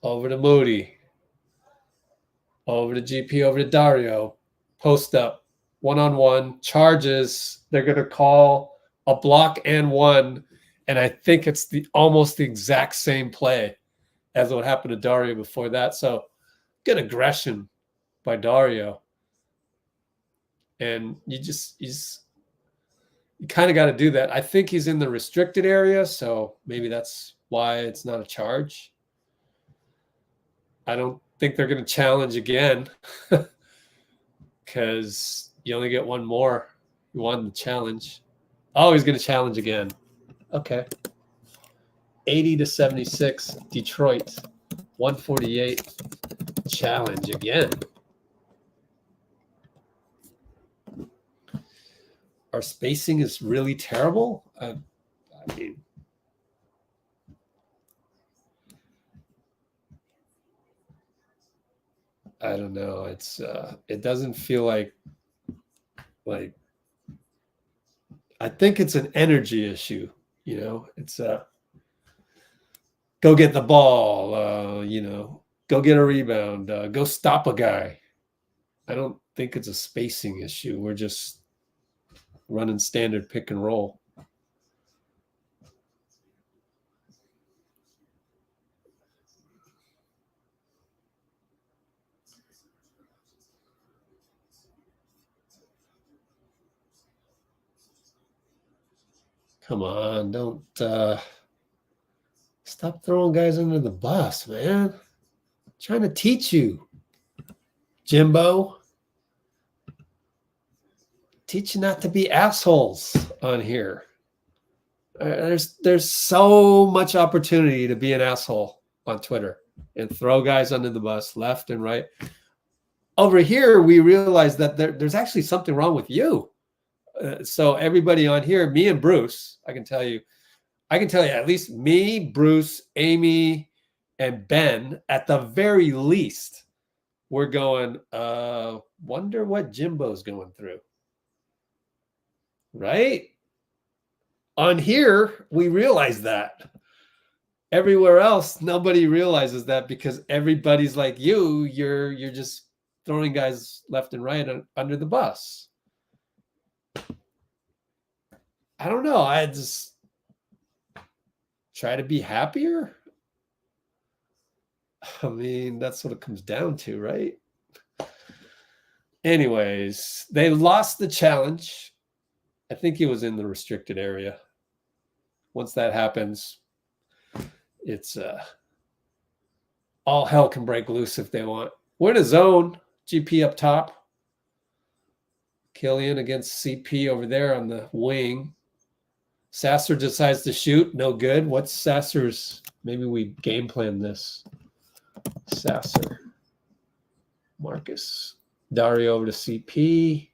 Over to Moody. Over to GP, over to Dario. Post up. 1-on-1. Charges. They're going to call a block and 1. And I think it's almost the exact same play as what happened to Dario before that. So good aggression by Dario. And you kind of got to do that. I think he's in the restricted area, so maybe that's why it's not a charge. I don't think they're going to challenge again because you only get one more. You won the challenge. Oh, he's going to challenge again. Okay. 80-76, Detroit. 148, challenge again. Our spacing is really terrible. I mean, I don't know. It doesn't feel like I think it's an energy issue. It's go get the ball, go get a rebound, go stop a guy. I don't think it's a spacing issue. We're just running standard pick and roll. Come on, don't stop throwing guys under the bus, man. I'm trying to teach you, Jimbo. Teach you not to be assholes on here. There's so much opportunity to be an asshole on Twitter and throw guys under the bus left and right. Over here, we realize that there's actually something wrong with you. So everybody on here, me and Bruce, I can tell you at least me, Bruce, Amy, and Ben, at the very least, we're going, wonder what Jimbo's going through. Right? On here, we realize that. Everywhere else, nobody realizes that because everybody's like you. You're just throwing guys left and right under the bus. I don't know. I just try to be happier. I mean, that's what it comes down to, right? Anyways, they lost the challenge. I think it was in the restricted area. Once that happens, it's all hell can break loose if they want. We're in a zone. GP up top. Killian against CP over there on the wing. Sasser decides to shoot. No good. What's Sasser's? Maybe we game plan this. Sasser. Marcus. Dario over to CP.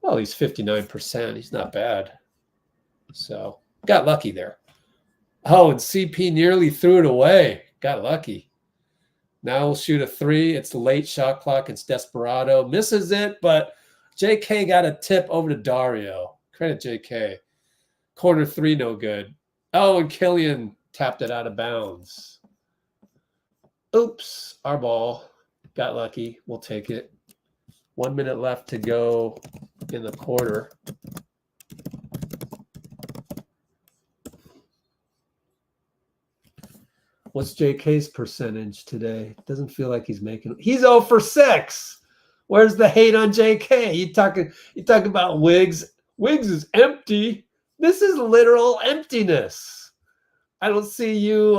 Well, he's 59%. He's not bad. So, got lucky there. Oh, and CP nearly threw it away. Got lucky. Now we'll shoot a three. It's the late shot clock. It's Desperado. Misses it, but JK got a tip over to Dario. Credit JK. Corner three, no good. Oh, and Killian tapped it out of bounds. Oops, our ball. Got lucky. We'll take it. 1 minute left to go in the quarter. What's JK's percentage today? Doesn't feel like he's making. He's 0 for 6. Where's the hate on JK? You talking about Wiggs? Wiggs is empty. This is literal emptiness. I don't see you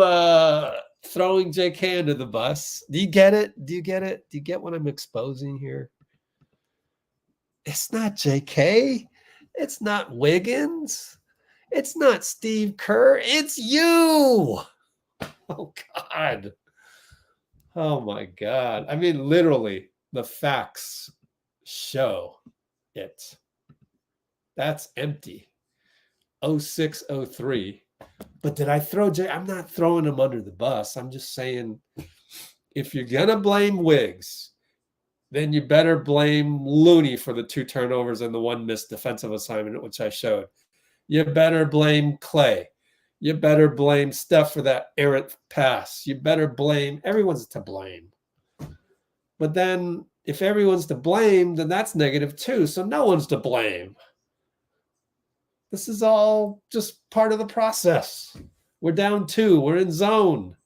throwing JK under the bus. Do you get it? Do you get it? Do you get what I'm exposing here? It's not JK. It's not Wiggins. It's not Steve Kerr. It's you. Oh, God. Oh, my God. I mean, literally, the facts show it. That's empty. 06, 03. But did I throw Jay? I'm not throwing him under the bus. I'm just saying, if you're going to blame Wiggs, then you better blame Looney for the 2 turnovers and the 1 missed defensive assignment, which I showed. You better blame Klay. You better blame Steph for that errant pass. You better blame, everyone's to blame. But then if everyone's to blame, then that's negative too. So no one's to blame. This is all just part of the process. We're down 2. We're in zone.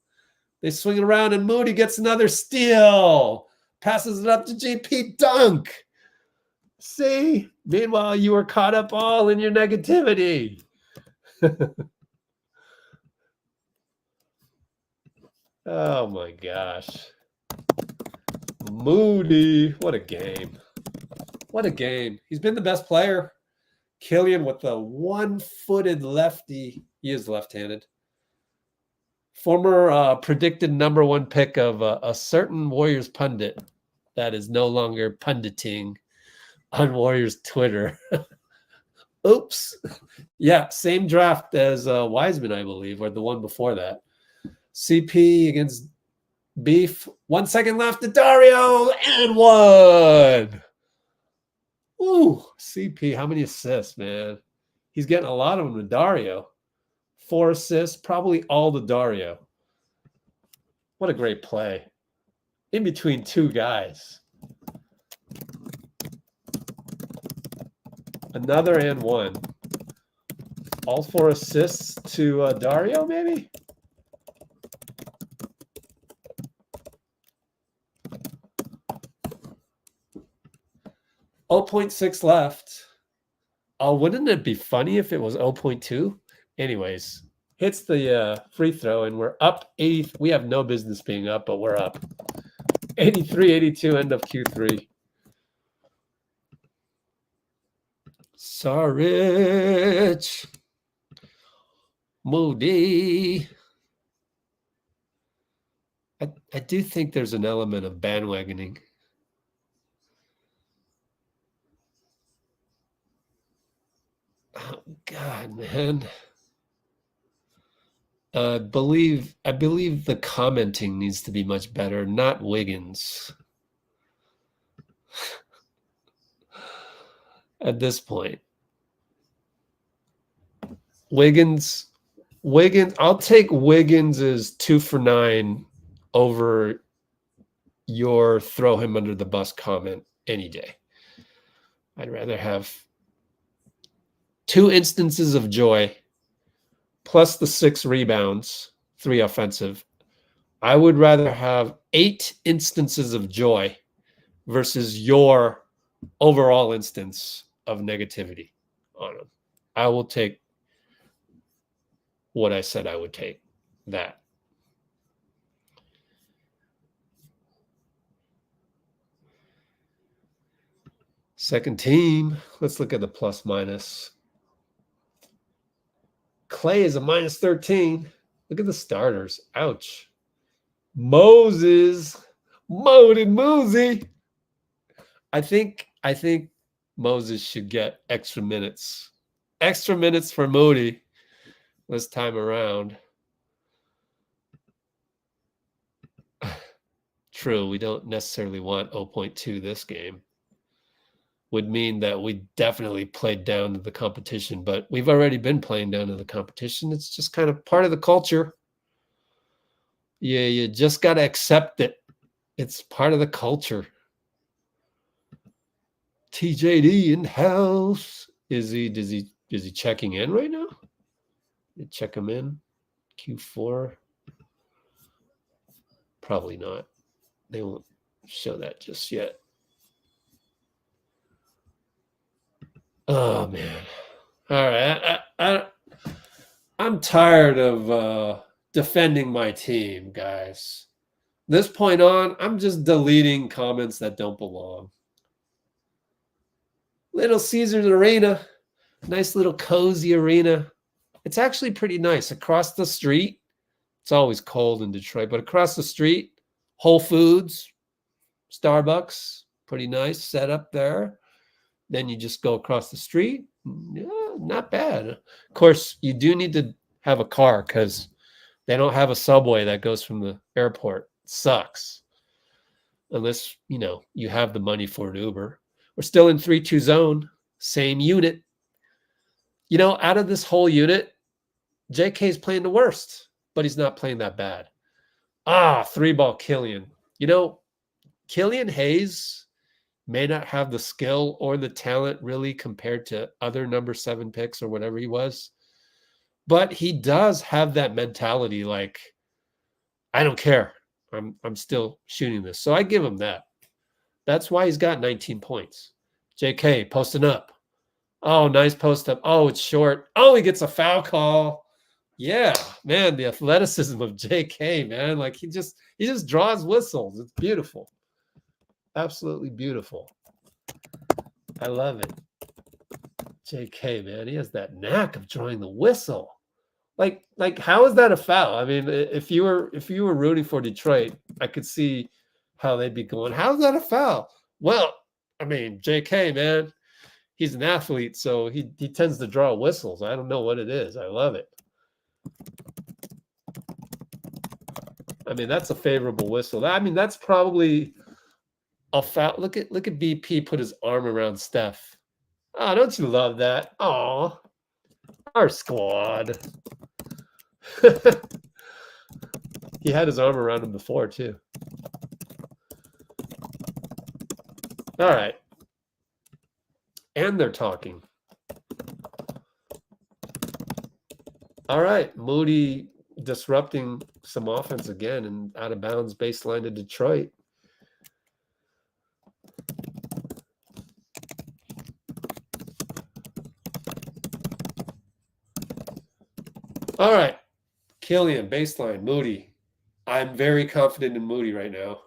They swing it around and Moody gets another steal. Passes it up to GP dunk. See? Meanwhile, you were caught up all in your negativity. Oh my gosh. Moody. What a game. What a game. He's been the best player. Killian with the 1-footed lefty. He is left-handed. Former predicted number 1 pick of a certain Warriors pundit that is no longer punditing on Warriors Twitter. Oops. Yeah, same draft as Wiseman, I believe, or the one before that. CP against Beef. 1 second left to Dario and 1. Ooh, CP. How many assists, man? He's getting a lot of them to Dario. 4 assists, probably all to Dario. What a great play. In between 2 guys. Another and 1. All 4 assists to Dario, maybe? .6 left. Oh, wouldn't it be funny if it was 0.2? Anyways, hits the free throw, and we're up 80. We have no business being up, but we're up. 83-82, end of Q3. Sarich. Moody. I do think there's an element of bandwagoning. Oh, God, man. I believe the commenting needs to be much better, not Wiggins. At this point. Wiggins, I'll take Wiggins as 2 for 9 over your throw him under the bus comment any day. I'd rather have 2 instances of joy plus the 6 rebounds, 3 offensive. I would rather have 8 instances of joy versus your overall instance of negativity on him. I will take what I said I would take, that. Second team, let's look at the plus minus. Klay is a minus 13. Look at the starters. Ouch. Moses. Mosey. I think Moses should get extra minutes. Extra minutes for Moody this time around. True, we don't necessarily want 0.2 this game. Would mean that we definitely played down to the competition, but we've already been playing down to the competition. It's just kind of part of the culture. Yeah, you just got to accept it. It's part of the culture. TJD in house. Is he checking in right now? You check him in. Q4. Probably not. They won't show that just yet. Oh man. All right. I'm tired of defending my team, guys. This point on, I'm just deleting comments that don't belong. Little Caesars Arena. Nice little cozy arena. It's actually pretty nice. Across the street, it's always cold in Detroit, but across the street, Whole Foods, Starbucks, pretty nice setup there. Then you just go across the street. Yeah, not bad. Of course, you do need to have a car because they don't have a subway that goes from the airport. It sucks. Unless, you have the money for an Uber. We're still in 3-2 zone. Same unit. Out of this whole unit, JK is playing the worst, but he's not playing that bad. 3-ball Killian. Killian Hayes may not have the skill or the talent really compared to other number 7 picks or whatever he was. But he does have that mentality like, I don't care. I'm still shooting this. So I give him that. That's why he's got 19 points. JK posting up. Oh, nice post up. Oh, it's short. Oh, he gets a foul call. Yeah, man, the athleticism of JK, man. Like he just draws whistles. It's beautiful. Absolutely beautiful. I love it. JK, man, he has that knack of drawing the whistle. Like how is that a foul? I mean, if you were rooting for Detroit, I could see how they'd be going, how's that a foul? Well, I mean, JK, man, he's an athlete, so he tends to draw whistles. I don't know what it is. I love it. I mean, that's a favorable whistle. I mean, that's probably a foul. Look at BP put his arm around Steph. Oh, don't you love that? Oh, our squad. He had his arm around him before, too. All right. And they're talking. All right. Moody disrupting some offense again and out of bounds baseline to Detroit. All right. Killian, baseline, Moody. I'm very confident in Moody right now.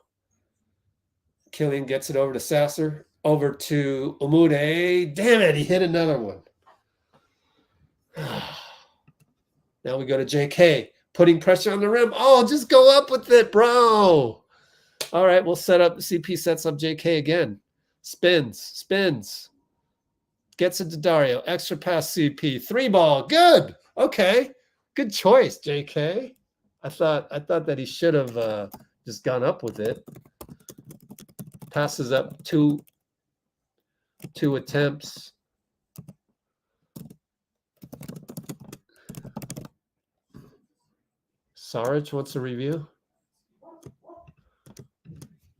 Killian gets it over to Sasser. Over to Umude. Damn it, he hit another one. Now we go to JK. Putting pressure on the rim. Oh, just go up with it, bro. All right, we'll set up. CP sets up JK again. Spins. Gets it to Dario. Extra pass CP. 3-ball. Good. Okay. Good choice, JK. I thought that he should have just gone up with it. Passes up two attempts. Sarge wants a review.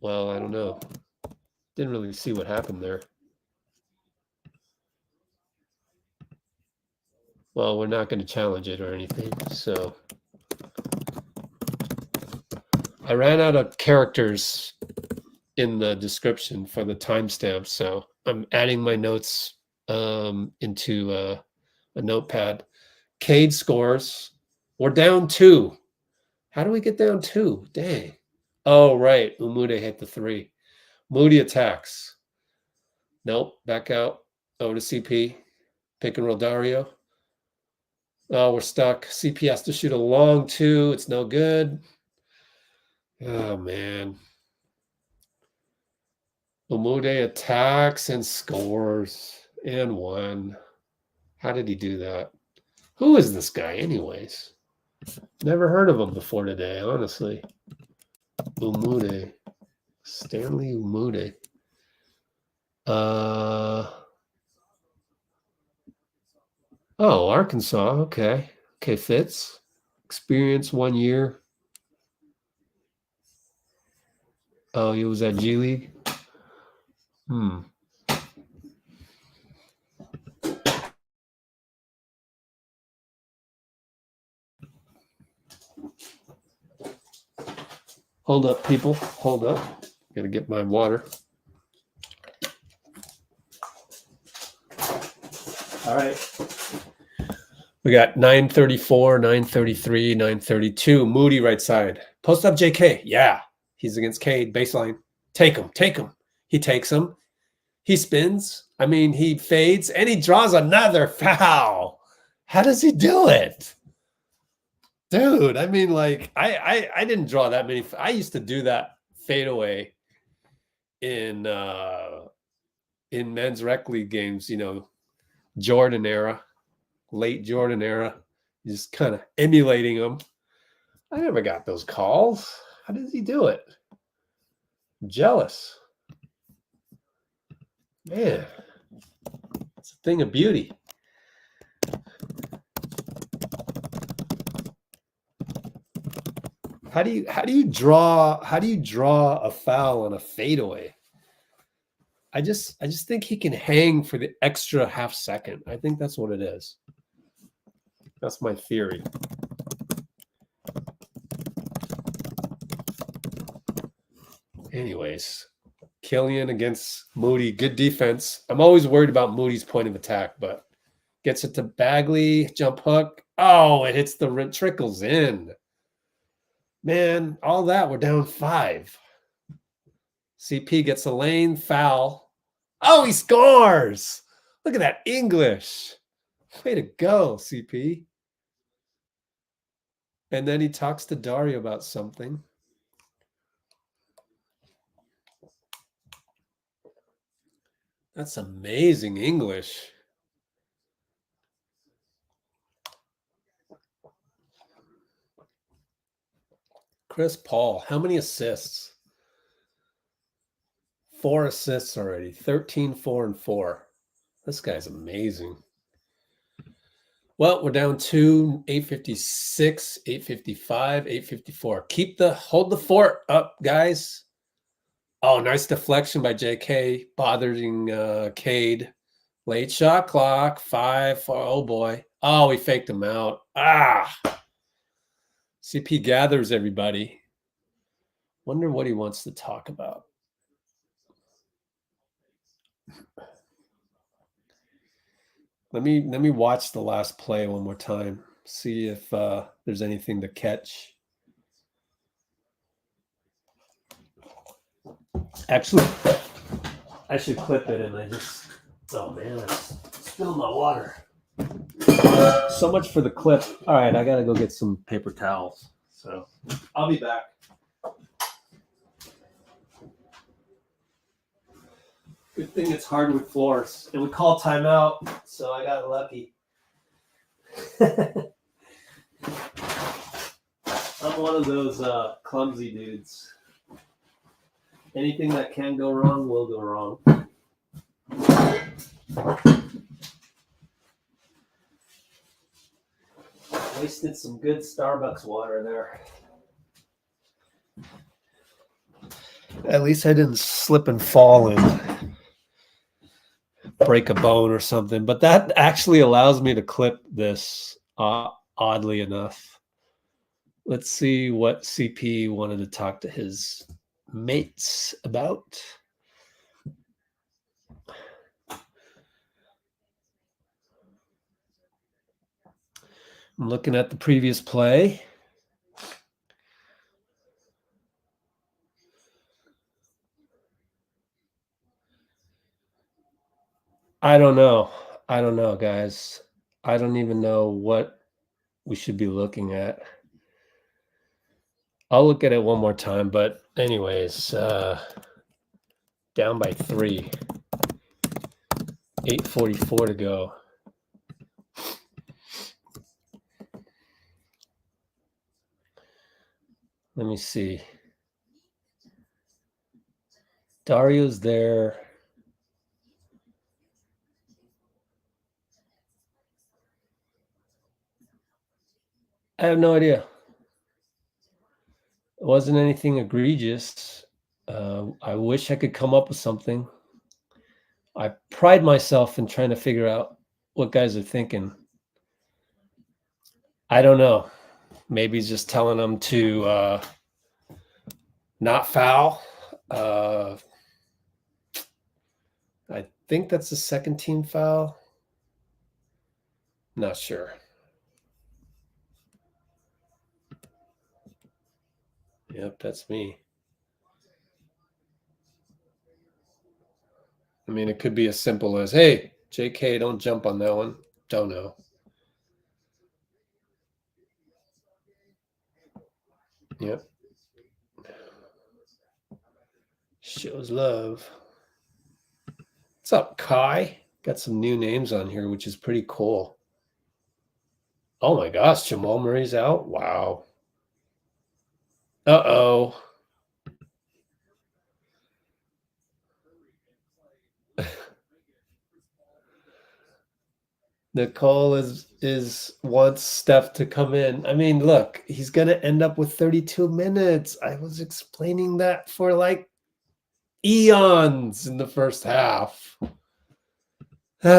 Well, I don't know. Didn't really see what happened there. Well, we're not going to challenge it or anything, so. I ran out of characters in the description for the timestamp, so I'm adding my notes into a notepad. Cade scores. We're down 2. How do we get down 2? Dang. Oh, right. Umude hit the 3. Moody attacks. Nope. Back out. Over to CP. Pick and roll Dario. Oh, we're stuck. CP has to shoot a long 2. It's no good. Oh, man. Umude attacks and scores. And 1. How did he do that? Who is this guy anyways? Never heard of him before today, honestly. Umude. Stanley Umude. Oh, Arkansas. Okay. Okay, fits. Experience 1 year. Oh, he was at G League. Hold up, people. Hold up. Gotta get my water. All right. We got 934, 933, 932. Moody right side. Post up JK. Yeah. He's against Cade. Baseline. Take him. He takes him. He spins. I mean, he fades and he draws another foul. How does he do it? Dude, I mean, like, I didn't draw that many. I used to do that fadeaway in men's rec league games, you know, Jordan era, late Jordan era, just kind of emulating them. I never got those calls. How does he do it? I'm jealous. Man, it's a thing of beauty. How do you draw a foul on a fadeaway? I just think he can hang for the extra half second. I think that's what it is. That's my theory. Anyways, Killian against Moody, good defense. I'm always worried about Moody's point of attack, but gets it to Bagley, jump hook. Oh, it hits the rim, trickles in. Man, all that, we're down 5. CP gets a lane, foul. Oh, he scores! Look at that English. Way to go, CP. And then he talks to Dario about something. That's amazing English. Chris Paul, how many assists? 4 assists already. 13, 4, and 4. This guy's amazing. Well, we're down 2, 856, 855, 854. Hold the fort up, guys. Oh, nice deflection by JK, bothering Cade. Late shot clock, 5, 4. Oh boy. Oh, he faked him out. CP gathers everybody. Wonder what he wants to talk about. Let me watch the last play one more time. See if there's anything to catch. Actually, I should clip it, and oh man, I spilled my water. So much for the clip. All right, I gotta go get some paper towels. So I'll be back. Good thing it's hardwood floors, and we call timeout, so I got lucky. I'm one of those clumsy dudes. Anything that can go wrong will go wrong. Wasted some good Starbucks water there. At least I didn't slip and fall and break a bone or something. But that actually allows me to clip this, oddly enough. Let's see what CP wanted to talk to his mates about. I'm looking at the previous play. I don't know, guys. I don't even know what we should be looking at. I'll look at it one more time, but anyways, down by 3. 8:44 to go. Let me see. Dario's there. I have no idea. It wasn't anything egregious. I wish I could come up with something. I pride myself in trying to figure out what guys are thinking. I don't know. Maybe he's just telling them to not foul. I think that's the second team foul. Not sure. Yep, that's me. I mean, it could be as simple as, hey, JK, don't jump on that one. Don't know. Yep. Shows love. What's up, Kai? Got some new names on here, which is pretty cool. Oh my gosh, Jamal Murray's out? Wow. Uh-oh. Nicole wants Steph to come in. I mean, look, he's going to end up with 32 minutes. I was explaining that for like eons in the first half. All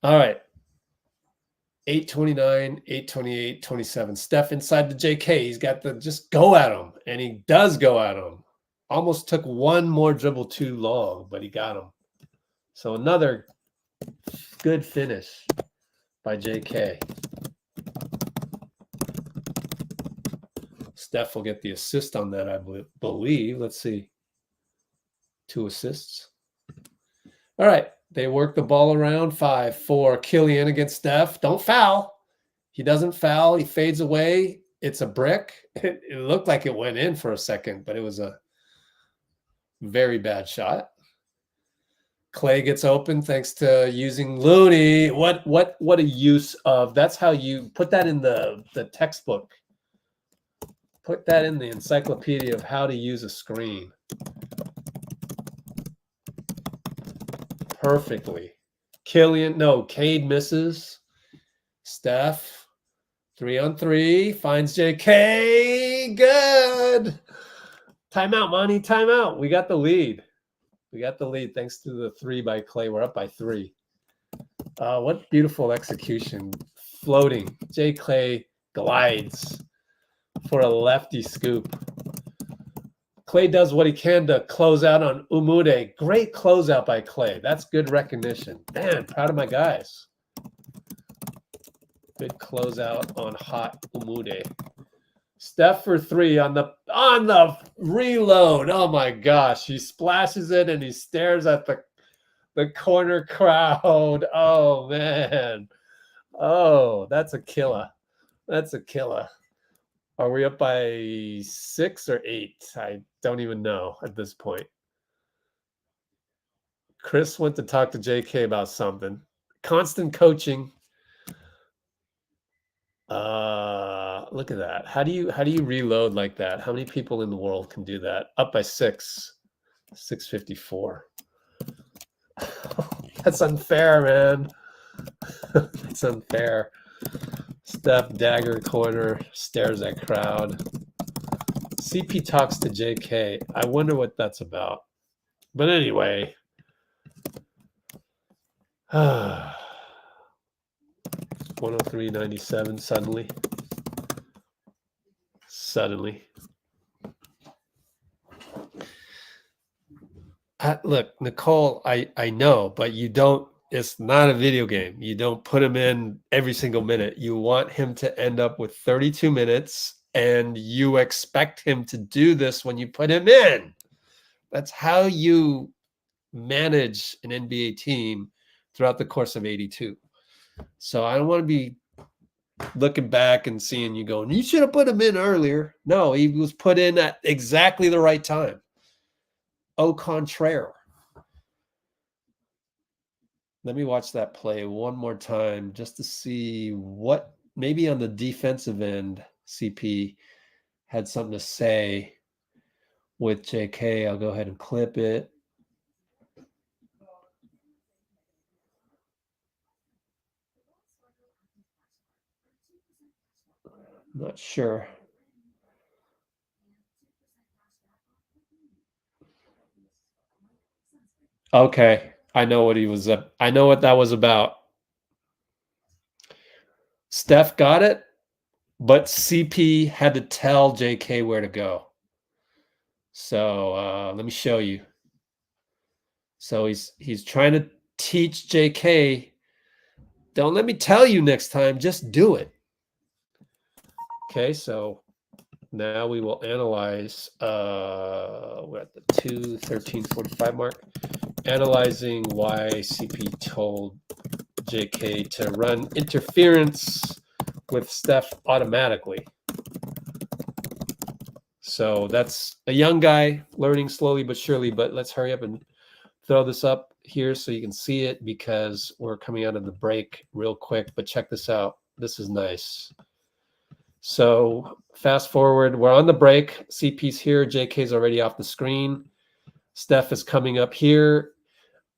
right. 8:29, 8:28, 27. Steph inside the JK. He's got the just go at him, and he does go at him. Almost took one more dribble too long, but he got him. So another good finish by JK. Steph will get the assist on that, I believe. Let's see. 2 assists. All right. They work the ball around. 5-4. Killian against Steph. Don't foul. He doesn't foul. He fades away. It's a brick. It looked like it went in for a second, but it was a very bad shot. Klay gets open thanks to using Looney. What a use of, that's how you put that in the textbook. Put that in the encyclopedia of how to use a screen. Perfectly. Cade misses. Steph, 3-on-3, finds JK. Good. Timeout, Monty, timeout. We got the lead. Thanks to the 3 by Klay. We're up by 3. What beautiful execution. Floating. Klay glides for a lefty scoop. Klay does what he can to close out on Umude. Great closeout by Klay. That's good recognition. Man, proud of my guys. Good closeout on hot Umude. Steph for 3 on the reload. Oh my gosh. He splashes it and he stares at the corner crowd. Oh man. Oh, that's a killer. Are we up by 6 or 8? I don't even know at this point. Chris went to talk to JK about something. Constant coaching. Look at that. How do you reload like that? How many people in the world can do that? Up by 6. 654. That's unfair, man. That's unfair. Steph dagger corner, stares at crowd. CP talks to JK. I wonder what that's about. But anyway. 103.97 suddenly. Look, Nicole, I know, but you don't, it's not a video game. You don't put him in every single minute. You want him to end up with 32 minutes, and you expect him to do this when you put him in. That's how you manage an NBA team throughout the course of 82. So I don't want to be looking back and seeing you going, you should have put him in earlier. No, he was put in at exactly the right time. Au contraire. Let me watch that play one more time just to see what, maybe on the defensive end, CP had something to say with JK. I'll go ahead and clip it. Not sure. Okay, I know what he was up. I know what that was about. Steph got it, but CP had to tell JK where to go. So let me show you. So he's trying to teach JK, don't let me tell you next time, just do it. Okay, so now we will analyze, we're at the 2:13:45 mark, analyzing why CP told JK to run interference with Steph automatically. So that's a young guy learning slowly but surely, but let's hurry up and throw this up here so you can see it because we're coming out of the break real quick, but check this out. This is nice. So fast forward, we're on the break. CP's here. JK's already off the screen. Steph is coming up here.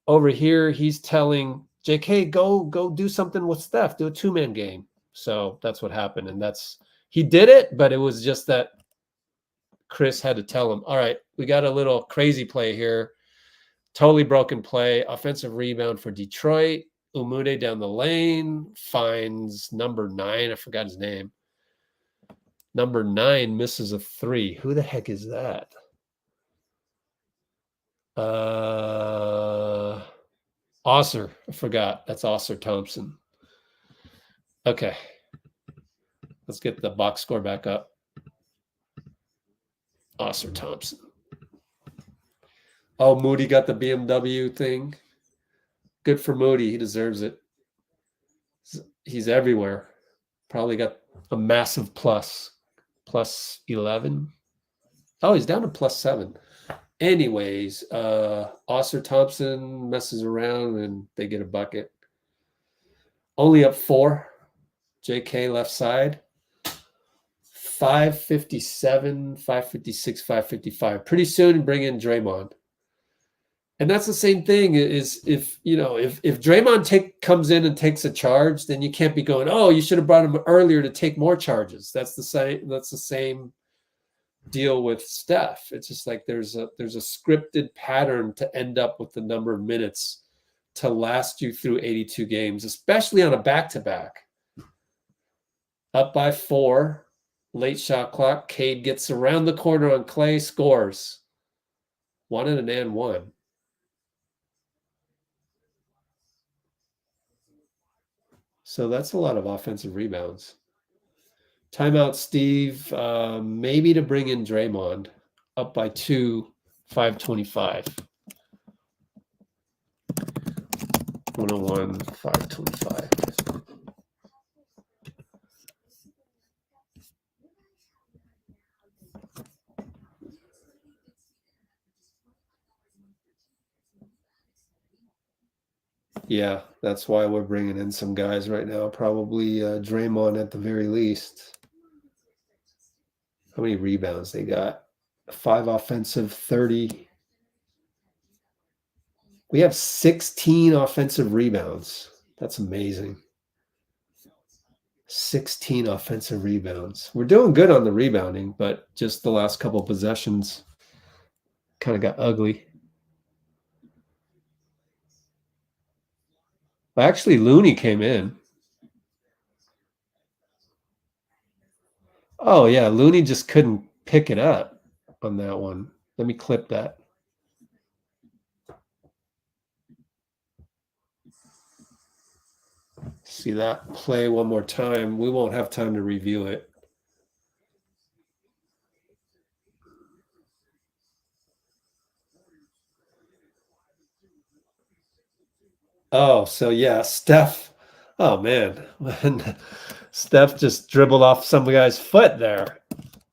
Over here, he's telling JK, go do something with Steph. Do a two-man game. So that's what happened. And he did it, but it was just that Chris had to tell him, all right, we got a little crazy play here. Totally broken play. Offensive rebound for Detroit. Umude down the lane. Finds number 9. I forgot his name. Number 9 misses a 3. Who the heck is that? Osser. I forgot. That's Osser Thompson. Okay. Let's get the box score back up. Osser Thompson. Oh, Moody got the BMW thing. Good for Moody. He deserves it. He's everywhere. Probably got a massive plus. Plus 11. Oh, he's down to plus 7. Anyways, Oscar Thompson messes around and they get a bucket. Only up 4. JK left side. 5:57, 5:56, 5:55. Pretty soon bring in Draymond. And that's the same thing is if Draymond comes in and takes a charge, then you can't be going, oh, you should have brought him earlier to take more charges. That's the same deal with Steph. It's just like there's a scripted pattern to end up with the number of minutes to last you through 82 games, especially on a back-to-back. Up by 4, late shot clock. Cade gets around the corner on Klay, scores. 1 and 1. So that's a lot of offensive rebounds. Timeout, Steve. Maybe to bring in Draymond. Up by 2, 5:25. 101, 5:25. Yeah, that's why we're bringing in some guys right now. Probably Draymond at the very least. How many rebounds they got? 5 offensive, 30. We have 16 offensive rebounds. That's amazing. 16 offensive rebounds. We're doing good on the rebounding, but just the last couple of possessions kind of got ugly. Actually, Looney came in. Oh, yeah, Looney just couldn't pick it up on that one. Let me clip that. See that play one more time. We won't have time to review it. Oh, so yeah, Steph. Oh, man. Steph just dribbled off some guy's foot there.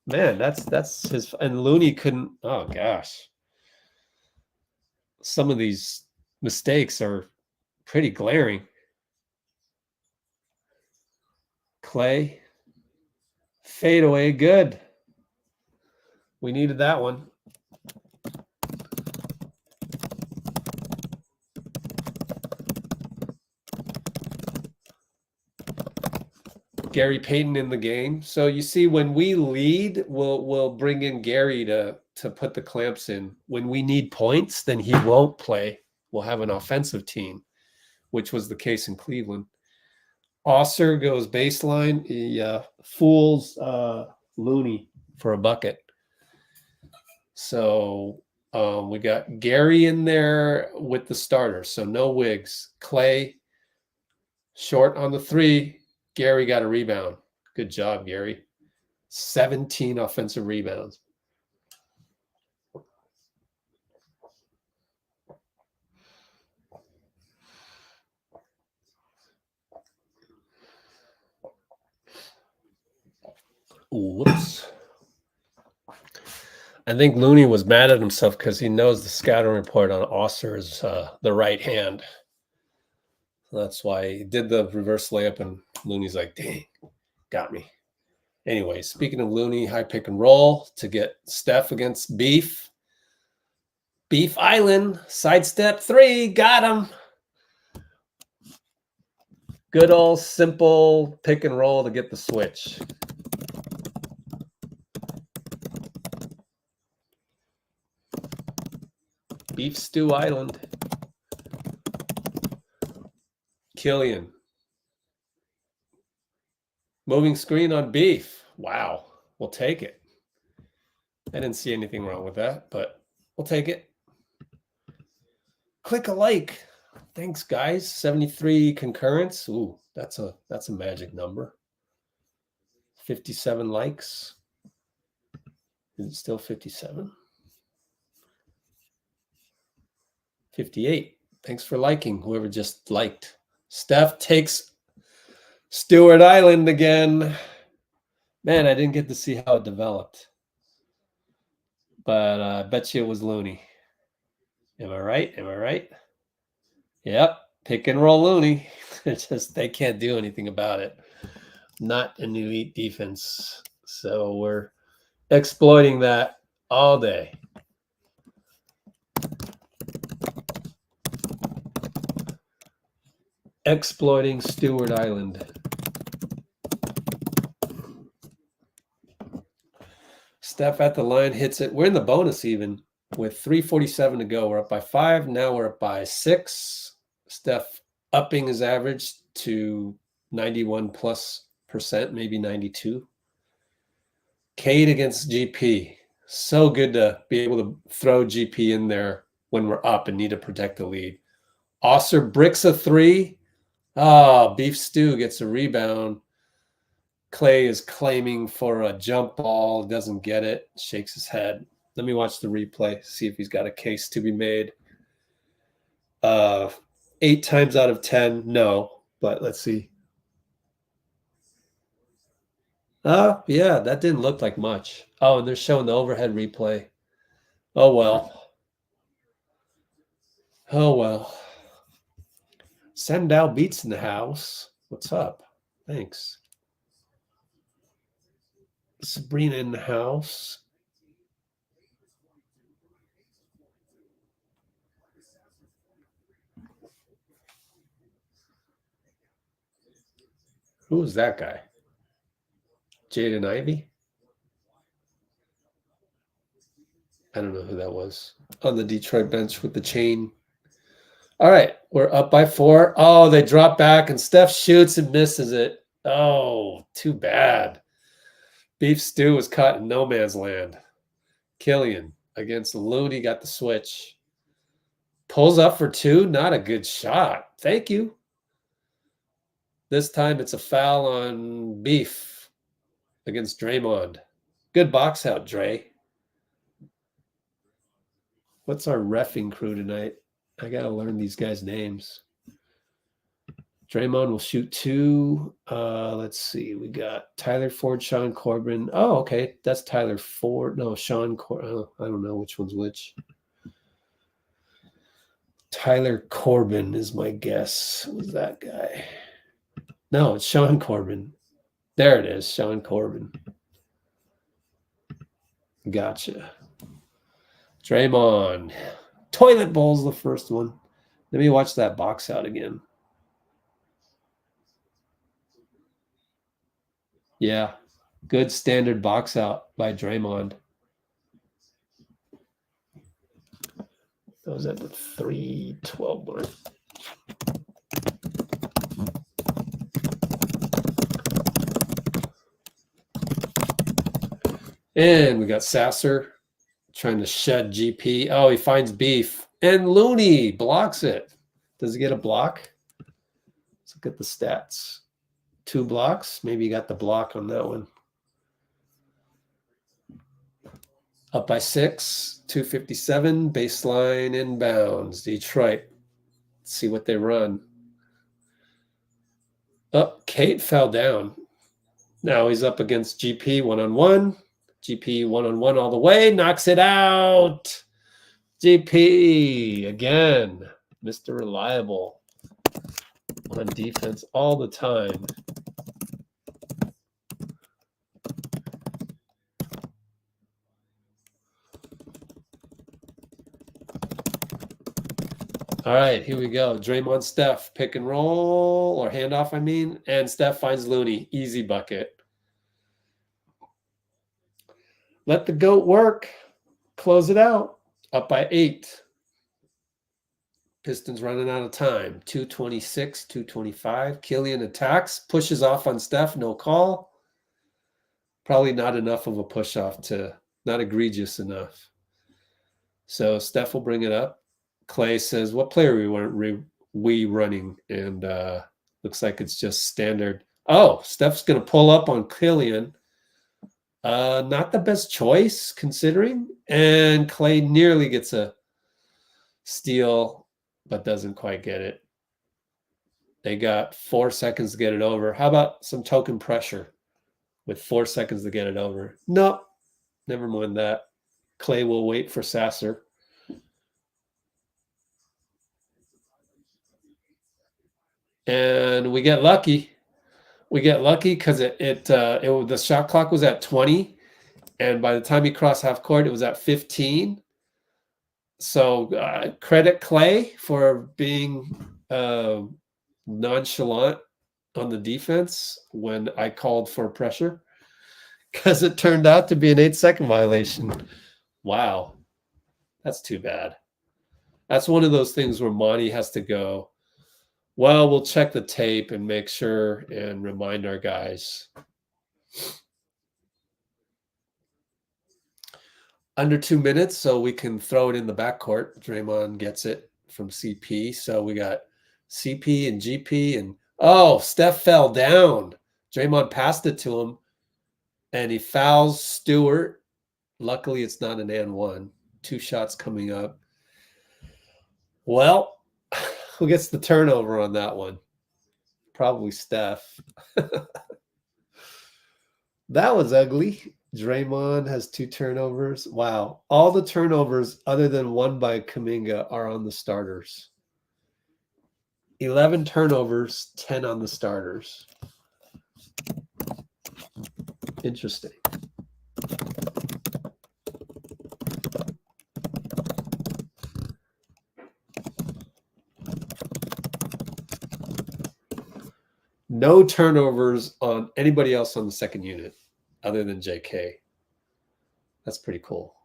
Man, that's his. And Looney couldn't. Oh, gosh. Some of these mistakes are pretty glaring. Klay. Fade away. Good. We needed that one. Gary Payton in the game. So you see, when we lead, we'll bring in Gary to put the clamps in. When we need points, then he won't play. We'll have an offensive team, which was the case in Cleveland. Osser goes baseline. He fools Looney for a bucket. So we got Gary in there with the starters. So no Wiggs. Klay short on the 3. Gary got a rebound. Good job, Gary. 17 offensive rebounds. Whoops. I think Looney was mad at himself because he knows the scouting report on Osser is the right hand. That's why he did the reverse layup, and Looney's like, dang, got me. Anyway, speaking of Looney, high pick and roll to get Steph against Beef. Beef Island, sidestep 3, got him. Good old simple pick and roll to get the switch. Beef Stew Island. Killian. Moving screen on Beef. Wow. We'll take it. I didn't see anything wrong with that, but we'll take it. Click a like. Thanks, guys. 73 concurrence. Ooh, that's a magic number. 57 likes. Is it still 57? 58. Thanks for liking, whoever just liked. Steph takes Stewart Island again. Man, I didn't get to see how it developed. but I bet you it was Looney. Am I right? Am I right? Yep. Pick and roll Looney. It's just they can't do anything about it. Not an elite defense. So we're exploiting that all day. Exploiting Stewart Island. Steph at the line hits it. We're in the bonus even with 3:47 to go. We're up by 5. Now we're up by 6. Steph upping his average to 91+%, maybe 92. Cade against GP. So good to be able to throw GP in there when we're up and need to protect the lead. Osser bricks a 3. Oh, Beef Stew gets a rebound. Klay is claiming for a jump ball, doesn't get it, shakes his head. Let me watch the replay, see if he's got a case to be made. 8 times out of 10, no, but let's see. Yeah, that didn't look like much. Oh, and they're showing the overhead replay. Oh, well. Oh, well. Sendal Beats in the house. What's up? Thanks. Sabrina in the house. Who was that guy? Jaden Ivey? I don't know who that was. On the Detroit bench with the chain. All right, we're up by 4. Oh, they drop back, and Steph shoots and misses it. Oh, too bad. Beef Stew was caught in no man's land. Killian against Looney got the switch. Pulls up for 2. Not a good shot. Thank you. This time it's a foul on Beef against Draymond. Good box out, Dre. What's our reffing crew tonight? I got to learn these guys' names. Draymond will shoot 2. Let's see. We got Tyler Ford, Sean Corbin. Oh, okay. That's Tyler Ford. No, Sean Corbin. I don't know which one's which. Tyler Corbin is my guess. Who's that guy? No, it's Sean Corbin. There it is, Sean Corbin. Gotcha. Draymond. Toilet bowl's the first one. Let me watch that box out again. Yeah, good standard box out by Draymond. That was at the 3:12 mark. And we got Sasser trying to shed GP. Oh, he finds Beef. And Looney blocks it. Does he get a block? Let's look at the stats. 2 blocks. Maybe you got the block on that one. Up by 6. 2:57. Baseline inbounds. Detroit. Let's see what they run. Oh, Cade fell down. Now he's up against GP one-on-one. GP one-on-one all the way. Knocks it out. GP again. Mr. Reliable. On defense all the time. All right, here we go. Draymond, Steph, pick and roll, or handoff, I mean. And Steph finds Looney. Easy bucket. Let the GOAT work. Close it out. Up by 8. Pistons running out of time. 2:26, 2:25. Killian attacks. Pushes off on Steph. No call. Probably not enough of a push off to, not egregious enough. So Steph will bring it up. Klay says, what play are we running? And looks like it's just standard. Oh, Steph's going to pull up on Killian. Not the best choice considering. And Klay nearly gets a steal, but doesn't quite get it. They got 4 seconds to get it over. How about some token pressure with 4 seconds to get it over? Nope. Never mind that. Klay will wait for Sasser. And we get lucky. We get lucky because the shot clock was at 20, and by the time he crossed half court, it was at 15. So credit Klay for being nonchalant on the defense when I called for pressure, because it turned out to be an 8-second violation. Wow, that's too bad. That's one of those things where Monty has to go, well, we'll check the tape and make sure and remind our guys. Under 2 minutes, so we can throw it in the backcourt. Draymond gets it from CP. So we got CP and GP, and Steph fell down. Draymond passed it to him, and he fouls Stewart. Luckily, it's not an and one. 2 shots coming up. Well, who gets the turnover on that one? Probably Steph. That was ugly. Draymond has 2 turnovers. Wow. All the turnovers other than one by Kuminga are on the starters. 11 turnovers, 10 on the starters. Interesting. No turnovers on anybody else on the second unit other than JK. That's pretty cool.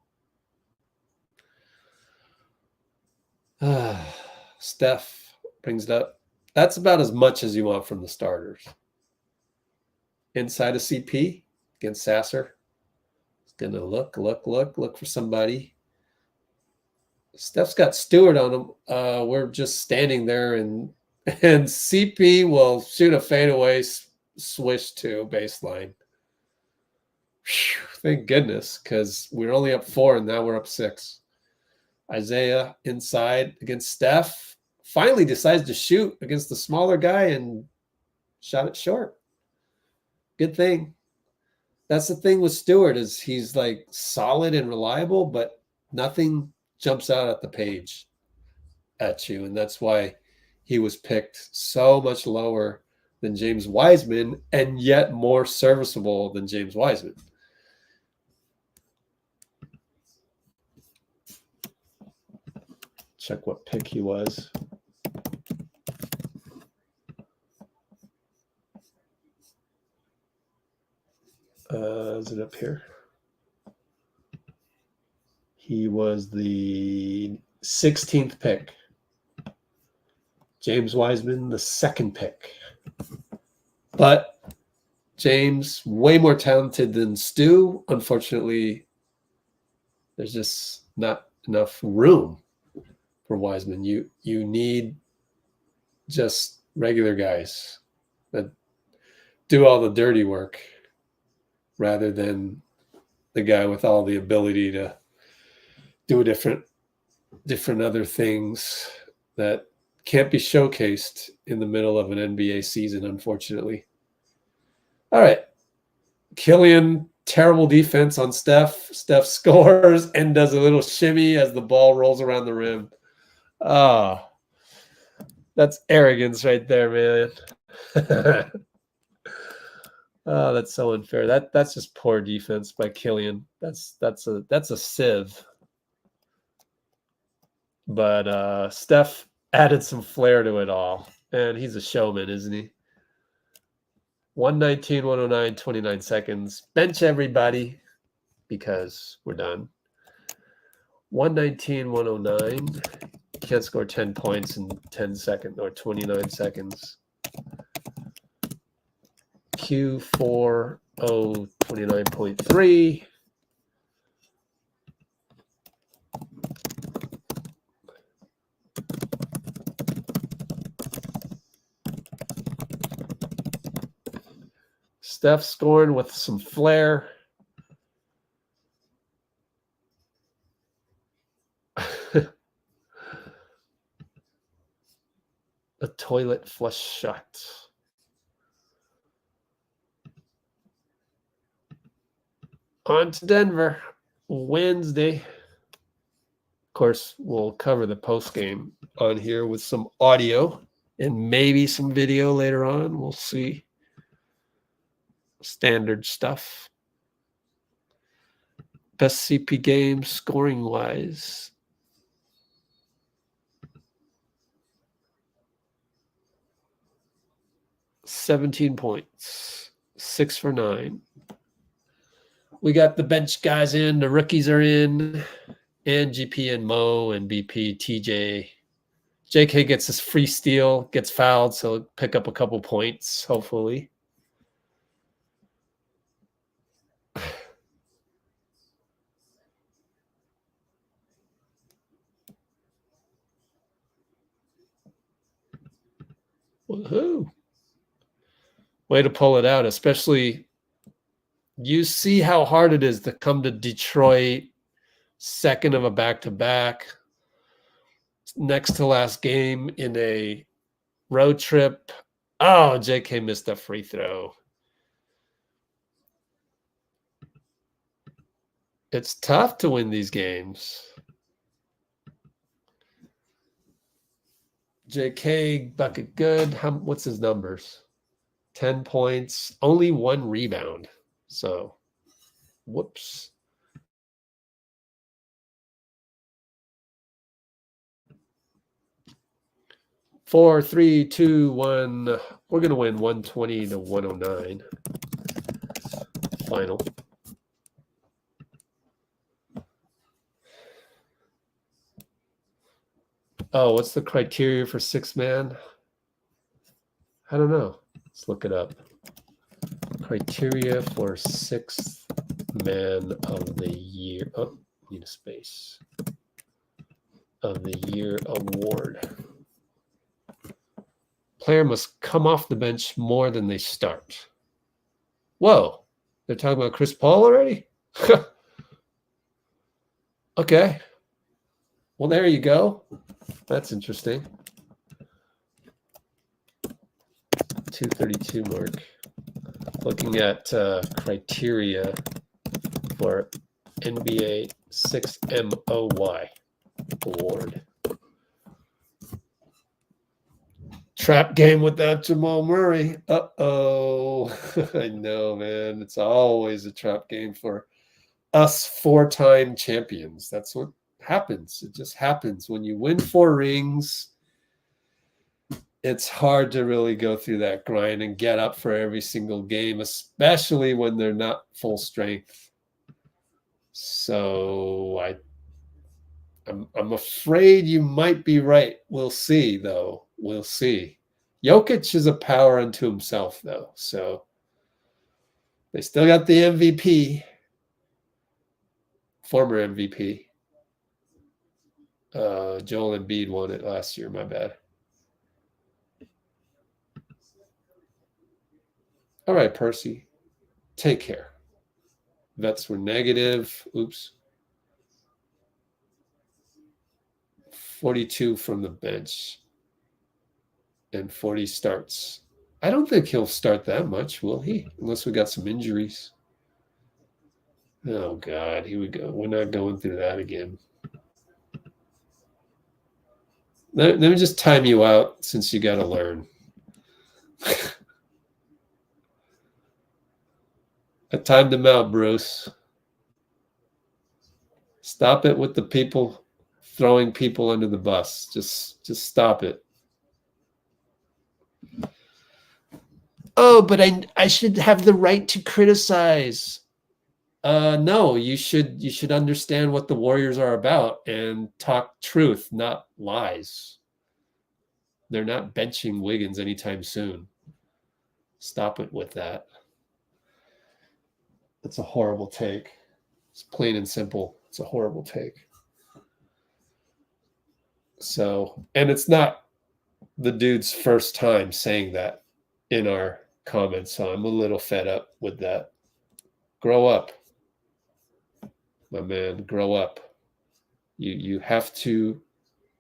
Steph brings it up. That's about as much as you want from the starters. Inside of CP against Sasser. He's going to look for somebody. Steph's got Stewart on him. We're just standing there, and CP will shoot a fadeaway swish to baseline. Whew, thank goodness, because we're only up 4 and now we're up 6. Isaiah inside against Steph. Finally decides to shoot against the smaller guy and shot it short. Good thing. That's the thing with Stewart, is he's like solid and reliable, but nothing jumps out at the page at you. And that's why he was picked so much lower than James Wiseman, and yet more serviceable than James Wiseman. Check what pick he was. Is it up here? He was the 16th pick. James Wiseman, the 2nd pick. But James, way more talented than Stu. Unfortunately, there's just not enough room for Wiseman. You need just regular guys that do all the dirty work rather than the guy with all the ability to do different other things that can't be showcased in the middle of an NBA season, unfortunately. All right. Killian, terrible defense on Steph. Steph scores and does a little shimmy as the ball rolls around the rim. That's arrogance right there, man. That's so unfair. That's just poor defense by Killian. That's a sieve. But Steph added some flair to it all. And he's a showman, isn't he? 119, 109, 29 seconds. Bench everybody because we're done. 119, 109. Can't score 10 points in 10 seconds or 29 seconds. Q4 29.3. Steph scoring with some flair. A toilet flush shot. On to Denver. Wednesday. Of course, we'll cover the post game on here with some audio and maybe some video later on. We'll see. Standard stuff. Best CP game scoring wise. $17 points. 6 for 9. We got the bench guys in. The rookies are in. And GP and Mo and BP, TJ. JK gets his free steal, gets fouled, so he'll pick up a couple points, hopefully. Woohoo. Way to pull it out, especially you see how hard it is to come to Detroit, second of a back-to-back, next to last game in a road trip. Oh, JK missed a free throw. It's tough to win these games. JK, bucket good. What's his numbers? 10 points, only 1 rebound. So, whoops. Four, 3, 2, 1. We're going to win 120 to 109. Final. Oh, what's the criteria for 6 man? I don't know. Let's look it up. Criteria for 6th man of the year. Oh, need a space. Of the year award. Player must come off the bench more than they start. Whoa. They're talking about Chris Paul already? Okay. Well, there you go. That's interesting. 232 mark. Looking at criteria for NBA 6MOY award. Trap game without Jamal Murray. Uh-oh. I know, man. It's always a trap game for us 4-time champions. That's what happens. It just happens. When you win 4 rings, it's hard to really go through that grind and get up for every single game, especially when they're not full strength. So I'm afraid you might be right. We'll see, though. We'll see. Jokic is a power unto himself, though. So they still got the MVP, former MVP. Joel Embiid won it last year. My bad. All right, Percy. Take care. Vets were negative. Oops. 42 from the bench. And 40 starts. I don't think he'll start that much, will he? Unless we got some injuries. Oh, God. Here we go. We're not going through that again. Let me just time you out since you got to learn. I timed him out, Bruce. Stop it with the people throwing people under the bus. Just stop it. Oh, but I should have the right to criticize. No, you should understand what the Warriors are about and talk truth, not lies. They're not benching Wiggins anytime soon. Stop it with that. That's a horrible take. It's plain and simple. It's a horrible take. So, and it's not the dude's first time saying that in our comments, so I'm a little fed up with that. Grow up, my man. Grow up. You have to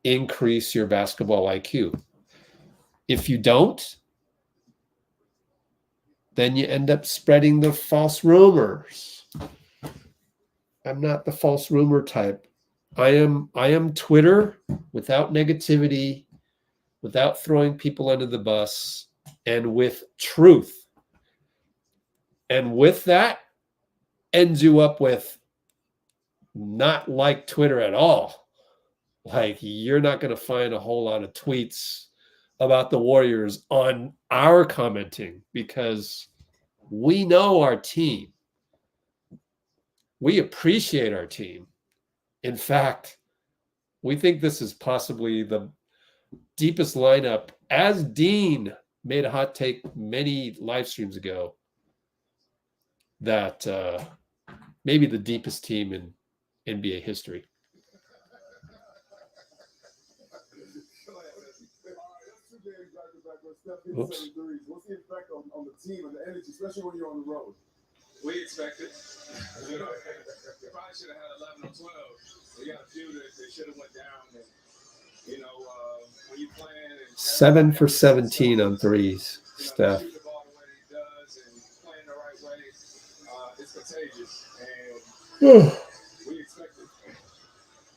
increase your basketball IQ. If you don't, then you end up spreading the false rumors. I'm not the false rumor type. I am Twitter without negativity, without throwing people under the bus, and with truth. And with that, ends you up with not like Twitter at all. Like, you're not going to find a whole lot of tweets about the Warriors on our commenting because we know our team. We appreciate our team. In fact, we think this is possibly the deepest lineup, as Dean made a hot take many live streams ago, that maybe the deepest team in NBA history. Oops. What's the effect on the team and the energy, especially when you're on the road? We expected. You know, probably should have had 11 or 12. We got a few that they should have went down. And, you know, when you playing and 7 for 17 on threes, Steph. Shoot the ball the way he does and playing the right way, it's contagious. And we expected.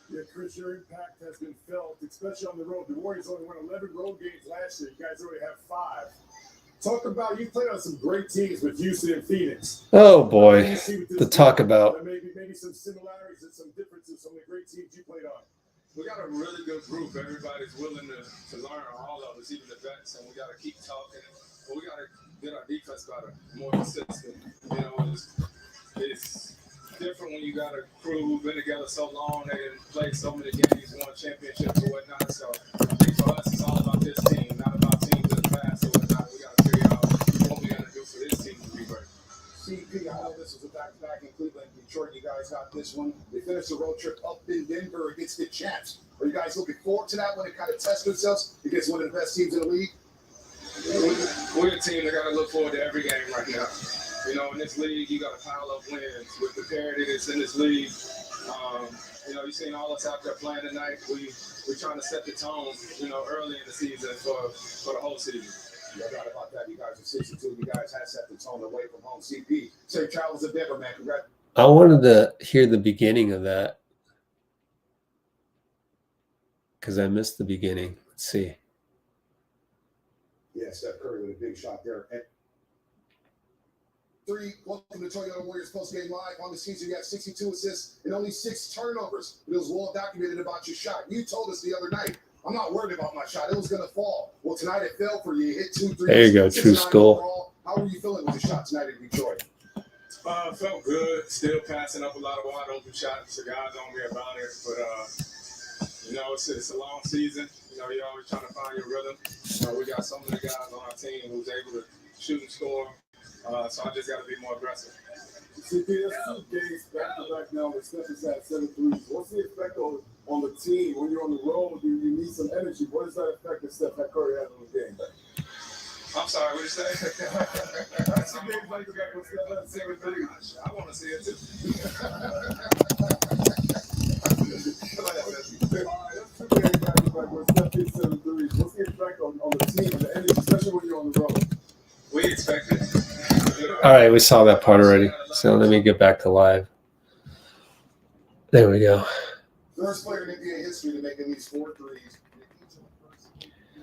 Yeah, Chris, your impact has been felt, especially on the road. The Warriors only won 11 road games last year. You guys already have 5. Talk about, you played on some great teams with Houston and Phoenix. Oh boy, to talk about. Maybe some similarities and some differences from the great teams you played on. We got a really good group. Everybody's willing to learn, all of us, even the vets, and we got to keep talking. But we got to get our defense better, more consistent. You know, it's different when you got a crew who've been together so long, they didn't play so many games, won championships or whatnot. So I think for us, it's all about this team, not about teams in the past or whatnot. We got to figure out what we're going to do for this team to be great. CP, I know this was a back-to-back in Cleveland, Detroit. You guys got this one. They finished the road trip up in Denver against the champs. Are you guys looking forward to that when they kind of test themselves against one of the best teams in the league? We're a team that got to look forward to every game right now. You know, in this league, you got to pile up wins with the parity that's in this league. You know, you've seen all us out there playing tonight. We're trying to set the tone, you know, early in the season for the whole season. No doubt about that. You guys are 62. You guys have set the tone away from home. CP, safe travels to Denver, man. Congrats. I wanted to hear the beginning of that because I missed the beginning. Let's see. Yeah, Steph Curry with a big shot there. And 3, welcome to Toyota Warriors post-game live. On the season, you got 62 assists and only 6 turnovers. It was well documented about your shot. You told us the other night, I'm not worried about my shot. It was going to fall. Well, tonight it fell for you. You hit 2 threes. There you go, true skull. How were you feeling with the shot tonight in Detroit? Felt good. Still passing up a lot of wide open shots. The guys on me about it. But, you know, it's a long season. You know, you're always trying to find your rhythm. We got so many guys on our team who's able to shoot and score. So I just got to be more aggressive. CP, there's 2 games back-to-back now where Steph has had 7 threes. What's the effect on the team when you're on the road? You need some energy. What is that effect that Steph Curry has on the game? I'm sorry, what did you say? That's 2 games back-to-back where Steph has 7 threes. I want to see it too. All right, that's 2 games back-to-back where Steph hits 7 threes. What's the effect on the team and the energy, especially when you're on the road? We expect it. All right, we saw that part already. So let me get back to live. There we go. First player in NBA history to make at least 4 threes.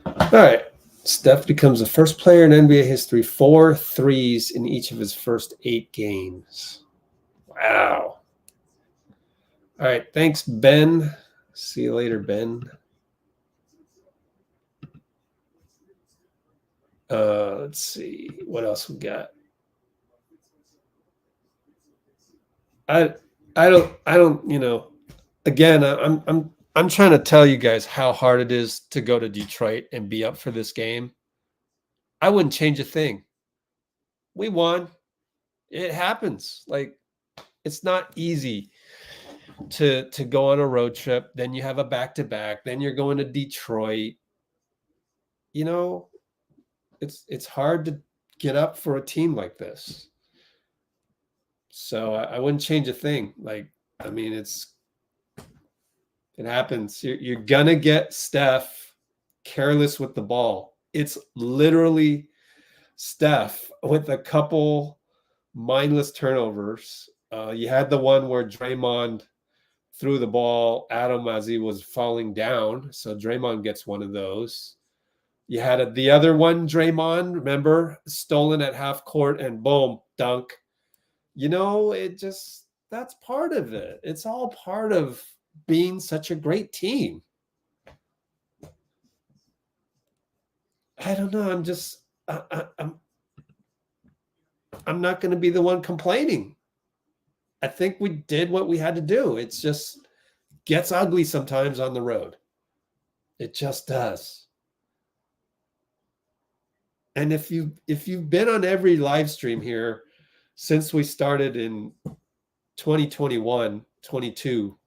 All right. Steph becomes the first player in NBA history, 4 threes in each of his first 8 games. Wow. All right. Thanks, Ben. See you later, Ben. Let's see what else we got. I don't, you know, again, I'm trying to tell you guys how hard it is to go to Detroit and be up for this game. I wouldn't change a thing. We won. It happens. Like, it's not easy to go on a road trip. Then you have a back-to-back. Then you're going to Detroit. You know, it's hard to get up for a team like this. So I wouldn't change a thing. Like, I mean, it happens. You're going to get Steph careless with the ball. It's literally Steph with a couple mindless turnovers You had the one where Draymond threw the ball at him as he was falling down. So Draymond gets one of those. You had the other one, Draymond, remember, stolen at half court and boom, dunk. That's part of it. It's all part of being such a great team. I don't know. I'm not going to be the one complaining. I think we did what we had to do. It's just gets ugly sometimes on the road. It just does. And if you've been on every live stream here since we started in 2021, 22,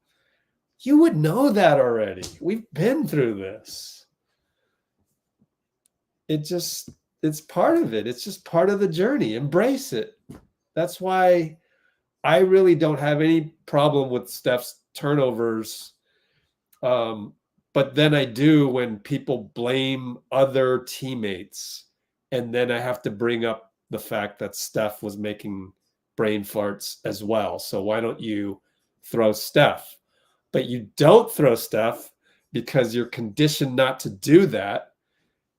you would know that already. We've been through this. It's part of it. It's just part of the journey. Embrace it. That's why I really don't have any problem with Steph's turnovers. But then I do when people blame other teammates. And then I have to bring up the fact that Steph was making brain farts as well. So why don't you throw Steph? But you don't throw Steph because you're conditioned not to do that.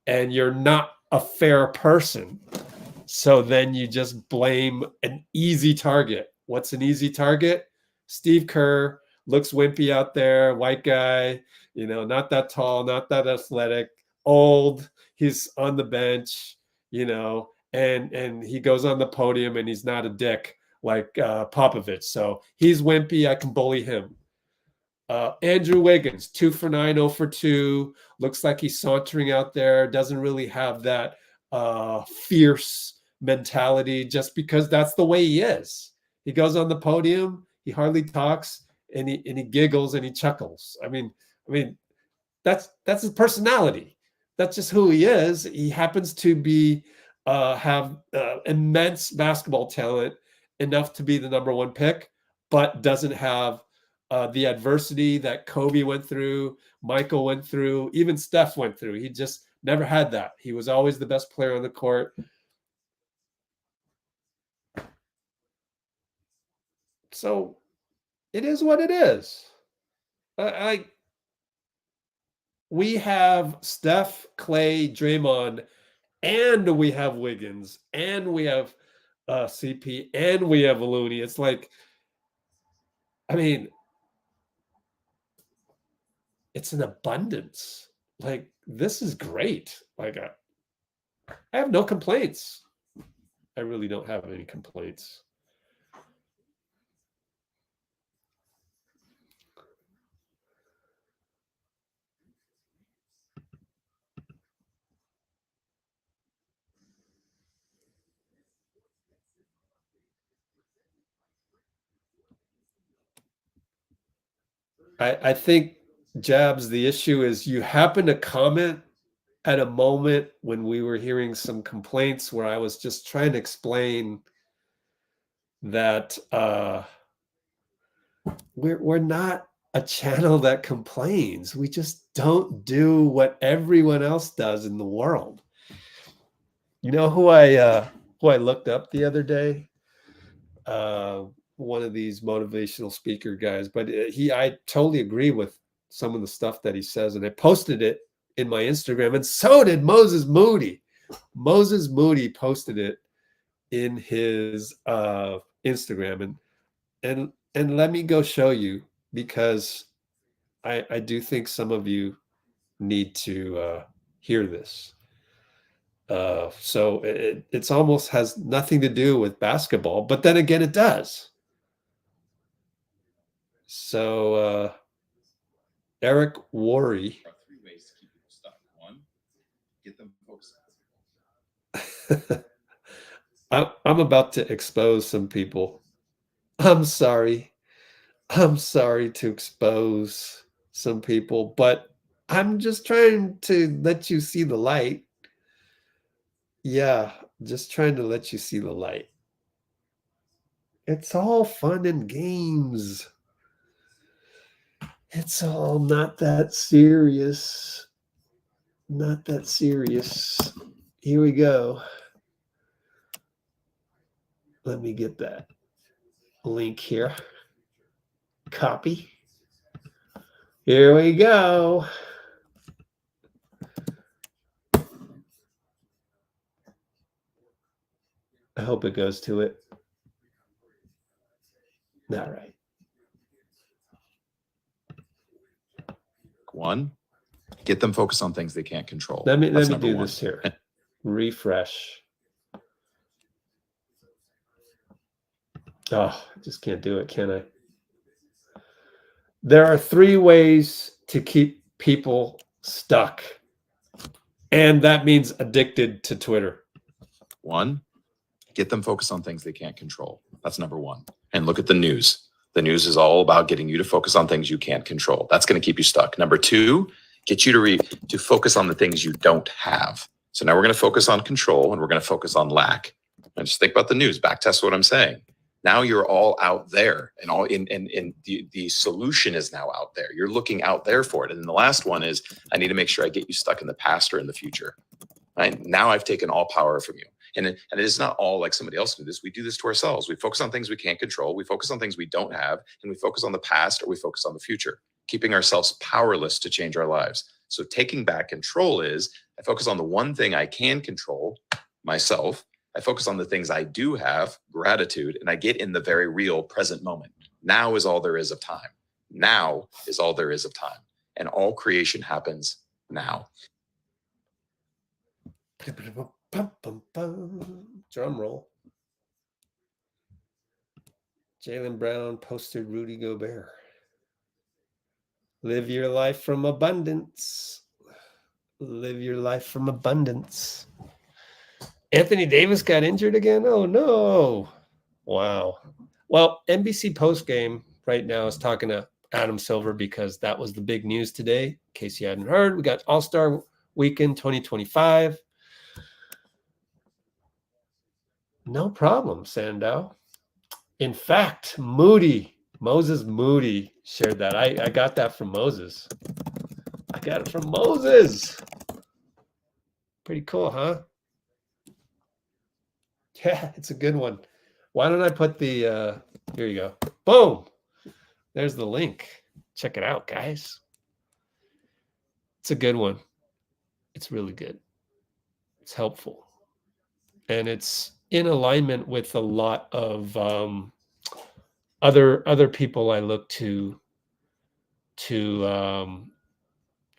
And you're not a fair person. So then you just blame an easy target. What's an easy target? Steve Kerr looks wimpy out there, white guy, not that tall, not that athletic, old. He's on the bench, and he goes on the podium and he's not a dick like Popovich. So he's wimpy. I can bully him. Andrew Wiggins, 2 for 9, 0 for 2. Looks like he's sauntering out there. Doesn't really have that fierce mentality just because that's the way he is. He goes on the podium, he hardly talks, and he giggles and he chuckles. I mean, that's his personality. That's just who he is. He happens to have immense basketball talent, enough to be the number 1 pick, but doesn't have the adversity that Kobe went through, Michael went through, even Steph went through. He just never had that. He was always the best player on the court. So it is what it is. We have Steph, Klay, Draymond, and we have Wiggins, and we have CP, and we have Looney. It's like, it's an abundance. Like, this is great. Like, I have no complaints. I really don't have any complaints. I think, Jabs, the issue is you happen to comment at a moment when we were hearing some complaints where I was just trying to explain that we're not a channel that complains. We just don't do what everyone else does in the world. You know who I looked up the other day? One of these motivational speaker guys, but I totally agree with some of the stuff that he says, and I posted it in my Instagram, and so did Moses Moody. Moses Moody posted it in his Instagram, and let me go show you, because I do think some of you need to hear this. So it's almost has nothing to do with basketball, but then again, it does. So Eric Worre. 3 ways to keep people stuck. 1, get them focused. I'm about to expose some people. I'm sorry to expose some people, but I'm just trying to let you see the light. Yeah, just trying to let you see the light. It's all fun and games. It's all not that serious. Not that serious. Here we go. Let me get that. link here. Copy. Here we go. I hope it goes to it. All right. 1, get them focused on things they can't control. Let me number do 1. this here. Refresh. Oh, I just can't do it, can I? There are 3 ways to keep people stuck. And that means addicted to Twitter. 1, get them focused on things they can't control. That's number 1. And look at the news. The news is all about getting you to focus on things you can't control. That's going to keep you stuck. Number 2, get you to focus on the things you don't have. So now we're going to focus on control and we're going to focus on lack. And just think about the news. Back test what I'm saying. Now you're all out there, and all in the solution is now out there. You're looking out there for it. And then the last one is, I need to make sure I get you stuck in the past or in the future. Right? Now I've taken all power from you. And it is not all like somebody else do this. We do this to ourselves. We focus on things we can't control. We focus on things we don't have, and we focus on the past or we focus on the future, keeping ourselves powerless to change our lives. So taking back control is, I focus on the one thing I can control, myself. I focus on the things I do have, gratitude, and I get in the very real present moment. Now is all there is of time. Now is all there is of time. And all creation happens now. Drum roll. Jaylen Brown posted Rudy Gobert. Live your life from abundance. Live your life from abundance. Anthony Davis got injured again? Oh, no. Wow. Well, NBC postgame right now is talking to Adam Silver because that was the big news today. In case you hadn't heard, we got All-Star Weekend 2025. No problem, Sandow. In fact, Moses Moody shared that. I got that from Moses. I got it from Moses. Pretty cool, huh? Yeah, it's a good one. Why don't I put the, here you go. Boom. There's the link. Check it out, guys. It's a good one. It's really good. It's helpful. And it's in alignment with a lot of other people I look to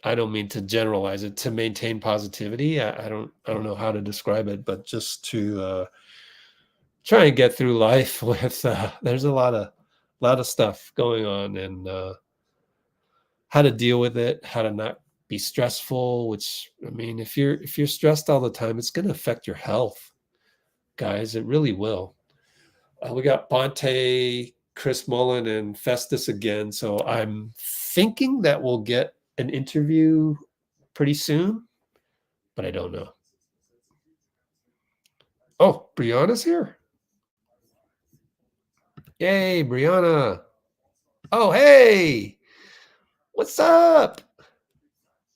I don't mean to generalize it, to maintain positivity. I don't know how to describe it, but just to try and get through life with there's a lot of stuff going on, and how to deal with it, how to not be stressful, which, I mean, if you're stressed all the time, it's going to affect your health, guys. It really will. We got Bonte, Chris Mullen, and Festus again. So I'm thinking that we'll get an interview pretty soon, but I don't know. Oh, Brianna's here. Yay, Brianna. Oh, hey. What's up?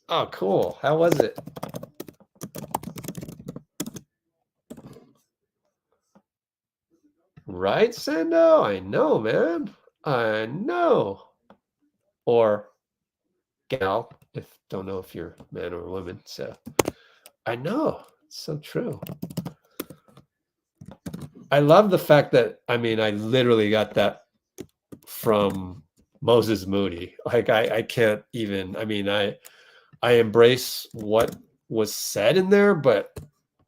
Oh, cool. How was it? Right, Sando? I know, man. I know. Or gal, don't know if you're man or woman. So I know. It's so true. I love the fact that, I mean, I literally got that from Moses Moody. Like, I can't even, I mean, I embrace what was said in there, but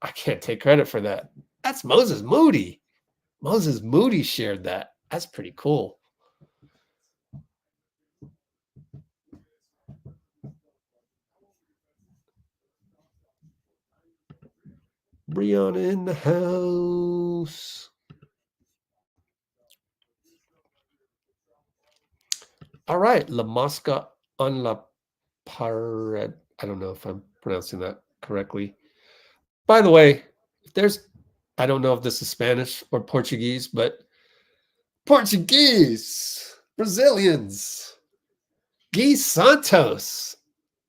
I can't take credit for that. That's Moses Moody. Moses Moody shared that. That's pretty cool. Brianna in the house. All right. La Mosca on la Pared. I don't know if I'm pronouncing that correctly. By the way, if there's, I don't know if this is Spanish or Portuguese, but Portuguese, Brazilians. Gui Santos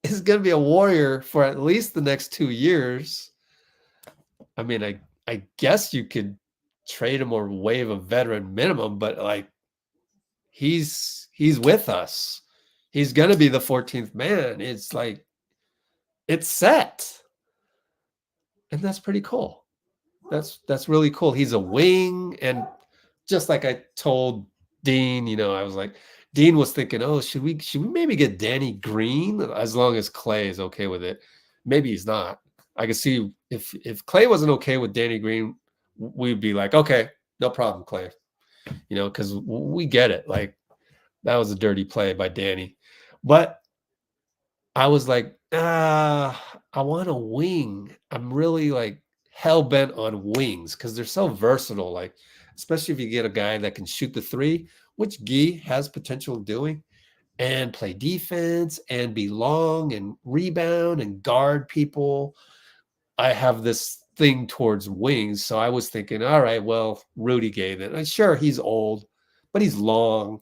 is going to be a Warrior for at least the next 2 years. I mean, I guess you could trade him or waive a veteran minimum, but like he's with us. He's gonna be the 14th man. It's like it's set. And that's pretty cool. That's really cool. He's a wing, and just like I told Dean, I was like, Dean was thinking, oh, should we maybe get Danny Green as long as Klay is okay with it? Maybe he's not. I could see if Klay wasn't okay with Danny Green, we'd be like, okay, no problem, Klay. Because we get it. Like that was a dirty play by Danny. But I was like, I want a wing. I'm really like hell bent on wings because they're so versatile. Like, especially if you get a guy that can shoot the three, which Gui has potential of doing, and play defense and be long and rebound and guard people. I have this thing towards wings. So I was thinking, all right, well, Rudy gave it. And sure, he's old, but he's long.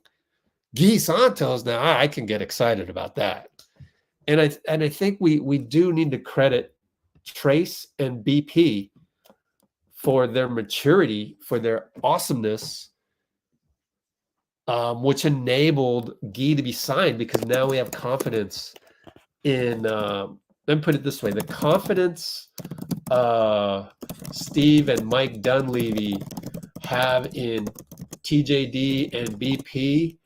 Gui Santos, now I can get excited about that. And I think we do need to credit Trace and BP for their maturity, for their awesomeness, which enabled Gui to be signed, because now we have confidence in, let me put it this way, the confidence Steve and Mike Dunleavy have in TJD and BP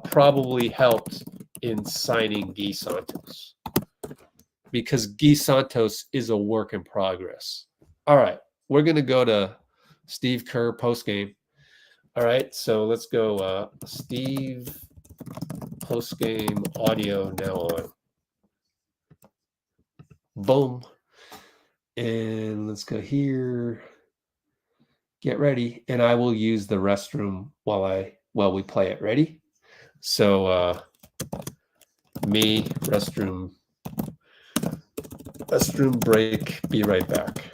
probably helped in signing Gui Santos, because Gui Santos is a work in progress. All right, we're going to go to Steve Kerr postgame. All right, so let's go Steve postgame audio now on. Boom. And let's go here. Get ready. And I will use the restroom while we play it. Ready? So me, restroom break, be right back.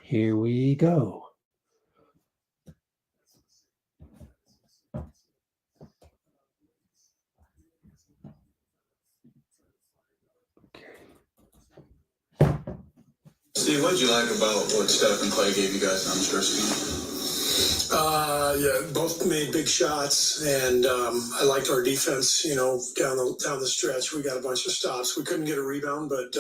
Here we go. Steve, what did you like about what Steph and Klay gave you guys down the stretch? Yeah, both made big shots, and I liked our defense. Down the stretch, we got a bunch of stops. We couldn't get a rebound, but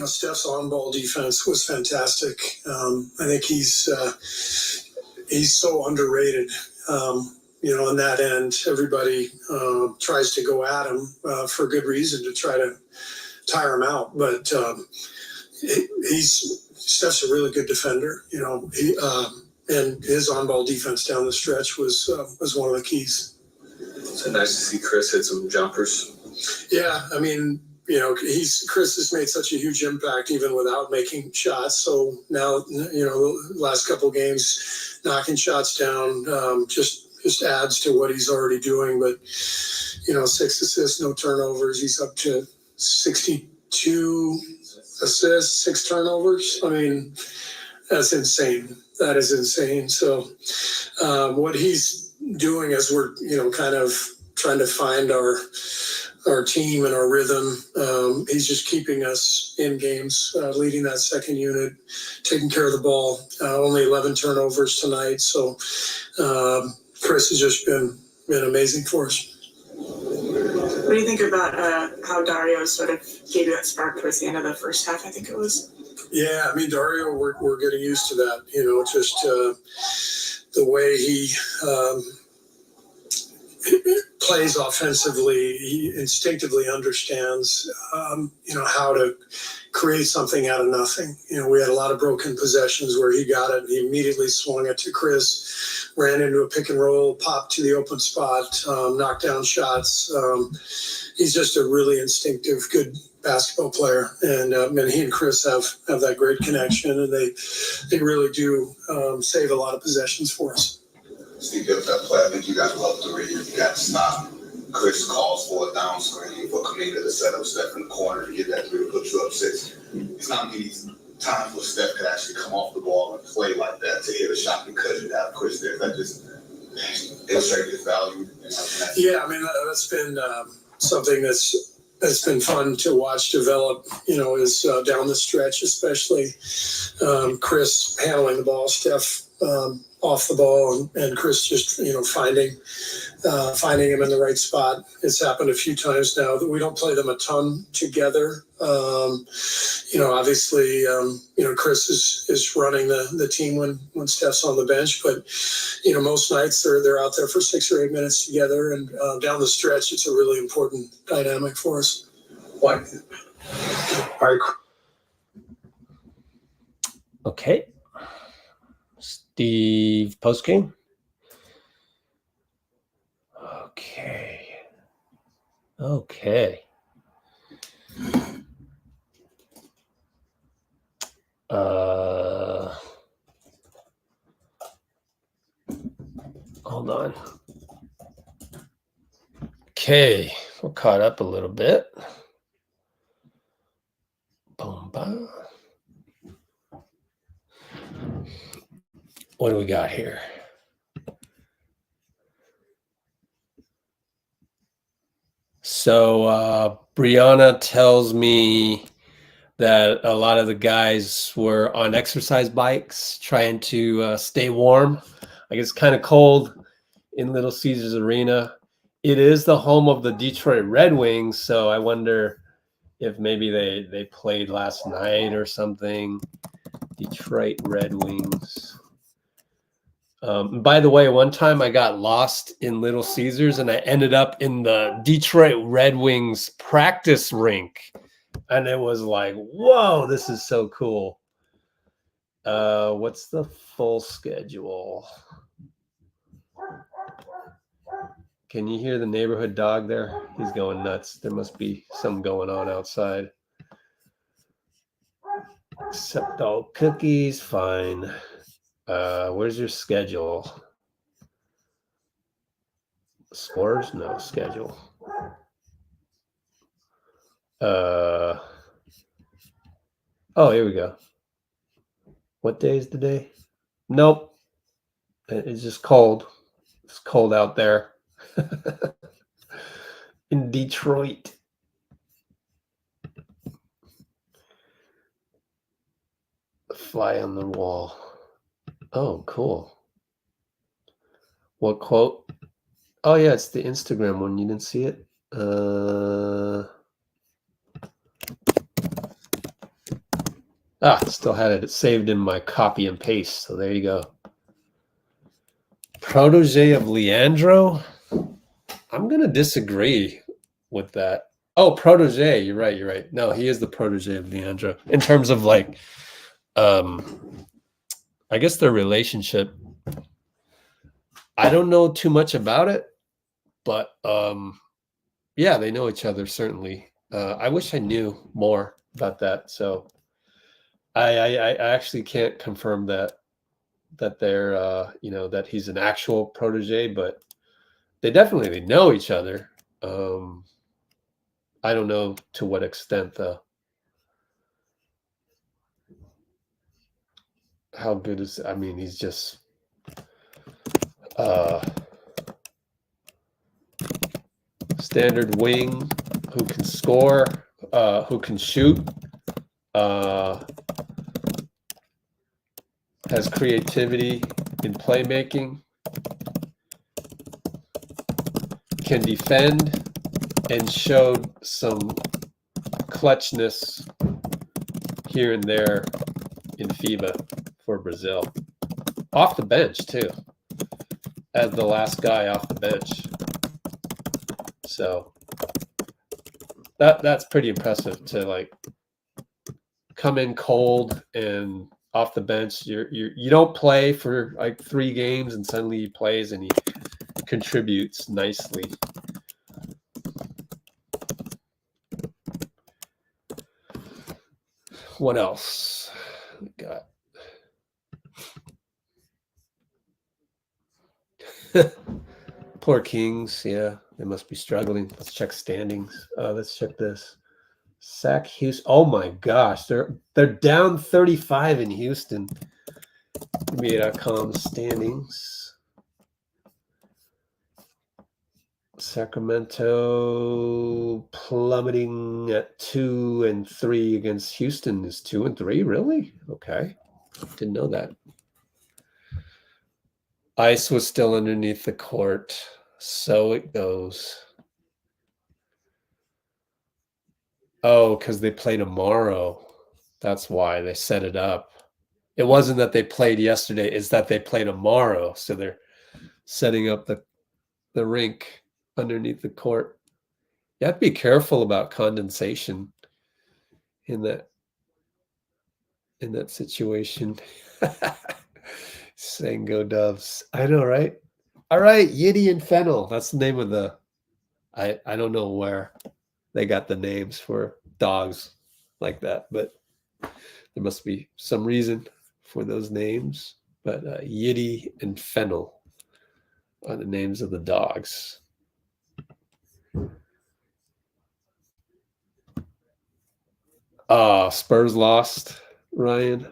Steph's on-ball defense was fantastic. I think he's so underrated. On that end, everybody tries to go at him for good reason to try to tire him out, but Steph's a really good defender. And his on-ball defense down the stretch was one of the keys. It's nice to see Chris hit some jumpers. Yeah, I mean, Chris has made such a huge impact even without making shots. So now, the last couple games, knocking shots down just adds to what he's already doing. But 6 assists, no turnovers. He's up to 62 assists, 6 turnovers. I mean, that's insane. That is insane. So what he's doing as we're, kind of trying to find our team and our rhythm, he's just keeping us in games, leading that second unit, taking care of the ball. Only 11 turnovers tonight. So Chris has just been amazing for us. What do you think about how Dario sort of gave you that spark towards the end of the first half, I think it was? Yeah, I mean, Dario, we're getting used to that, just the way he plays offensively. He instinctively understands, how to create something out of nothing. We had a lot of broken possessions where he got it. He immediately swung it to Chris, ran into a pick and roll, popped to the open spot, knocked down shots. He's just a really instinctive, good basketball player, and he and Chris have that great connection, and they really do save a lot of possessions for us. Steve, there was that play, I think you guys loved the radio. You got to stop. Chris calls for a down screen for Kuminga to set up Steph in the corner to get that three to put you up 6. It's not many times where Steph could actually come off the ball and play like that to hit a shot because you have Chris there. That just illustrates his value. Yeah, I mean, that's been something that's it's been fun to watch develop, is down the stretch, especially Chris handling the ball, Steph off the ball, and Chris just, finding him in the right spot. It's happened a few times now that we don't play them a ton together. Obviously, Chris is running the team when Steph's on the bench, but most nights they're out there for 6 or 8 minutes together, and down the stretch, it's a really important dynamic for us. All right. Okay. Steve, postgame. Okay. Hold on. Okay, we're caught up a little bit. Boom, boom. What do we got here? So Brianna tells me that a lot of the guys were on exercise bikes trying to stay warm. Like, it's kind of cold in Little Caesars Arena. It is the home of the Detroit Red Wings, so I wonder if maybe they played last night or something. Detroit Red Wings. By the way, one time I got lost in Little Caesars and I ended up in the Detroit Red Wings practice rink. And it was like, whoa, this is so cool. What's the full schedule? Can you hear the neighborhood dog there? He's going nuts. There must be something going on outside. Except all cookies, fine. Where's your schedule? Scores? No, schedule. Oh, here we go. What day is the day? Nope. It's just cold. It's cold out there. In Detroit. Fly on the wall. Oh, cool. What quote? Oh, yeah, it's the Instagram one. You didn't see it? Still had it saved in my copy and paste. So there you go. Protege of Leandro? I'm going to disagree with that. Oh, protege. You're right. No, he is the protege of Leandro. In terms of like, I guess their relationship. I don't know too much about it, but yeah, they know each other, certainly. I wish I knew more about that. So I actually can't confirm that they're that he's an actual protege, but they definitely know each other. I don't know to what extent though. How good is, I mean, he's just standard wing who can score, who can shoot, has creativity in playmaking, can defend, and showed some clutchness here and there in FIBA for Brazil. Off the bench, too, as the last guy off the bench. So that's pretty impressive to like come in cold and off the bench. You don't play for like 3 games and suddenly he plays and he contributes nicely. What else we got? Poor Kings, yeah, they must be struggling. Let's check standings. Let's check this. Sac Houston. Oh my gosh, they're down 35 in Houston. NBA.com standings. Sacramento plummeting at 2-3 against Houston is 2-3. Really? Okay. Didn't know that. Ice was still underneath the court. So it goes. Oh, because they play tomorrow. That's why they set it up. It wasn't that they played yesterday. It's that they play tomorrow. So they're setting up the rink underneath the court. You have to be careful about condensation in that situation. Saying go Doves. I know, right? All right, Yiddy and Fennel. That's the name of the I don't know where they got the names for dogs like that, but there must be some reason for those names. But Yiddy and Fennel are the names of the dogs. Spurs lost, Ryan.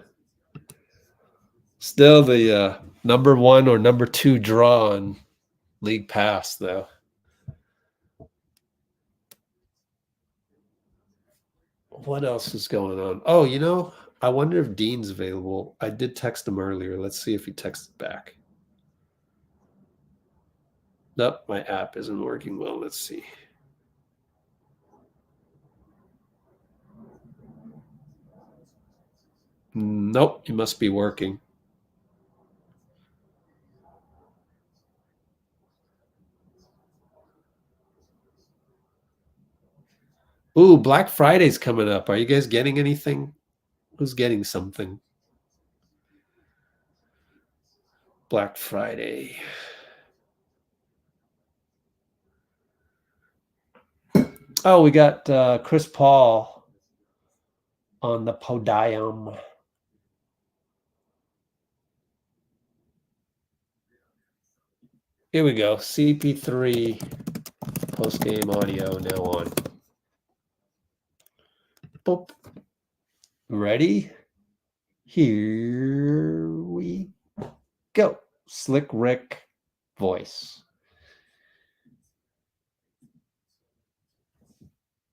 Still the number 1 or number 2 draw on League Pass, though. What else is going on? Oh, I wonder if Dean's available. I did text him earlier. Let's see if he texted back. Nope, my app isn't working well. Let's see. Nope, he must be working. Ooh, Black Friday's coming up. Are you guys getting anything? Who's getting something? Black Friday. Oh, we got Chris Paul on the podium. Here we go. CP3 post-game audio now on. Boop. Ready? Here we go. Slick Rick voice.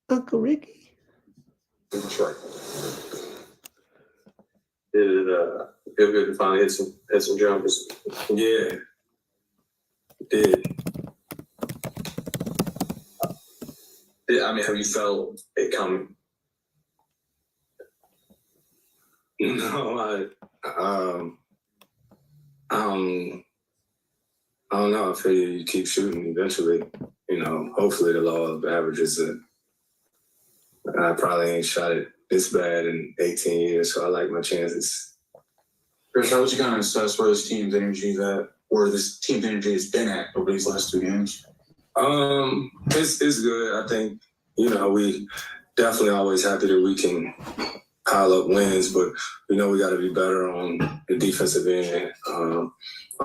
Uncle Ricky. Sure. Did it feel good to finally hit some jumpers? Yeah. Did. I mean, have you felt it coming? No, I don't know. I feel you keep shooting eventually. Hopefully the law of averages that I probably ain't shot it this bad in 18 years, so I like my chances. Chris, how would you kind of assess where this team's energy is at, or this team's energy has been at over these last 2 games? It's good. I think, we definitely always happy that we can pile up wins, but we know we got to be better on the defensive end.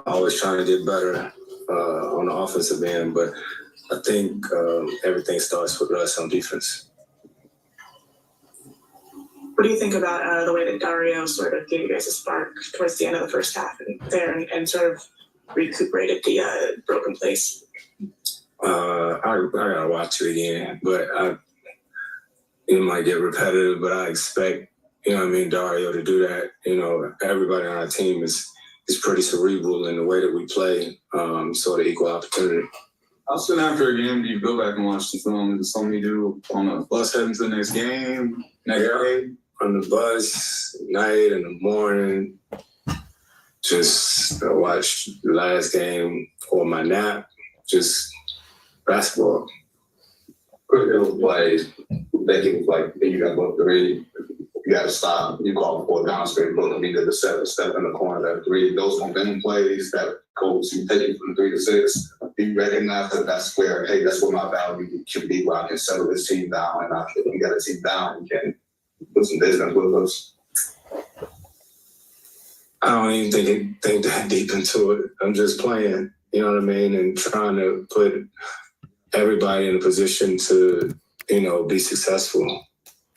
Always trying to get better on the offensive end, but I think everything starts with us on defense. What do you think about the way that Dario sort of gave you guys a spark towards the end of the first half and sort of recuperated the broken place? I gotta watch it again, but it might get repetitive, but I expect, Dario to do that. Everybody on our team is pretty cerebral in the way that we play, sort of equal opportunity. How soon after a game do you go back and watch the film? Is it something you do on the bus heading to the next game? On the bus, night, in the morning, just watch the last game or my nap, just basketball. It was like, you got both 3, you got to stop, you call for a down screen, both me to the 7 step in the corner, that 3, those momentum plays that goes, you take it from 3 to 6, you recognize that that's where my value can be, where I can settle this team down, and if you got a team down, you can put some business with us. I don't even think that deep into it. I'm just playing, and trying to put everybody in a position to, be successful.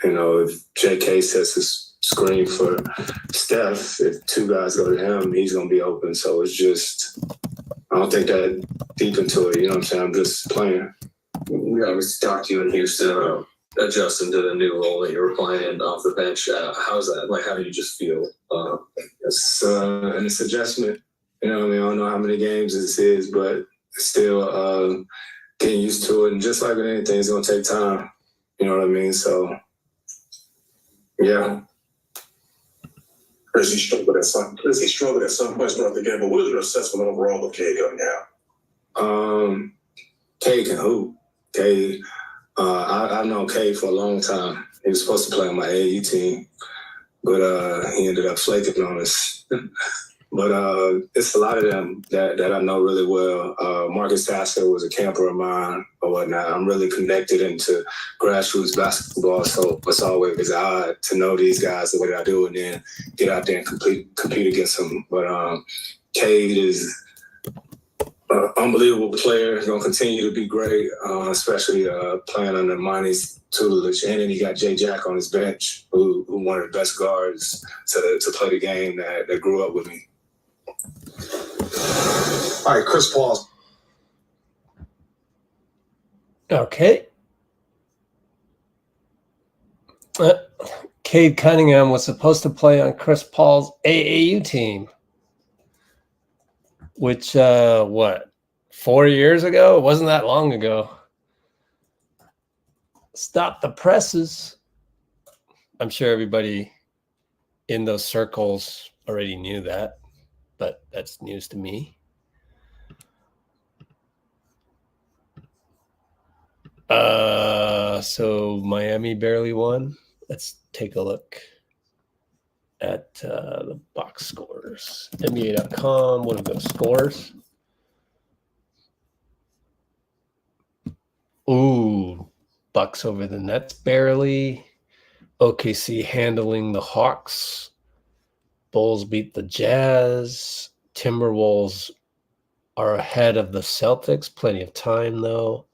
If JK sets a screen for Steph, if 2 guys go to him, he's going to be open. So it's just I don't think that deep into it. You know what I'm saying? I'm just playing. We obviously talked to you in Houston, adjusting to the new role that you were playing off the bench. How's that? Like, how do you just feel? It's adjustment. You know what I mean? I don't know how many games this is, but still getting used to it. And just like with anything, it's going to take time. You know what I mean? So, yeah. Percy struggled at some points throughout the game, but what is your assessment overall of Cade coming out? Cade can hoop. Cade, I've known Cade for a long time. He was supposed to play on my AAU team, but he ended up flaking on us. But it's a lot of them that I know really well. Marcus Sasser was a camper of mine or whatnot. I'm really connected into grassroots basketball, so it's always odd to know these guys the way I do and then get out there and compete against them. But Cade is an unbelievable player. He's going to continue to be great, especially playing under Monty's tutelage. And then you got Jay Jack on his bench, who one of the best guards to play the game that grew up with me. All right, Chris Paul. Okay. Cade Cunningham was supposed to play on Chris Paul's AAU team, which, 4 years ago? It wasn't that long ago. Stop the presses. I'm sure everybody in those circles already knew that, but that's news to me. So Miami barely won. Let's take a look at the box scores. NBA.com, what are those scores? Ooh, Bucks over the Nets barely. OKC handling the Hawks. Bulls beat the Jazz. Timberwolves are ahead of the Celtics. Plenty of time, though.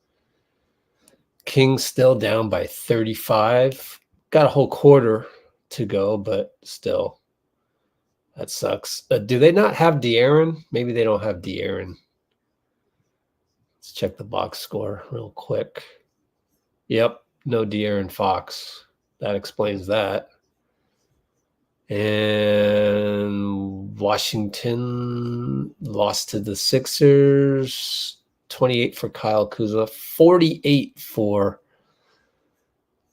Kings still down by 35. Got a whole quarter to go, but still, that sucks. Do they not have De'Aaron? Maybe they don't have De'Aaron. Let's check the box score real quick. Yep, no De'Aaron Fox. That explains that. And Washington lost to the Sixers. 28 for Kyle Kuzma, 48 for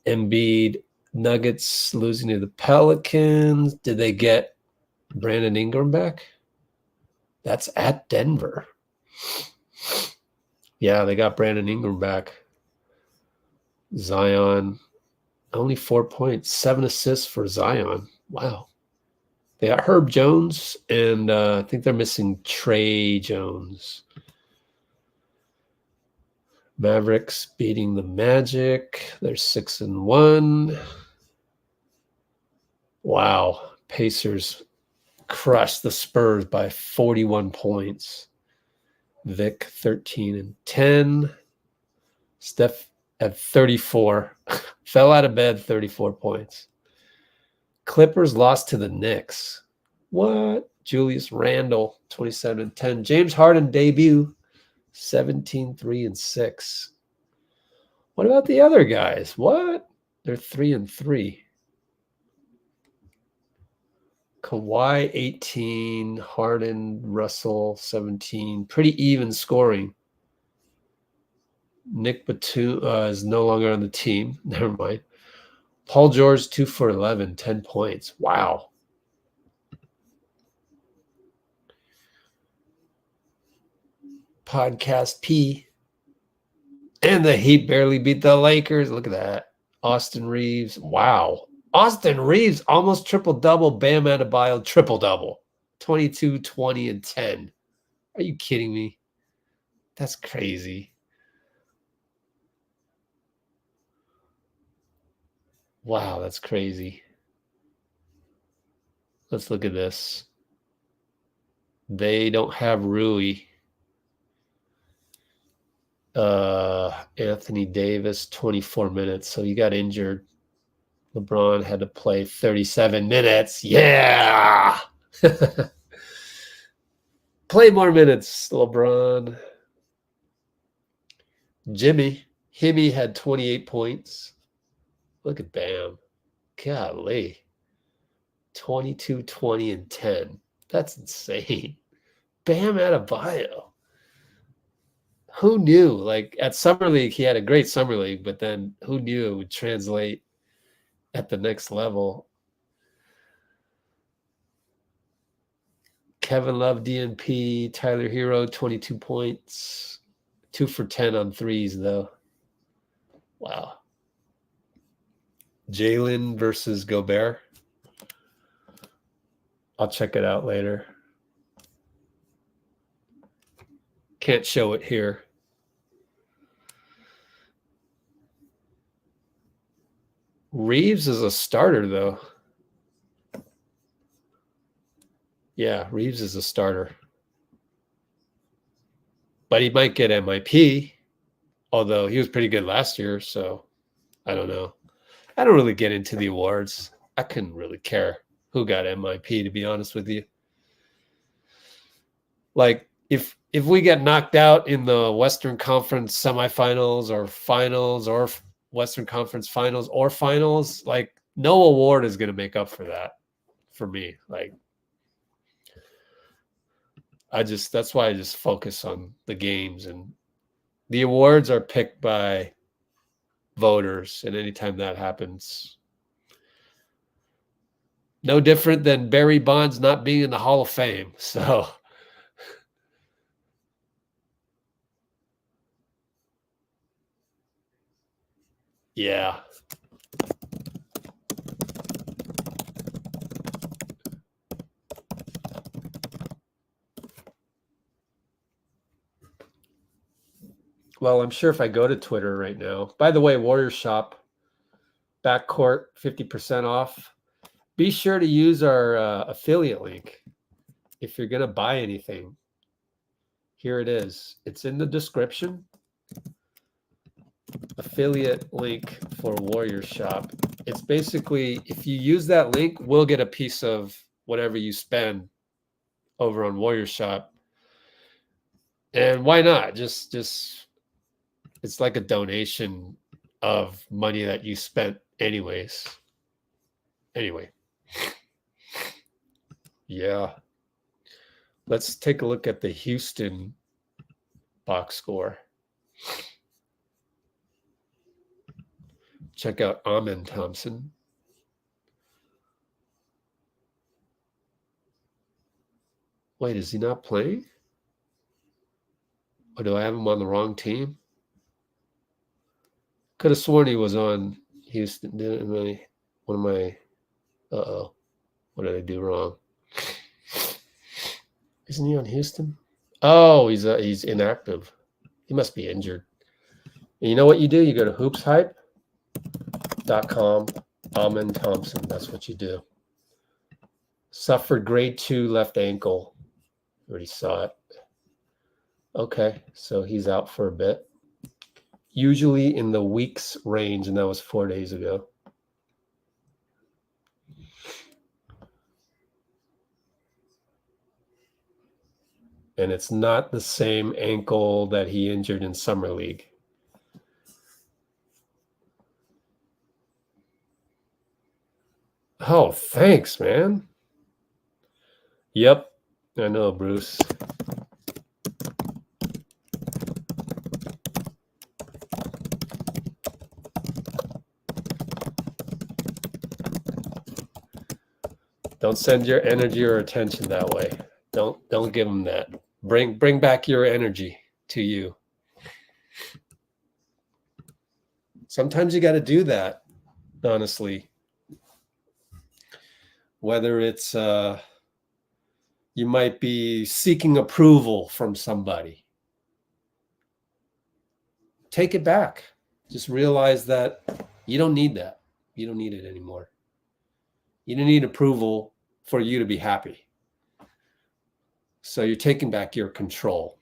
Embiid. Nuggets losing to the Pelicans. Did they get Brandon Ingram back? That's at Denver. Yeah, they got Brandon Ingram back. Zion, only 4 points, 7 assists for Zion. Wow. They got Herb Jones, and I think they're missing Trey Jones. Mavericks beating the Magic. They're 6-1. Wow. Pacers crushed the Spurs by 41 points. Vic 13-10. Steph at 34. Fell out of bed, 34 points. Clippers lost to the Knicks. What? Julius Randle, 27-10. James Harden debut. 17-3-6. What about the other guys? What? They're 3-3. Kawhi 18, Harden, Russell 17. Pretty even scoring. Nick Batum is no longer on the team. Never mind. Paul George 2 for 11, 10 points. Wow. Podcast P. And the Heat barely beat the Lakers. Look at that. Austin Reeves. Wow. Austin Reeves almost triple-double. Bam Adebayo triple-double. 22, 20, and 10. Are you kidding me? That's crazy. Wow, that's crazy. Let's look at this. They don't have Rui. Anthony Davis, 24 minutes. So you got injured. LeBron had to play 37 minutes. Yeah. Play more minutes, LeBron. Himmy had 28 points. Look at Bam. Golly. 22, 20, and 10. That's insane. Bam Adebayo. Who knew? Like at Summer League, he had a great Summer League, but then who knew it would translate at the next level? Kevin Love, DNP, Tyler Hero, 22 points. 2 for 10 on threes, though. Wow. Jalen versus Gobert. I'll check it out later. Can't show it here. Reeves is a starter, though. Yeah, Reeves is a starter. But he might get MIP, although he was pretty good last year, so I don't know. I don't really get into the awards. I couldn't really care who got MIP, to be honest with you. Like, if we get knocked out in the Western Conference semifinals or finals or Western Conference finals or finals, like, no award is going to make up for that for me. Like, that's why I just focus on the games, and the awards are picked by voters. And anytime that happens, no different than Barry Bonds not being in the Hall of Fame. So yeah. Well, I'm sure if I go to Twitter right now, by the way, Warriors Shop, backcourt, 50% off. Be sure to use our affiliate link if you're going to buy anything. Here it is. It's in the description. Affiliate link for Warriors Shop. It's basically, if you use that link, we'll get a piece of whatever you spend over on Warriors Shop. And why not? Just it's like a donation of money that you spent anyways. Anyway. Yeah. Let's take a look at the Houston box score. Check out Amen Thompson. Wait, is he not playing? Or do I have him on the wrong team? Could have sworn he was on Houston. What did I do wrong? Isn't he on Houston? Oh, he's inactive. He must be injured. And you know what you do? You go to hoopshype.com, Amen Thompson. That's what you do. Suffered grade 2 left ankle. Already saw it. Okay, so he's out for a bit. Usually in the weeks range, and that was 4 days ago. And it's not the same ankle that he injured in Summer League. Oh, thanks, man. Yep, I know, Bruce. Don't send your energy or attention that way. Don't give them that. Bring back your energy to you. Sometimes you got to do that, honestly. Whether it's you might be seeking approval from somebody. Take it back. Just realize that you don't need that. You don't need it anymore. You don't need approval for you to be happy. So you're taking back your control.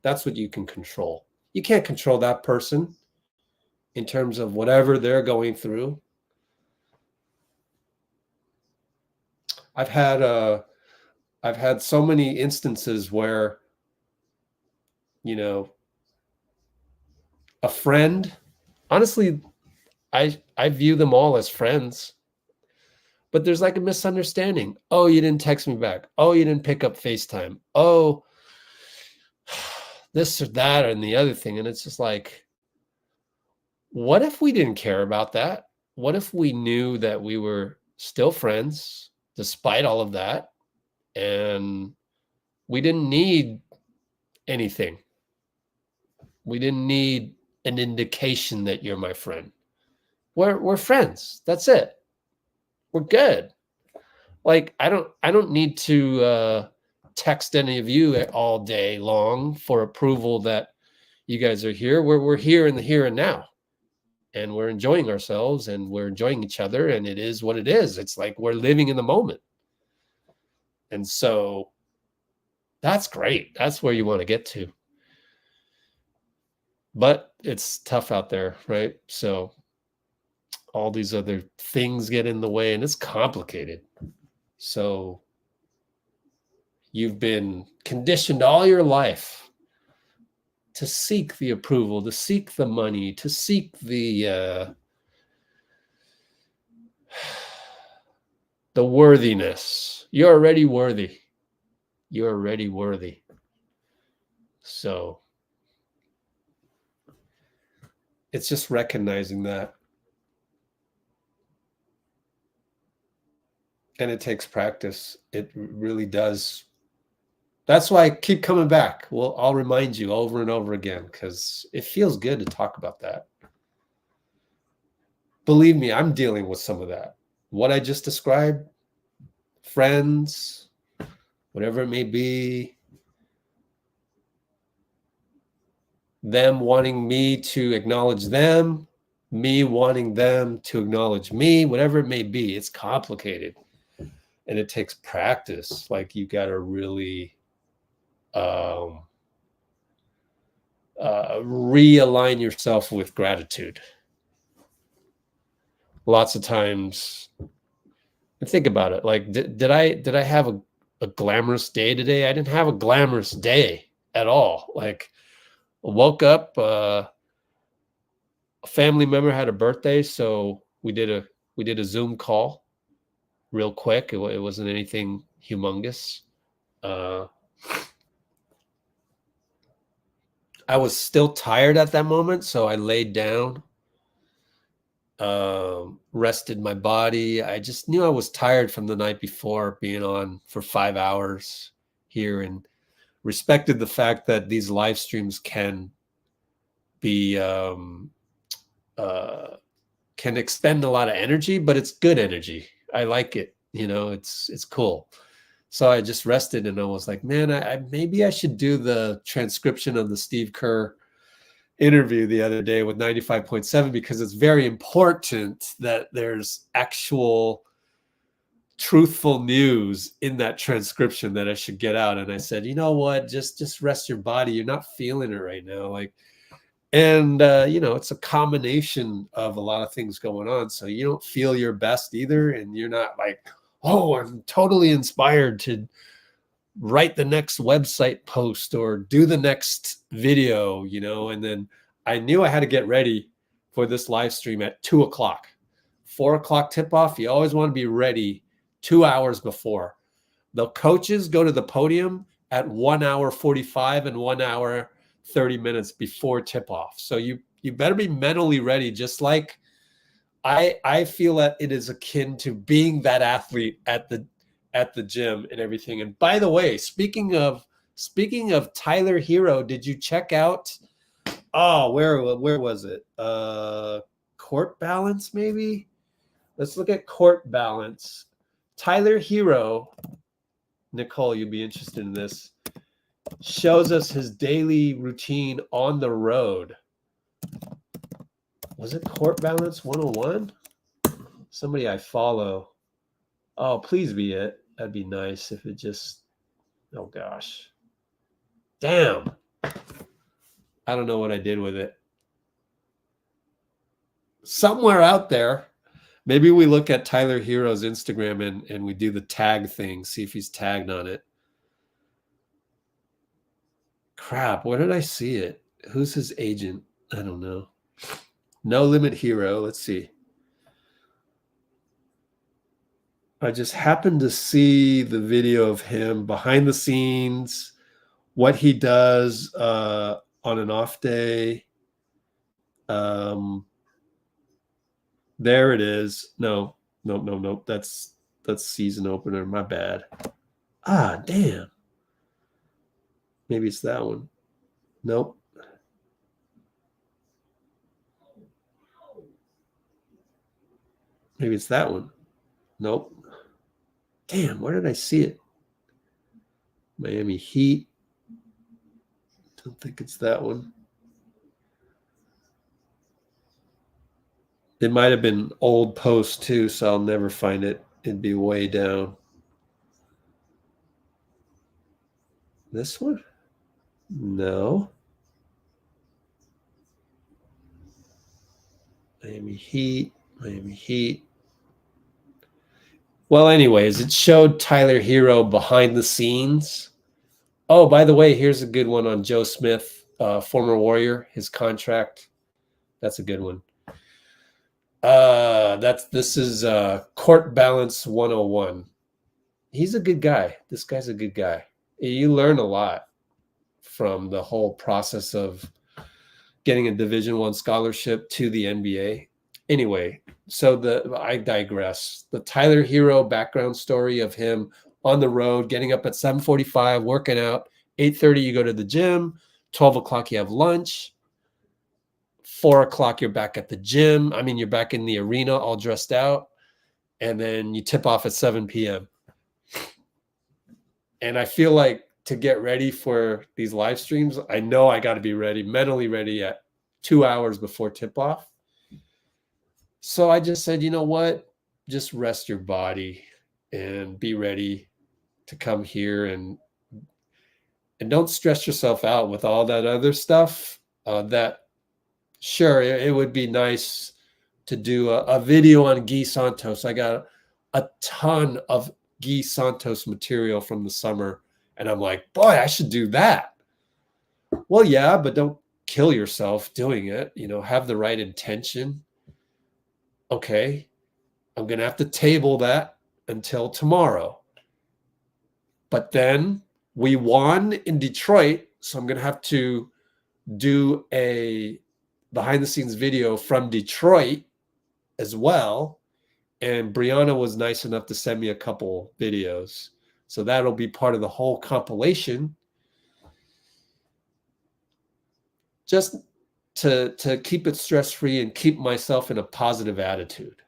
That's what you can control. You can't control that person in terms of whatever they're going through. I've had I've had so many instances where, you know, a friend, honestly, I view them all as friends, but there's like a misunderstanding. Oh, you didn't text me back. Oh, you didn't pick up FaceTime. Oh, this or that and the other thing. And it's just like, what if we didn't care about that? What if we knew that we were still friends despite all of that, and we didn't need anything? We didn't need an indication that you're my friend. We're friends. That's it. We're good. Like, I don't need to text any of you all day long for approval that you guys are here. We're here in the here and now, and we're enjoying ourselves, and we're enjoying each other, and it is what it is. It's like we're living in the moment. And so that's great. That's where you want to get to. But it's tough out there, right? So all these other things get in the way, and it's complicated. So you've been conditioned all your life to seek the approval, to seek the money, to seek the worthiness. You're already worthy. You're already worthy. So it's just recognizing that. And it takes practice. It really does. That's why I keep coming back. Well, I'll remind you over and over again, because it feels good to talk about that. Believe me, I'm dealing with some of that. What I just described, friends, whatever it may be, them wanting me to acknowledge them, me wanting them to acknowledge me, whatever it may be, it's complicated. And it takes practice. Like, you got to really realign yourself with gratitude. Lots of times, and think about it. Like, did I have a glamorous day today? I didn't have a glamorous day at all. Like, I woke up, a family member had a birthday, so we did a Zoom call real quick. It wasn't anything humongous. I was still tired at that moment, so I laid down, rested my body. I just knew I was tired from the night before, being on for 5 hours here, and respected the fact that these live streams can be can expend a lot of energy, but it's good energy. I like it. It's cool. So I just rested, and I was like, man, I maybe I should do the transcription of the Steve Kerr interview the other day with 95.7, because it's very important that there's actual truthful news in that transcription that I should get out. And I said, you know what, just rest your body. You're not feeling it right now. And it's a combination of a lot of things going on. So you don't feel your best either. And you're not like, oh, I'm totally inspired to write the next website post or do the next video, and then I knew I had to get ready for this live stream at 2:00, 4:00 tip off. You always want to be ready 2 hours before. The coaches go to the podium at 1 hour 45 and 1 hour 30 minutes before tip off. So you better be mentally ready, just like I feel that it is akin to being that athlete at the gym and everything. And by the way, speaking of Tyler Hero, did you check out? Oh, where was it? Court balance, maybe. Let's look at court balance. Tyler Hero, Nicole, you'd be interested in this. Shows us his daily routine on the road. Was it Court Balance 101? Somebody I follow. Oh, please be it. That'd be nice if it just, oh gosh. Damn. I don't know what I did with it. Somewhere out there, maybe we look at Tyler Hero's Instagram and we do the tag thing, see if he's tagged on it. Crap, where did I see it? Who's his agent? I don't know. No Limit Hero. Let's see. I just happened to see the video of him behind the scenes, what he does on an off day. There it is. No. That's season opener. My bad. Ah, damn. Maybe it's that one. Nope. Maybe it's that one. Nope. Damn, where did I see it? Miami Heat. Don't think it's that one. It might have been old post too, so I'll never find it. It'd be way down. This one? No. Miami Heat. Well, anyways, it showed Tyler Hero behind the scenes. Oh, by the way, here's a good one on Joe Smith, former Warrior, his contract. That's a good one. This is Court Balance 101. He's a good guy. This guy's a good guy. You learn a lot from the whole process of getting a Division I scholarship to the NBA. Anyway, so I digress. The Tyler Hero background story of him on the road, getting up at 7:45, working out. 8:30, you go to the gym. 12 o'clock, you have lunch. 4 o'clock, you're back at the gym. I mean, you're back in the arena all dressed out. And then you tip off at 7 p.m. And I feel like to get ready for these live streams, I know I got to be ready, mentally ready at 2 hours before tip off. So I just said, you know what? Just rest your body and be ready to come here and don't stress yourself out with all that other stuff. Sure, it would be nice to do a video on Gui Santos. I got a ton of Gui Santos material from the summer, and I'm like, boy, I should do that. Well, yeah, but don't kill yourself doing it. Have the right intention. Okay, I'm going to have to table that until tomorrow. But then we won in Detroit, so I'm going to have to do a behind-the-scenes video from Detroit as well. And Brianna was nice enough to send me a couple videos. So that'll be part of the whole compilation. Just to keep it stress-free and keep myself in a positive attitude.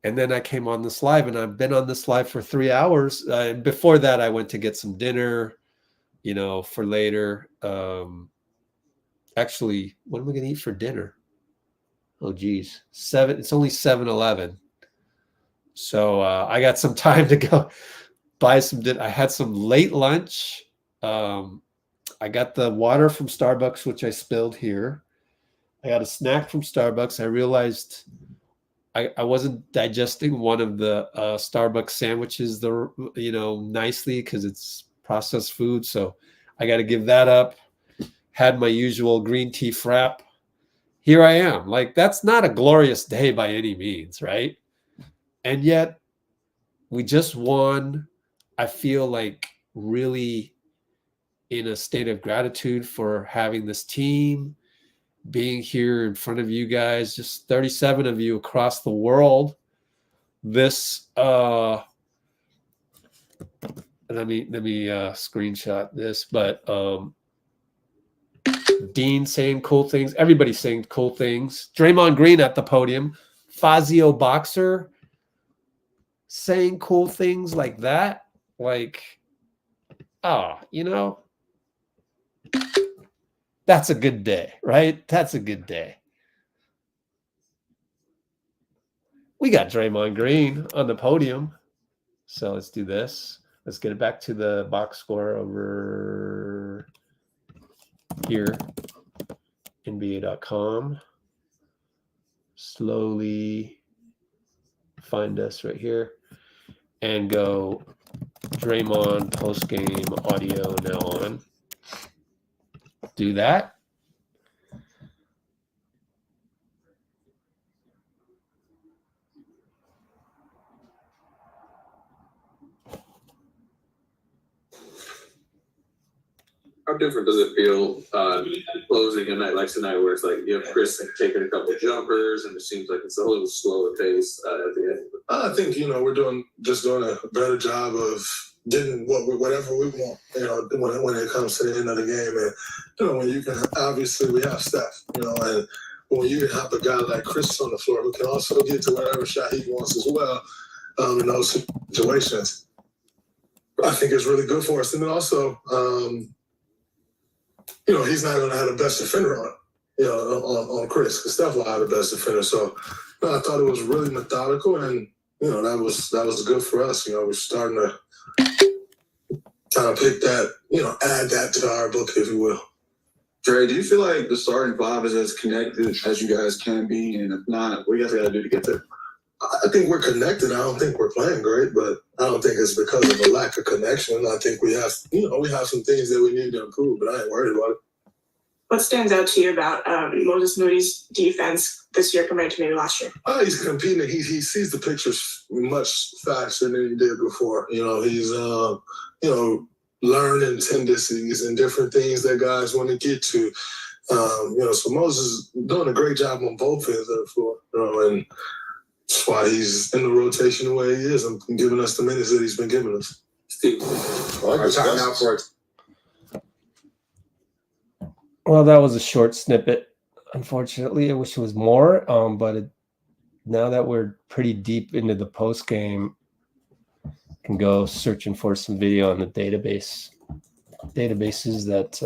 And then I came on this live, and I've been on this live for 3 hours. And before that, I went to get some dinner, for later. Actually, what am I going to eat for dinner? Oh, geez. It's only 7-11. So I got some time to go buy some dinner. I had some late lunch. I got the water from Starbucks, which I spilled here. I got a snack from Starbucks. I realized I wasn't digesting one of the Starbucks sandwiches, nicely because it's processed food. So I got to give that up. Had my usual green tea frap. Here I am. Like, that's not a glorious day by any means, right? And yet we just won. I feel like really in a state of gratitude for having this team, being here in front of you guys, just 37 of you across the world. This let me screenshot this, but Dean saying cool things, everybody saying cool things. Draymond Green at the podium, Fazio Boxer saying cool things like that. Like, that's a good day, right? That's a good day. We got Draymond Green on the podium. So let's do this. Let's get it back to the box score over here. NBA.com. Slowly find us right here and go Draymond post-game audio now on. Do that. How different does it feel closing a night like tonight, where it's like you have Chris taking a couple of jumpers, and it seems like it's a little slower pace at the end? I think we're doing a better job of getting whatever we want. When it comes to the end of the game, and when you can obviously we have Steph, and when you have a guy like Chris on the floor who can also get to whatever shot he wants as well, in those situations, I think it's really good for us. And then also, he's not going to have the best defender on Chris, because Steph will have the best defender. So I thought it was really methodical, and that was good for us. We're starting to kind of pick that, add that to our book, if you will. Dre, do you feel like the starting five is as connected as you guys can be? And if not, what do you guys got to do to get there? I think we're connected. I don't think we're playing great, but I don't think it's because of a lack of connection. I think we have, we have some things that we need to improve, but I ain't worried about it. What stands out to you about Moses Moody's defense this year compared to maybe last year? He's competing. He sees the pictures much faster than he did before. He's learning tendencies and different things that guys want to get to. So Moses is doing a great job on both ends of the floor. And that's why he's in the rotation the way he is and giving us the minutes that he's been giving us. Steve, Our time now for it. Well, that was a short snippet. Unfortunately, I wish it was more. But now that we're pretty deep into the post game, can go searching for some video on the databases that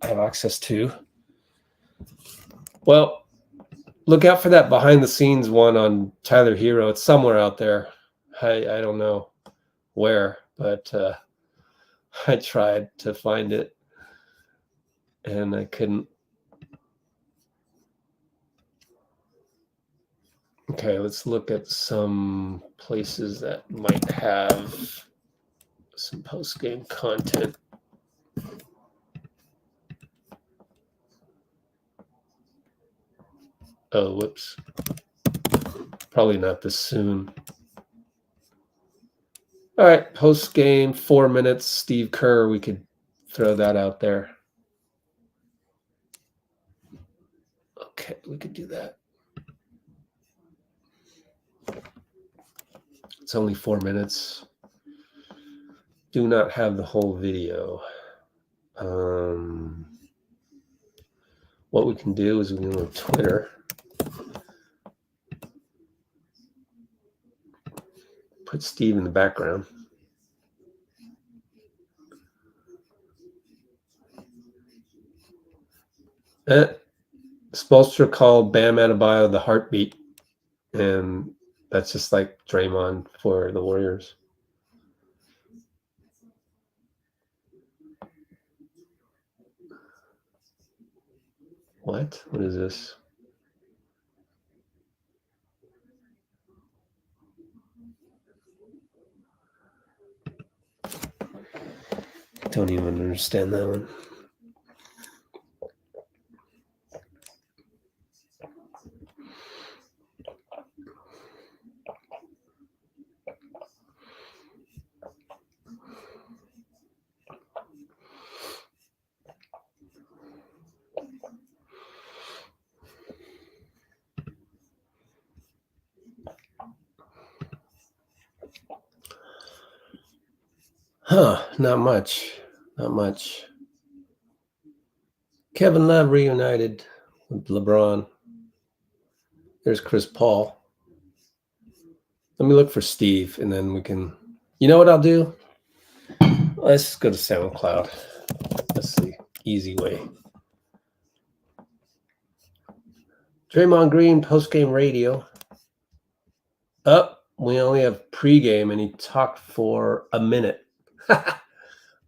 I have access to. Well, look out for that behind the scenes one on Tyler Hero. It's somewhere out there. I don't know where, but I tried to find it and I couldn't. Okay, let's look at some places that might have some post-game content. Oh, whoops. Probably not this soon. All right, post-game, 4 minutes. Steve Kerr, we could throw that out there. Okay, we could do that. It's only 4 minutes. Do not have the whole video. What we can do is we can go to Twitter. Put Steve in the background. Spoelstra called Bam Adebayo the heartbeat, and that's just like Draymond for the Warriors. What? What is this? Don't even understand that one. Not much. Not much. Kevin Love reunited with LeBron. There's Chris Paul. Let me look for Steve, and then we can... You know what I'll do? Let's go to SoundCloud. That's the easy way. Draymond Green post-game radio. We only have pregame, and he talked for a minute.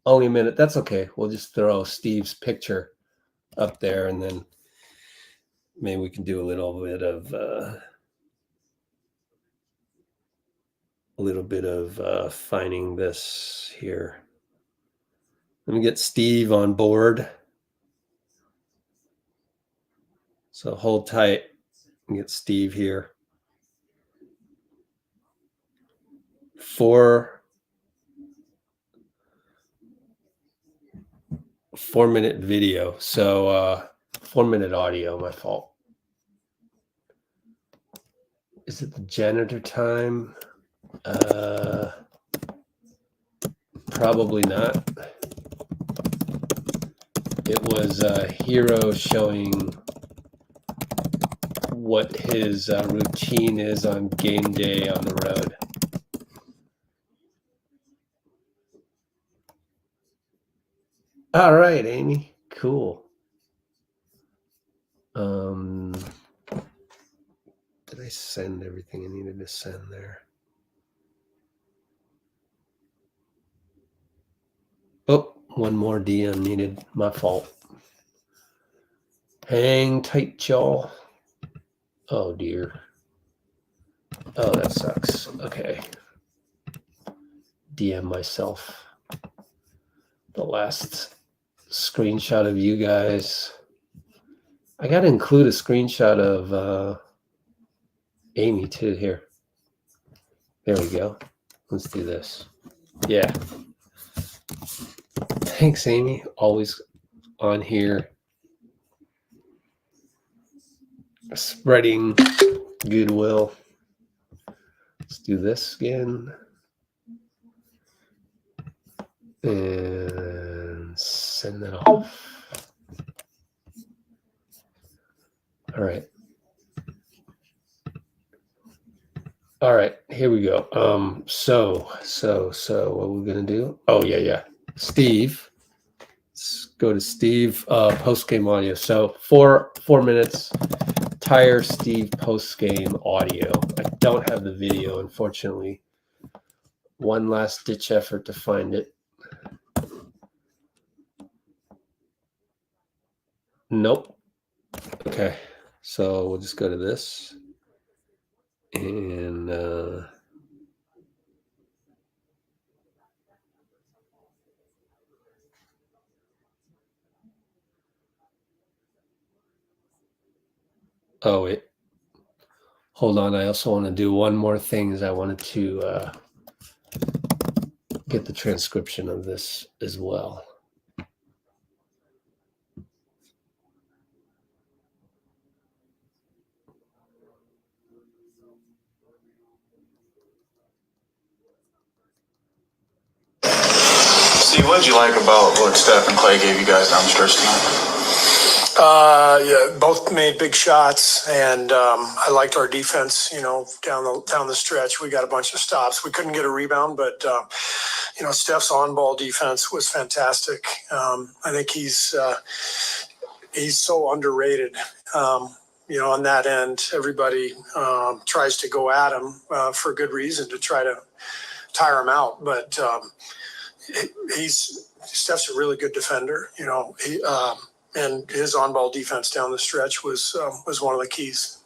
Only a minute. That's okay. We'll just throw Steve's picture up there, and then maybe we can do a little bit of a little bit of finding this here. Let me get Steve on board. So hold tight and get Steve here. 4-minute video. So 4-minute audio, my fault. Is it the janitor time? Probably not. It was Hero showing what his routine is on game day on the road. All right, Amy. Cool. Did I send everything I needed to send there? Oh, one more DM needed. My fault. Hang tight, y'all. Oh, dear. Oh, that sucks. Okay. DM myself. The last screenshot of you guys. I got to include a screenshot of Amy, too, here. There we go. Let's do this. Yeah. Thanks, Amy. Always on here. Spreading goodwill. Let's do this again. And send that off. All right. All right, here we go. So what we're gonna do? Oh yeah. Steve. Let's go to Steve post-game audio. So 4 minutes. Entire Steve post-game audio. I don't have the video, unfortunately. One last ditch effort to find it. Nope. Okay, so we'll just go to this. And oh wait, hold on. I also want to do one more thing. Is I wanted to get the transcription of this as well. Steve, what did you like about what Steph and Klay gave you guys down the stretch tonight? Yeah, both made big shots, and I liked our defense. You know, down the stretch, we got a bunch of stops. We couldn't get a rebound, but you know, Steph's on-ball defense was fantastic. I think he's so underrated. You know, on that end, everybody tries to go at him for good reason to try to tire him out, but Steph's a really good defender. You know, and his on-ball defense down the stretch was one of the keys.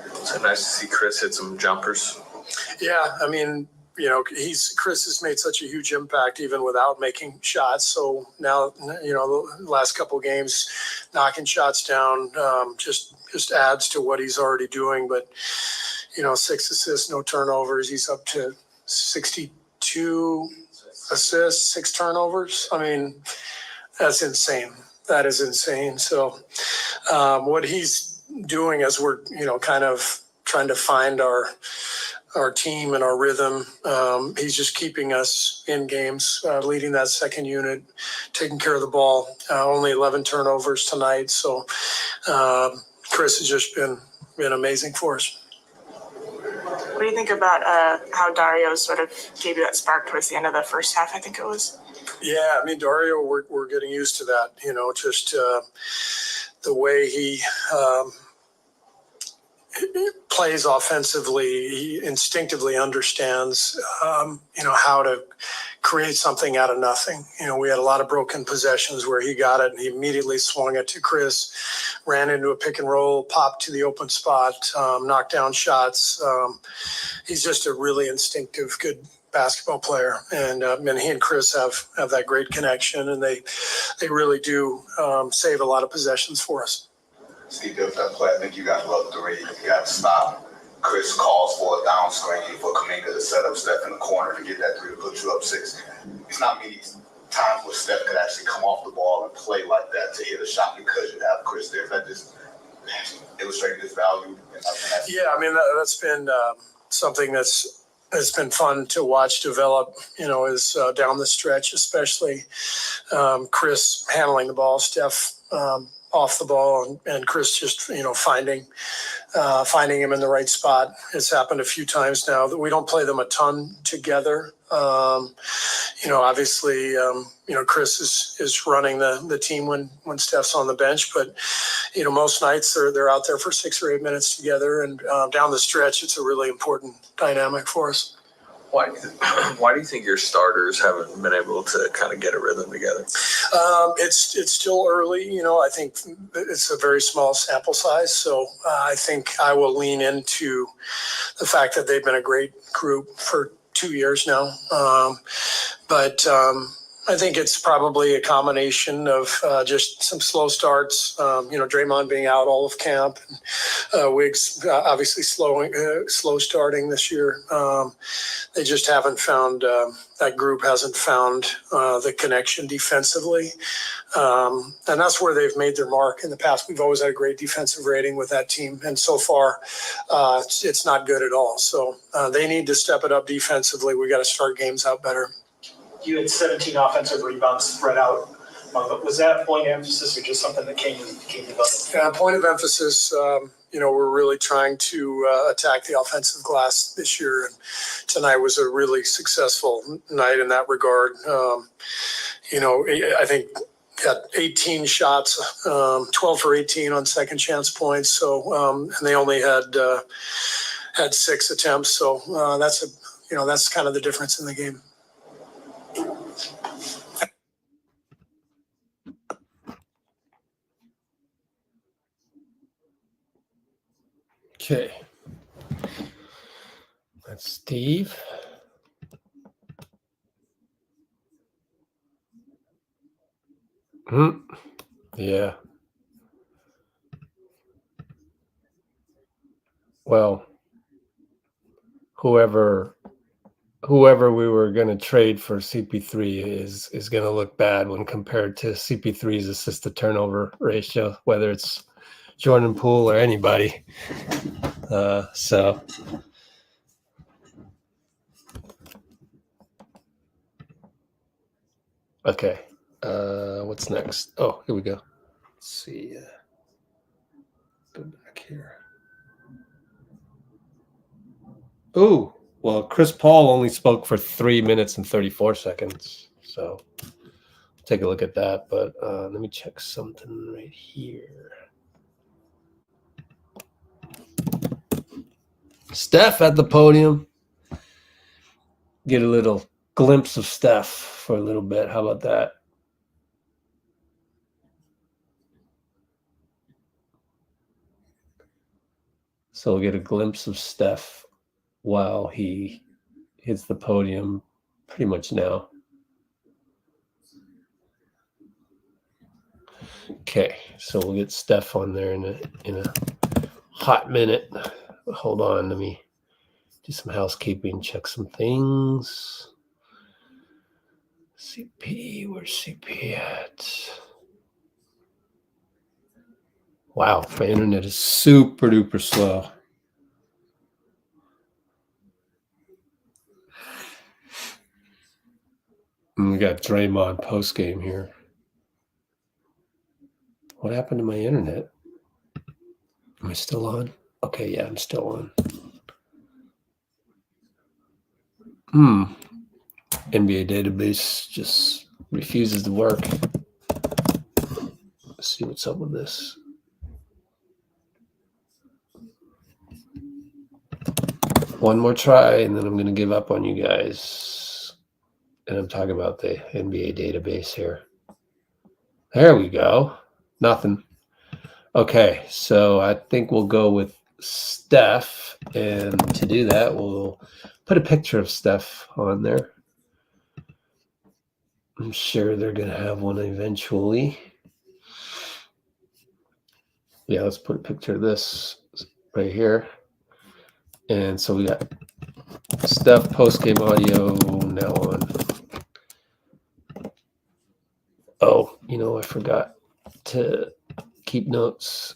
It's nice to see Chris hit some jumpers. Yeah, I mean, you know, Chris has made such a huge impact even without making shots. So now, you know, the last couple of games, knocking shots down just adds to what he's already doing. But, you know, 6 assists, no turnovers. He's up to 62 assists, 6 turnovers. I mean, that's insane. That is insane. So what he's doing as we're, you know, kind of trying to find our team and our rhythm, he's just keeping us in games, leading that second unit, taking care of the ball. Only 11 turnovers tonight. So Chris has just been amazing for us. What do you think about how Dario sort of gave you that spark towards the end of the first half, I think it was? Yeah, I mean, Dario, we're getting used to that, you know, just the way he plays offensively. He instinctively understands, how to create something out of nothing. We had a lot of broken possessions where he got it and he immediately swung it to Chris, ran into a pick and roll, popped to the open spot, knocked down shots. He's just a really instinctive, good basketball player, and he and Chris have that great connection, and they really do save a lot of possessions for us. Steve, that play, I think you got to love the read. You got to stop. Chris calls for a down screen for Kuminga to set up Steph in the corner to get that three to put you up 6. It's not many times where Steph could actually come off the ball and play like that to hit a shot because you have Chris there. That just illustrating his value. Yeah, that's been something that's been fun to watch develop, is down the stretch, especially Chris handling the ball, Steph off the ball, and Chris just, finding him in the right spot. It's happened a few times now that we don't play them a ton together. Obviously, Chris is running the team when Steph's on the bench, but, most nights they're out there for 6 or 8 minutes together, and down the stretch, it's a really important dynamic for us. Why do you think your starters haven't been able to kind of get a rhythm together? It's still early. I think it's a very small sample size. So I think I will lean into the fact that they've been a great group for 2 years now. But I think it's probably a combination of just some slow starts, Draymond being out all of camp, and Wiggs obviously slow starting this year. They just haven't found, that group hasn't found the connection defensively. And that's where they've made their mark in the past. We've always had a great defensive rating with that team. And so far, it's not good at all. So they need to step it up defensively. We got to start games out better. You had 17 offensive rebounds spread out. Was that a point of emphasis or just something that came developed? Point of emphasis, we're really trying to attack the offensive glass this year. And tonight was a really successful night in that regard. I think got 18 shots, 12 for 18 on second chance points. So, and they only had 6 attempts. So that's kind of the difference in the game. Okay. That's Steve. Yeah. Well, whoever we were going to trade for CP3 is going to look bad when compared to CP3's assist to turnover ratio, whether it's Jordan Poole or anybody. Okay. What's next? Oh, here we go. Let's see. Go back here. Oh, well, Chris Paul only spoke for 3 minutes and 34 seconds. So take a look at that. But let me check something right here. Steph at the podium. Get a little glimpse of Steph for a little bit. How about that? So we'll get a glimpse of Steph while he hits the podium pretty much now. Okay, so we'll get Steph on there in a hot minute. Hold on, let me do some housekeeping, check some things. CP, where's CP at? Wow, my internet is super duper slow. And we got Draymond post game here. What happened to my internet? Am I still on? Okay, yeah, I'm still on. NBA database just refuses to work. Let's see what's up with this. One more try, and then I'm going to give up on you guys. And I'm talking about the NBA database here. There we go. Nothing. Okay, so I think we'll go with Steph. And to do that, we'll put a picture of Steph on there. I'm sure they're going to have one eventually. Yeah, let's put a picture of this right here. And so we got Steph post-game audio now on. Oh, I forgot to keep notes.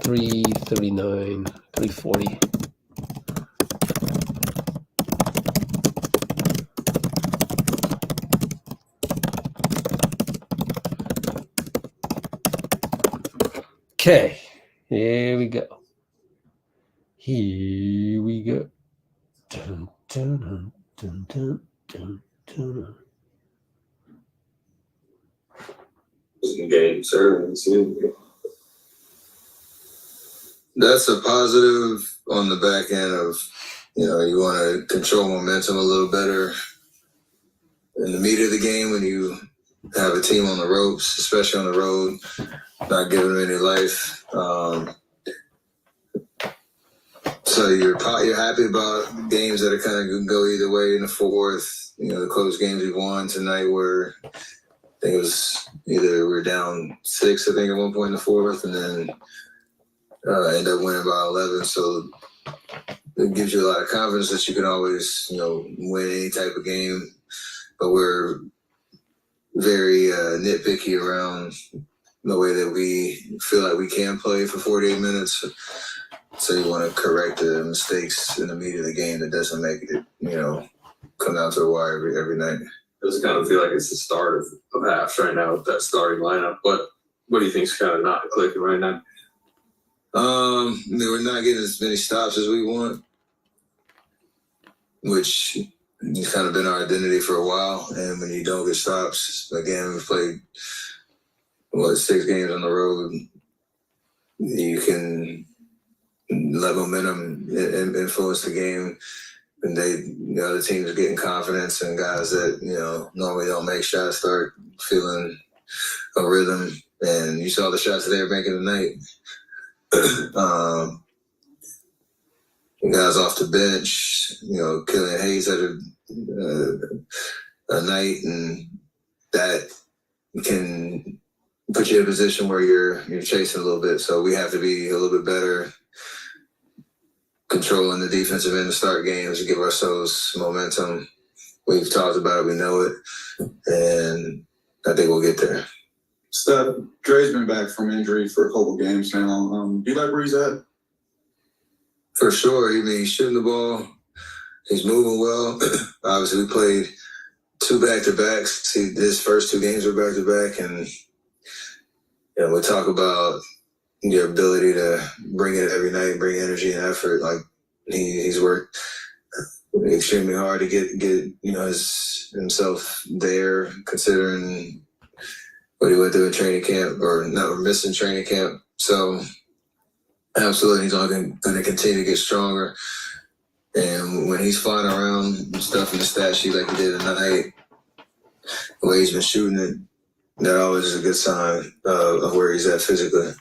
339, 340. Okay, here we go. Here we go. Dun, dun, dun, dun, dun, dun. Game, sir. That's a positive on the back end of, you want to control momentum a little better in the meat of the game when you have a team on the ropes, especially on the road, not giving them any life. So you're happy about games that are kind of go either way in the fourth. The close games we've won tonight were, I think it was either we're down 6, I think, at one point in the fourth, and then end up winning by 11. So it gives you a lot of confidence that you can always, win any type of game. But we're very nitpicky around the way that we feel like we can play for 48 minutes. So you want to correct the mistakes in the meat of the game that doesn't make it, come down to the wire every night. It doesn't kind of feel like it's the start of halves right now with that starting lineup. But what do you think's kind of not clicking right now? We're not getting as many stops as we want, which has kind of been our identity for a while. And when you don't get stops, again, we've played 6 games on the road. You can let momentum influence the game, and the other teams are getting confidence, and guys that normally don't make shots start feeling a rhythm. And you saw the shots that they were making tonight. Guys off the bench, Killian Hayes had a night, and that can put you in a position where you're chasing a little bit. So we have to be a little bit better controlling the defensive end to start games and give ourselves momentum. We've talked about it, we know it, and I think we'll get there. Steph, Dre's been back from injury for a couple games now. Do you like where he's at? For sure. He's shooting the ball. He's moving well. Obviously, we played 2 back-to-backs. See, his first 2 games were back-to-back, and we talk about your ability to bring it every night, bring energy and effort. Like he's worked extremely hard to get himself there, considering what he went through in training camp or missing training camp. So absolutely, he's only going to continue to get stronger. And when he's flying around stuff in the stat sheet like he did tonight, the way he's been shooting it, that always is a good sign of where he's at physically.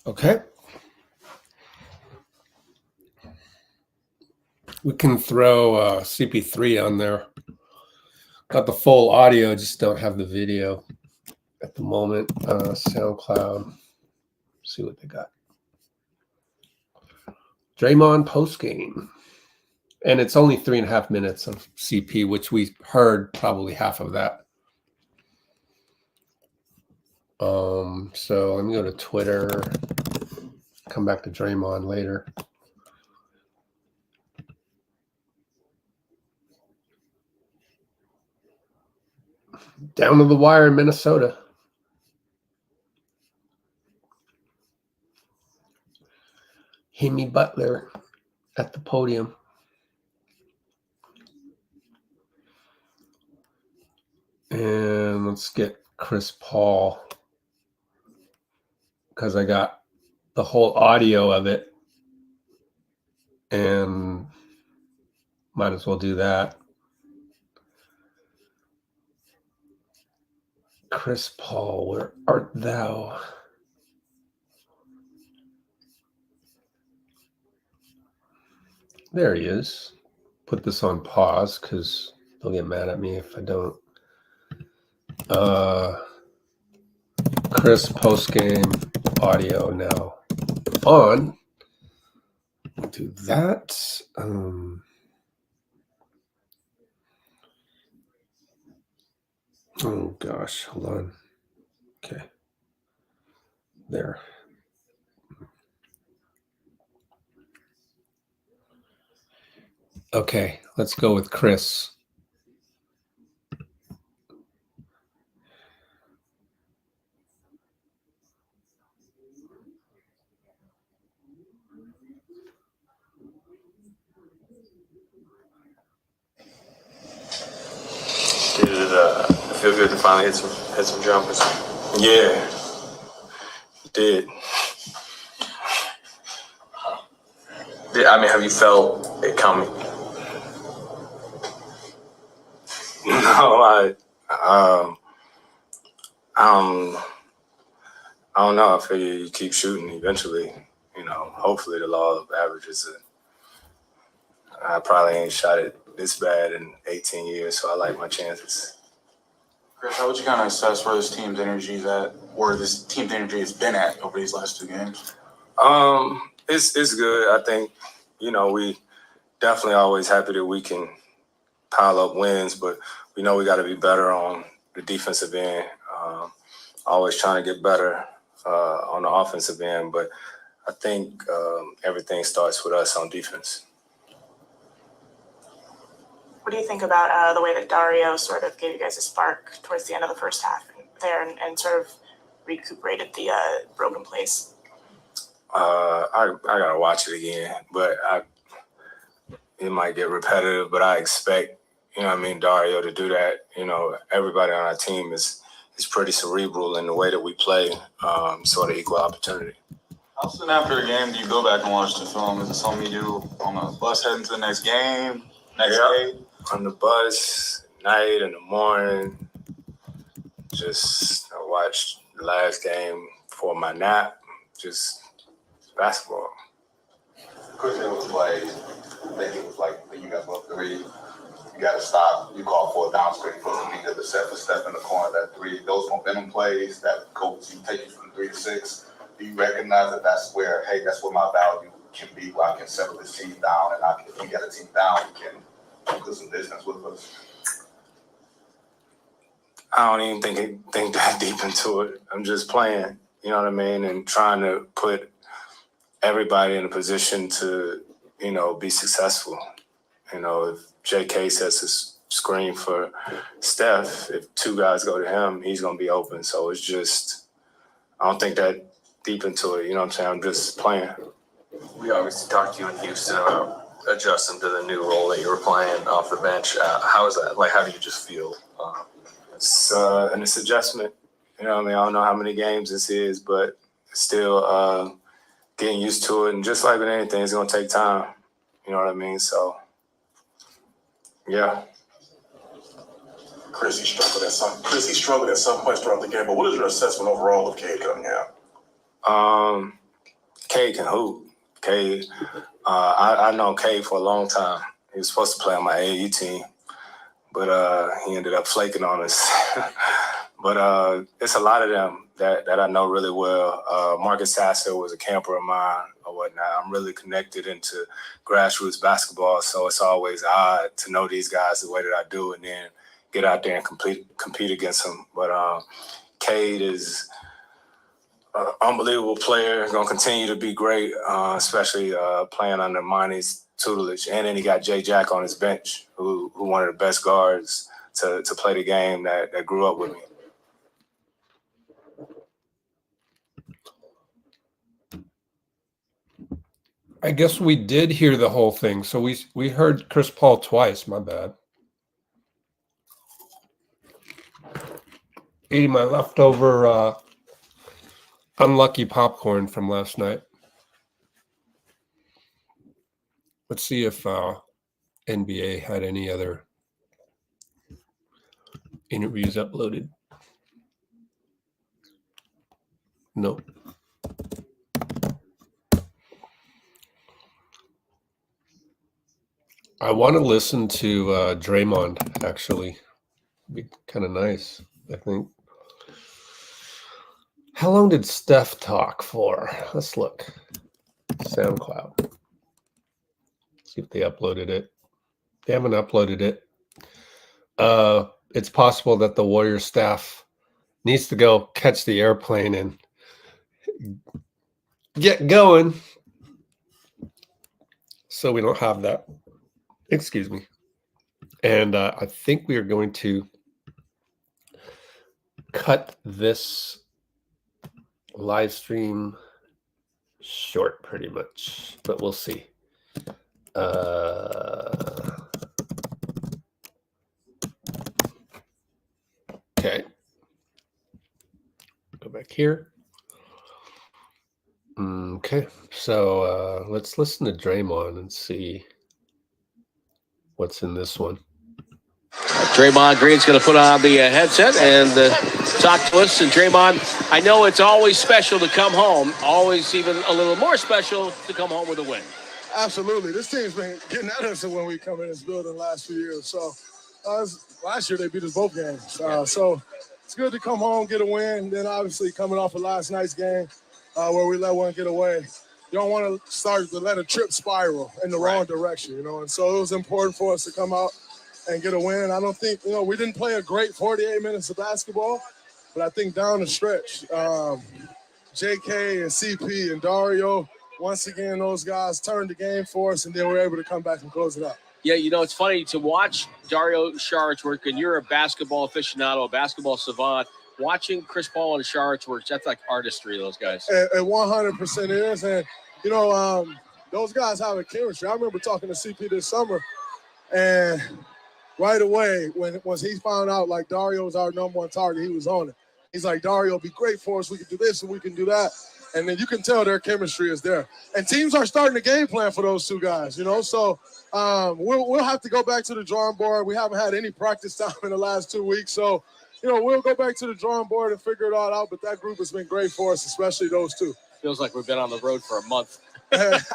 Okay. We can throw CP3 on there. Got the full audio, just don't have the video at the moment. SoundCloud. See what they got. Draymond postgame. And it's only 3.5 minutes of CP, which we heard probably half of that. So let me go to Twitter. Come back to Draymond later. Down to the wire in Minnesota. Amy Butler at the podium. And let's get Chris Paul, because I got the whole audio of it and might as well do that. Chris Paul, where art thou? There he is. Put this on pause because they'll get mad at me if I don't. Chris post-game audio now on. Do that. Oh gosh, hold on. Okay. There. Okay, let's go with Chris. Did it feel good to finally hit some jumpers? Yeah, did. Have you felt it coming? No, I don't know. I figure you keep shooting eventually. Hopefully the law of averages. I probably ain't shot it this bad in 18 years, so I like my chances. Chris, how would you kind of assess where this team's energy is at, where this team's energy has been at over these last 2 games? It's good. I think, we definitely always happy that we can pile up wins, but we know we got to be better on the defensive end. Always trying to get better on the offensive end, but I think everything starts with us on defense. What do you think about the way that Dario sort of gave you guys a spark towards the end of the first half there and sort of recuperated the broken plays? I gotta watch it again, but it might get repetitive, but I expect, Dario to do that. Everybody on our team is pretty cerebral in the way that we play, sort of equal opportunity. How soon after a game do you go back and watch the film? Is it something you do on the bus heading to the next game, next day? On the bus, night, in the morning. Just I watched the last game before my nap. Just basketball. Chris, it was like, I think it was like when you guys went 3, you got to stop. You call for a down screen for Kuminga to set for Steph in the corner. That 3, those momentum plays that coach you take you from 3 to 6. Do you recognize that that's where my value can be, where I can settle this team down, and if we get a team down, we can put some distance with us? I don't even think that deep into it. I'm just playing, you know what I mean, and trying to put everybody in a position to, be successful. If JK sets a screen for Steph, if 2 guys go to him, he's going to be open. So it's just, I don't think that deep into it, you know what I'm saying? I'm just playing. We obviously talked to you in Houston about adjusting to the new role that you were playing off the bench. How is that? Like, how do you just feel? It's an adjustment. I don't know how many games this is, but still getting used to it. And just like with anything, it's going to take time. You know what I mean? So, yeah. Chris, he struggled at some points throughout the game, but what is your assessment overall of Cade coming out? Cade can hoop. Cade, I know Cade for a long time. He was supposed to play on my AAU team, but he ended up flaking on us. But it's a lot of them that I know really well. Marcus Sasser was a camper of mine or whatnot. I'm really connected into grassroots basketball, so it's always odd to know these guys the way that I do and then get out there and compete against them. But Cade is an unbelievable player, going to continue to be great, especially playing under Monty's tutelage. And then he got Jay Jack on his bench, who one of the best guards to play the game that grew up with me. I guess we did hear the whole thing. So we heard Chris Paul twice. My bad. Eating my leftover unlucky popcorn from last night. Let's see if NBA had any other interviews uploaded. Nope. I want to listen to Draymond, actually. Be kind of nice, I think. How long did Steph talk for? Let's look. SoundCloud. See if they uploaded it. They haven't uploaded it. It's possible that the Warriors staff needs to go catch the airplane and get going. So we don't have that. Excuse me. And I think we are going to cut this live stream short pretty much, but we'll see. Okay. Go back here. Okay. So let's listen to Draymond and see what's in this one. Draymond Green's going to put on the headset and talk to us. And Draymond, I know it's always special to come home, always even a little more special to come home with a win. Absolutely. This team's been getting at us when we come in this building the last few years. So last year they beat us both games. So it's good to come home, get a win. Then obviously coming off of last night's game where we let one get away. You don't want to start to let a trip spiral in the wrong direction, you know. And so it was important for us to come out and get a win. I don't think, you know, we didn't play a great 48 minutes of basketball, but I think down the stretch, JK and CP and Dario, once again, those guys turned the game for us, and then we were able to come back and close it out. Yeah, you know, it's funny to watch Dario Saric work, and you're a basketball aficionado, a basketball savant. Watching Chris Paul and Saric work, that's like artistry, those guys. And 100% is. And, you know, those guys have a chemistry. I remember talking to CP this summer, and right away, once he found out, like, Dario was our number one target, he was on it. He's like, Dario will be great for us. We can do this and we can do that. And then you can tell their chemistry is there. And teams are starting to game plan for those two guys, you know. So we'll have to go back to the drawing board. We haven't had any practice time in the last 2 weeks. So, you know, we'll go back to the drawing board and figure it all out. But that group has been great for us, especially those two. Feels like we've been on the road for a month.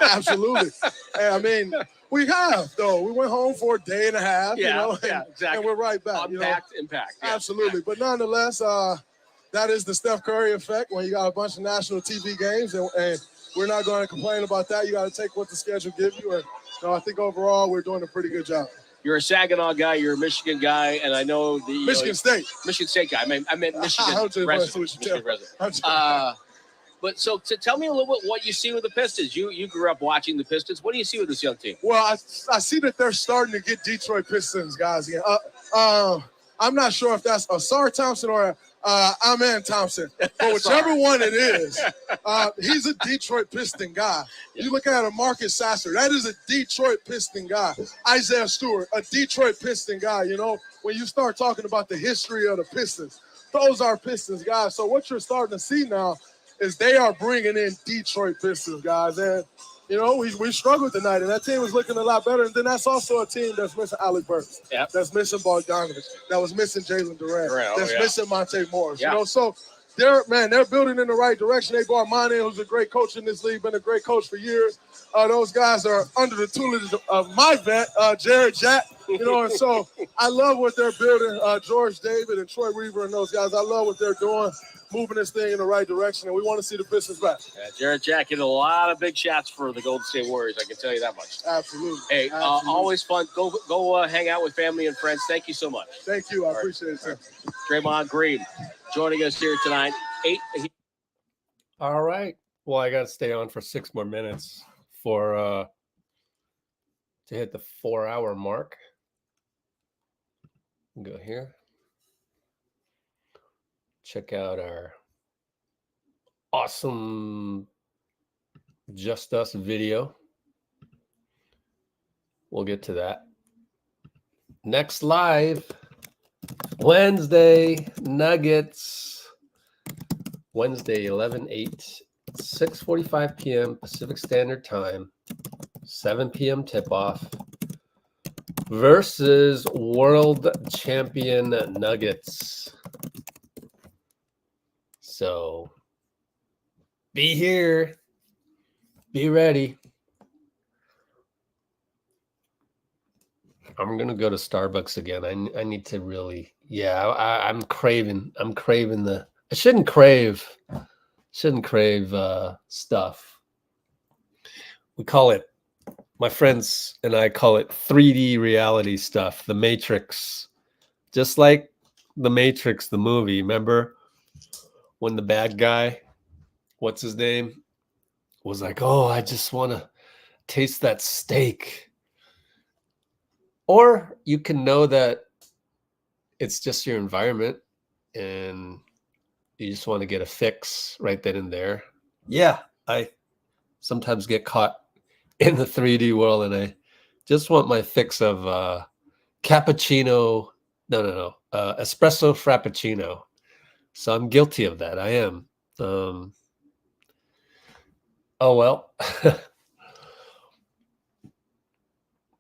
Absolutely. I mean, we have, though. We went home for a day and a half, you know, exactly. And we're right back. Impact. Yeah. Absolutely. But nonetheless, that is the Steph Curry effect when you got a bunch of national TV games, and we're not going to complain about that. You got to take what the schedule gives you. And so I think overall we're doing a pretty good job. You're a Saginaw guy. You're a Michigan guy, and I know the Michigan State guy. I meant Michigan resident. But so tell me a little bit what you see with the Pistons. You grew up watching the Pistons. What do you see with this young team? Well, I see that they're starting to get Detroit Pistons guys again. I'm not sure if that's Asar Thompson or Amen Thompson, but whichever one it is, he's a Detroit Piston guy. You look at a Marcus Sasser, that is a Detroit Piston guy. Isaiah Stewart, a Detroit Piston guy. You know, when you start talking about the history of the Pistons, those are Pistons guys. So what you're starting to see now is they are bringing in Detroit Pistons guys. And, you know, we struggled tonight, and that team is looking a lot better. And then that's also a team that's missing Alec Burks, that's missing Bogdanovich, that was missing Jalen Durant, that's missing Monte Morris. You know, so they're building in the right direction. They brought Mane, who's a great coach in this league, been a great coach for years. Those guys are under the tutelage of my vet, Jared Jack. You know, and so I love what they're building. George David and Troy Weaver and those guys, I love what they're doing, moving this thing in the right direction, and we want to see the Pistons back. Yeah, Jared Jack hit a lot of big shots for the Golden State Warriors. I can tell you that much. Absolutely. Hey, always fun. Go hang out with family and friends. Thank you so much. Thank you. I appreciate it, sir. Draymond Green joining us here tonight. All right. Well, I got to stay on for 6 more minutes for to hit the 4-hour mark. Go here. Check out our awesome Just Us video We'll get to that. Next live, Wednesday, Nuggets. Wednesday, 11/8, 6:45 p.m. Pacific Standard Time, 7 p.m. tip-off versus world champion Nuggets. So be here. Be ready. I'm gonna go to Starbucks again. I need to really, yeah. I'm craving the. I shouldn't crave stuff. We call it. My friends and I call it 3D reality stuff. The Matrix, just like the Matrix, the movie. Remember when the bad guy, what's his name, was like, "Oh, I just want to taste that steak." Or you can know that it's just your environment and you just want to get a fix right then and there. Yeah, I sometimes get caught in the 3D world and I just want my fix of cappuccino. No. Espresso frappuccino. So I'm guilty of that. I am. Oh, well.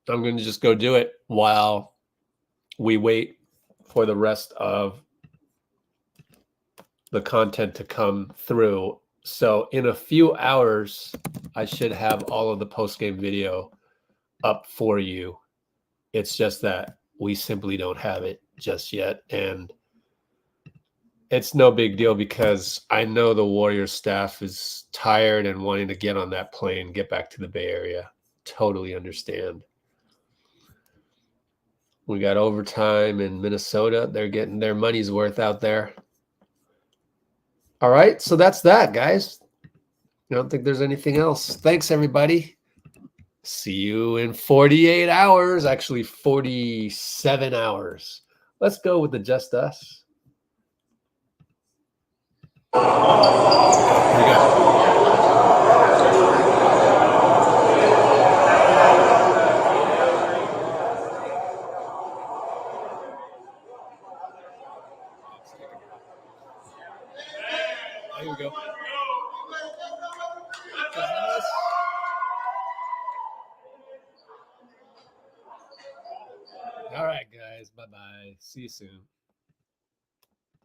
I'm going to just go do it while we wait for the rest of the content to come through. So in a few hours, I should have all of the post-game video up for you. It's just that we simply don't have it just yet. And it's no big deal because I know the Warriors staff is tired and wanting to get on that plane, get back to the Bay Area. Totally understand. We got overtime in Minnesota. They're getting their money's worth out there. All right, so that's that, guys. I don't think there's anything else. Thanks, everybody. See you in 48 hours, actually 47 hours. Let's go with the Just Us. Here we go. Here we go. All right, guys. Bye-bye. See you soon.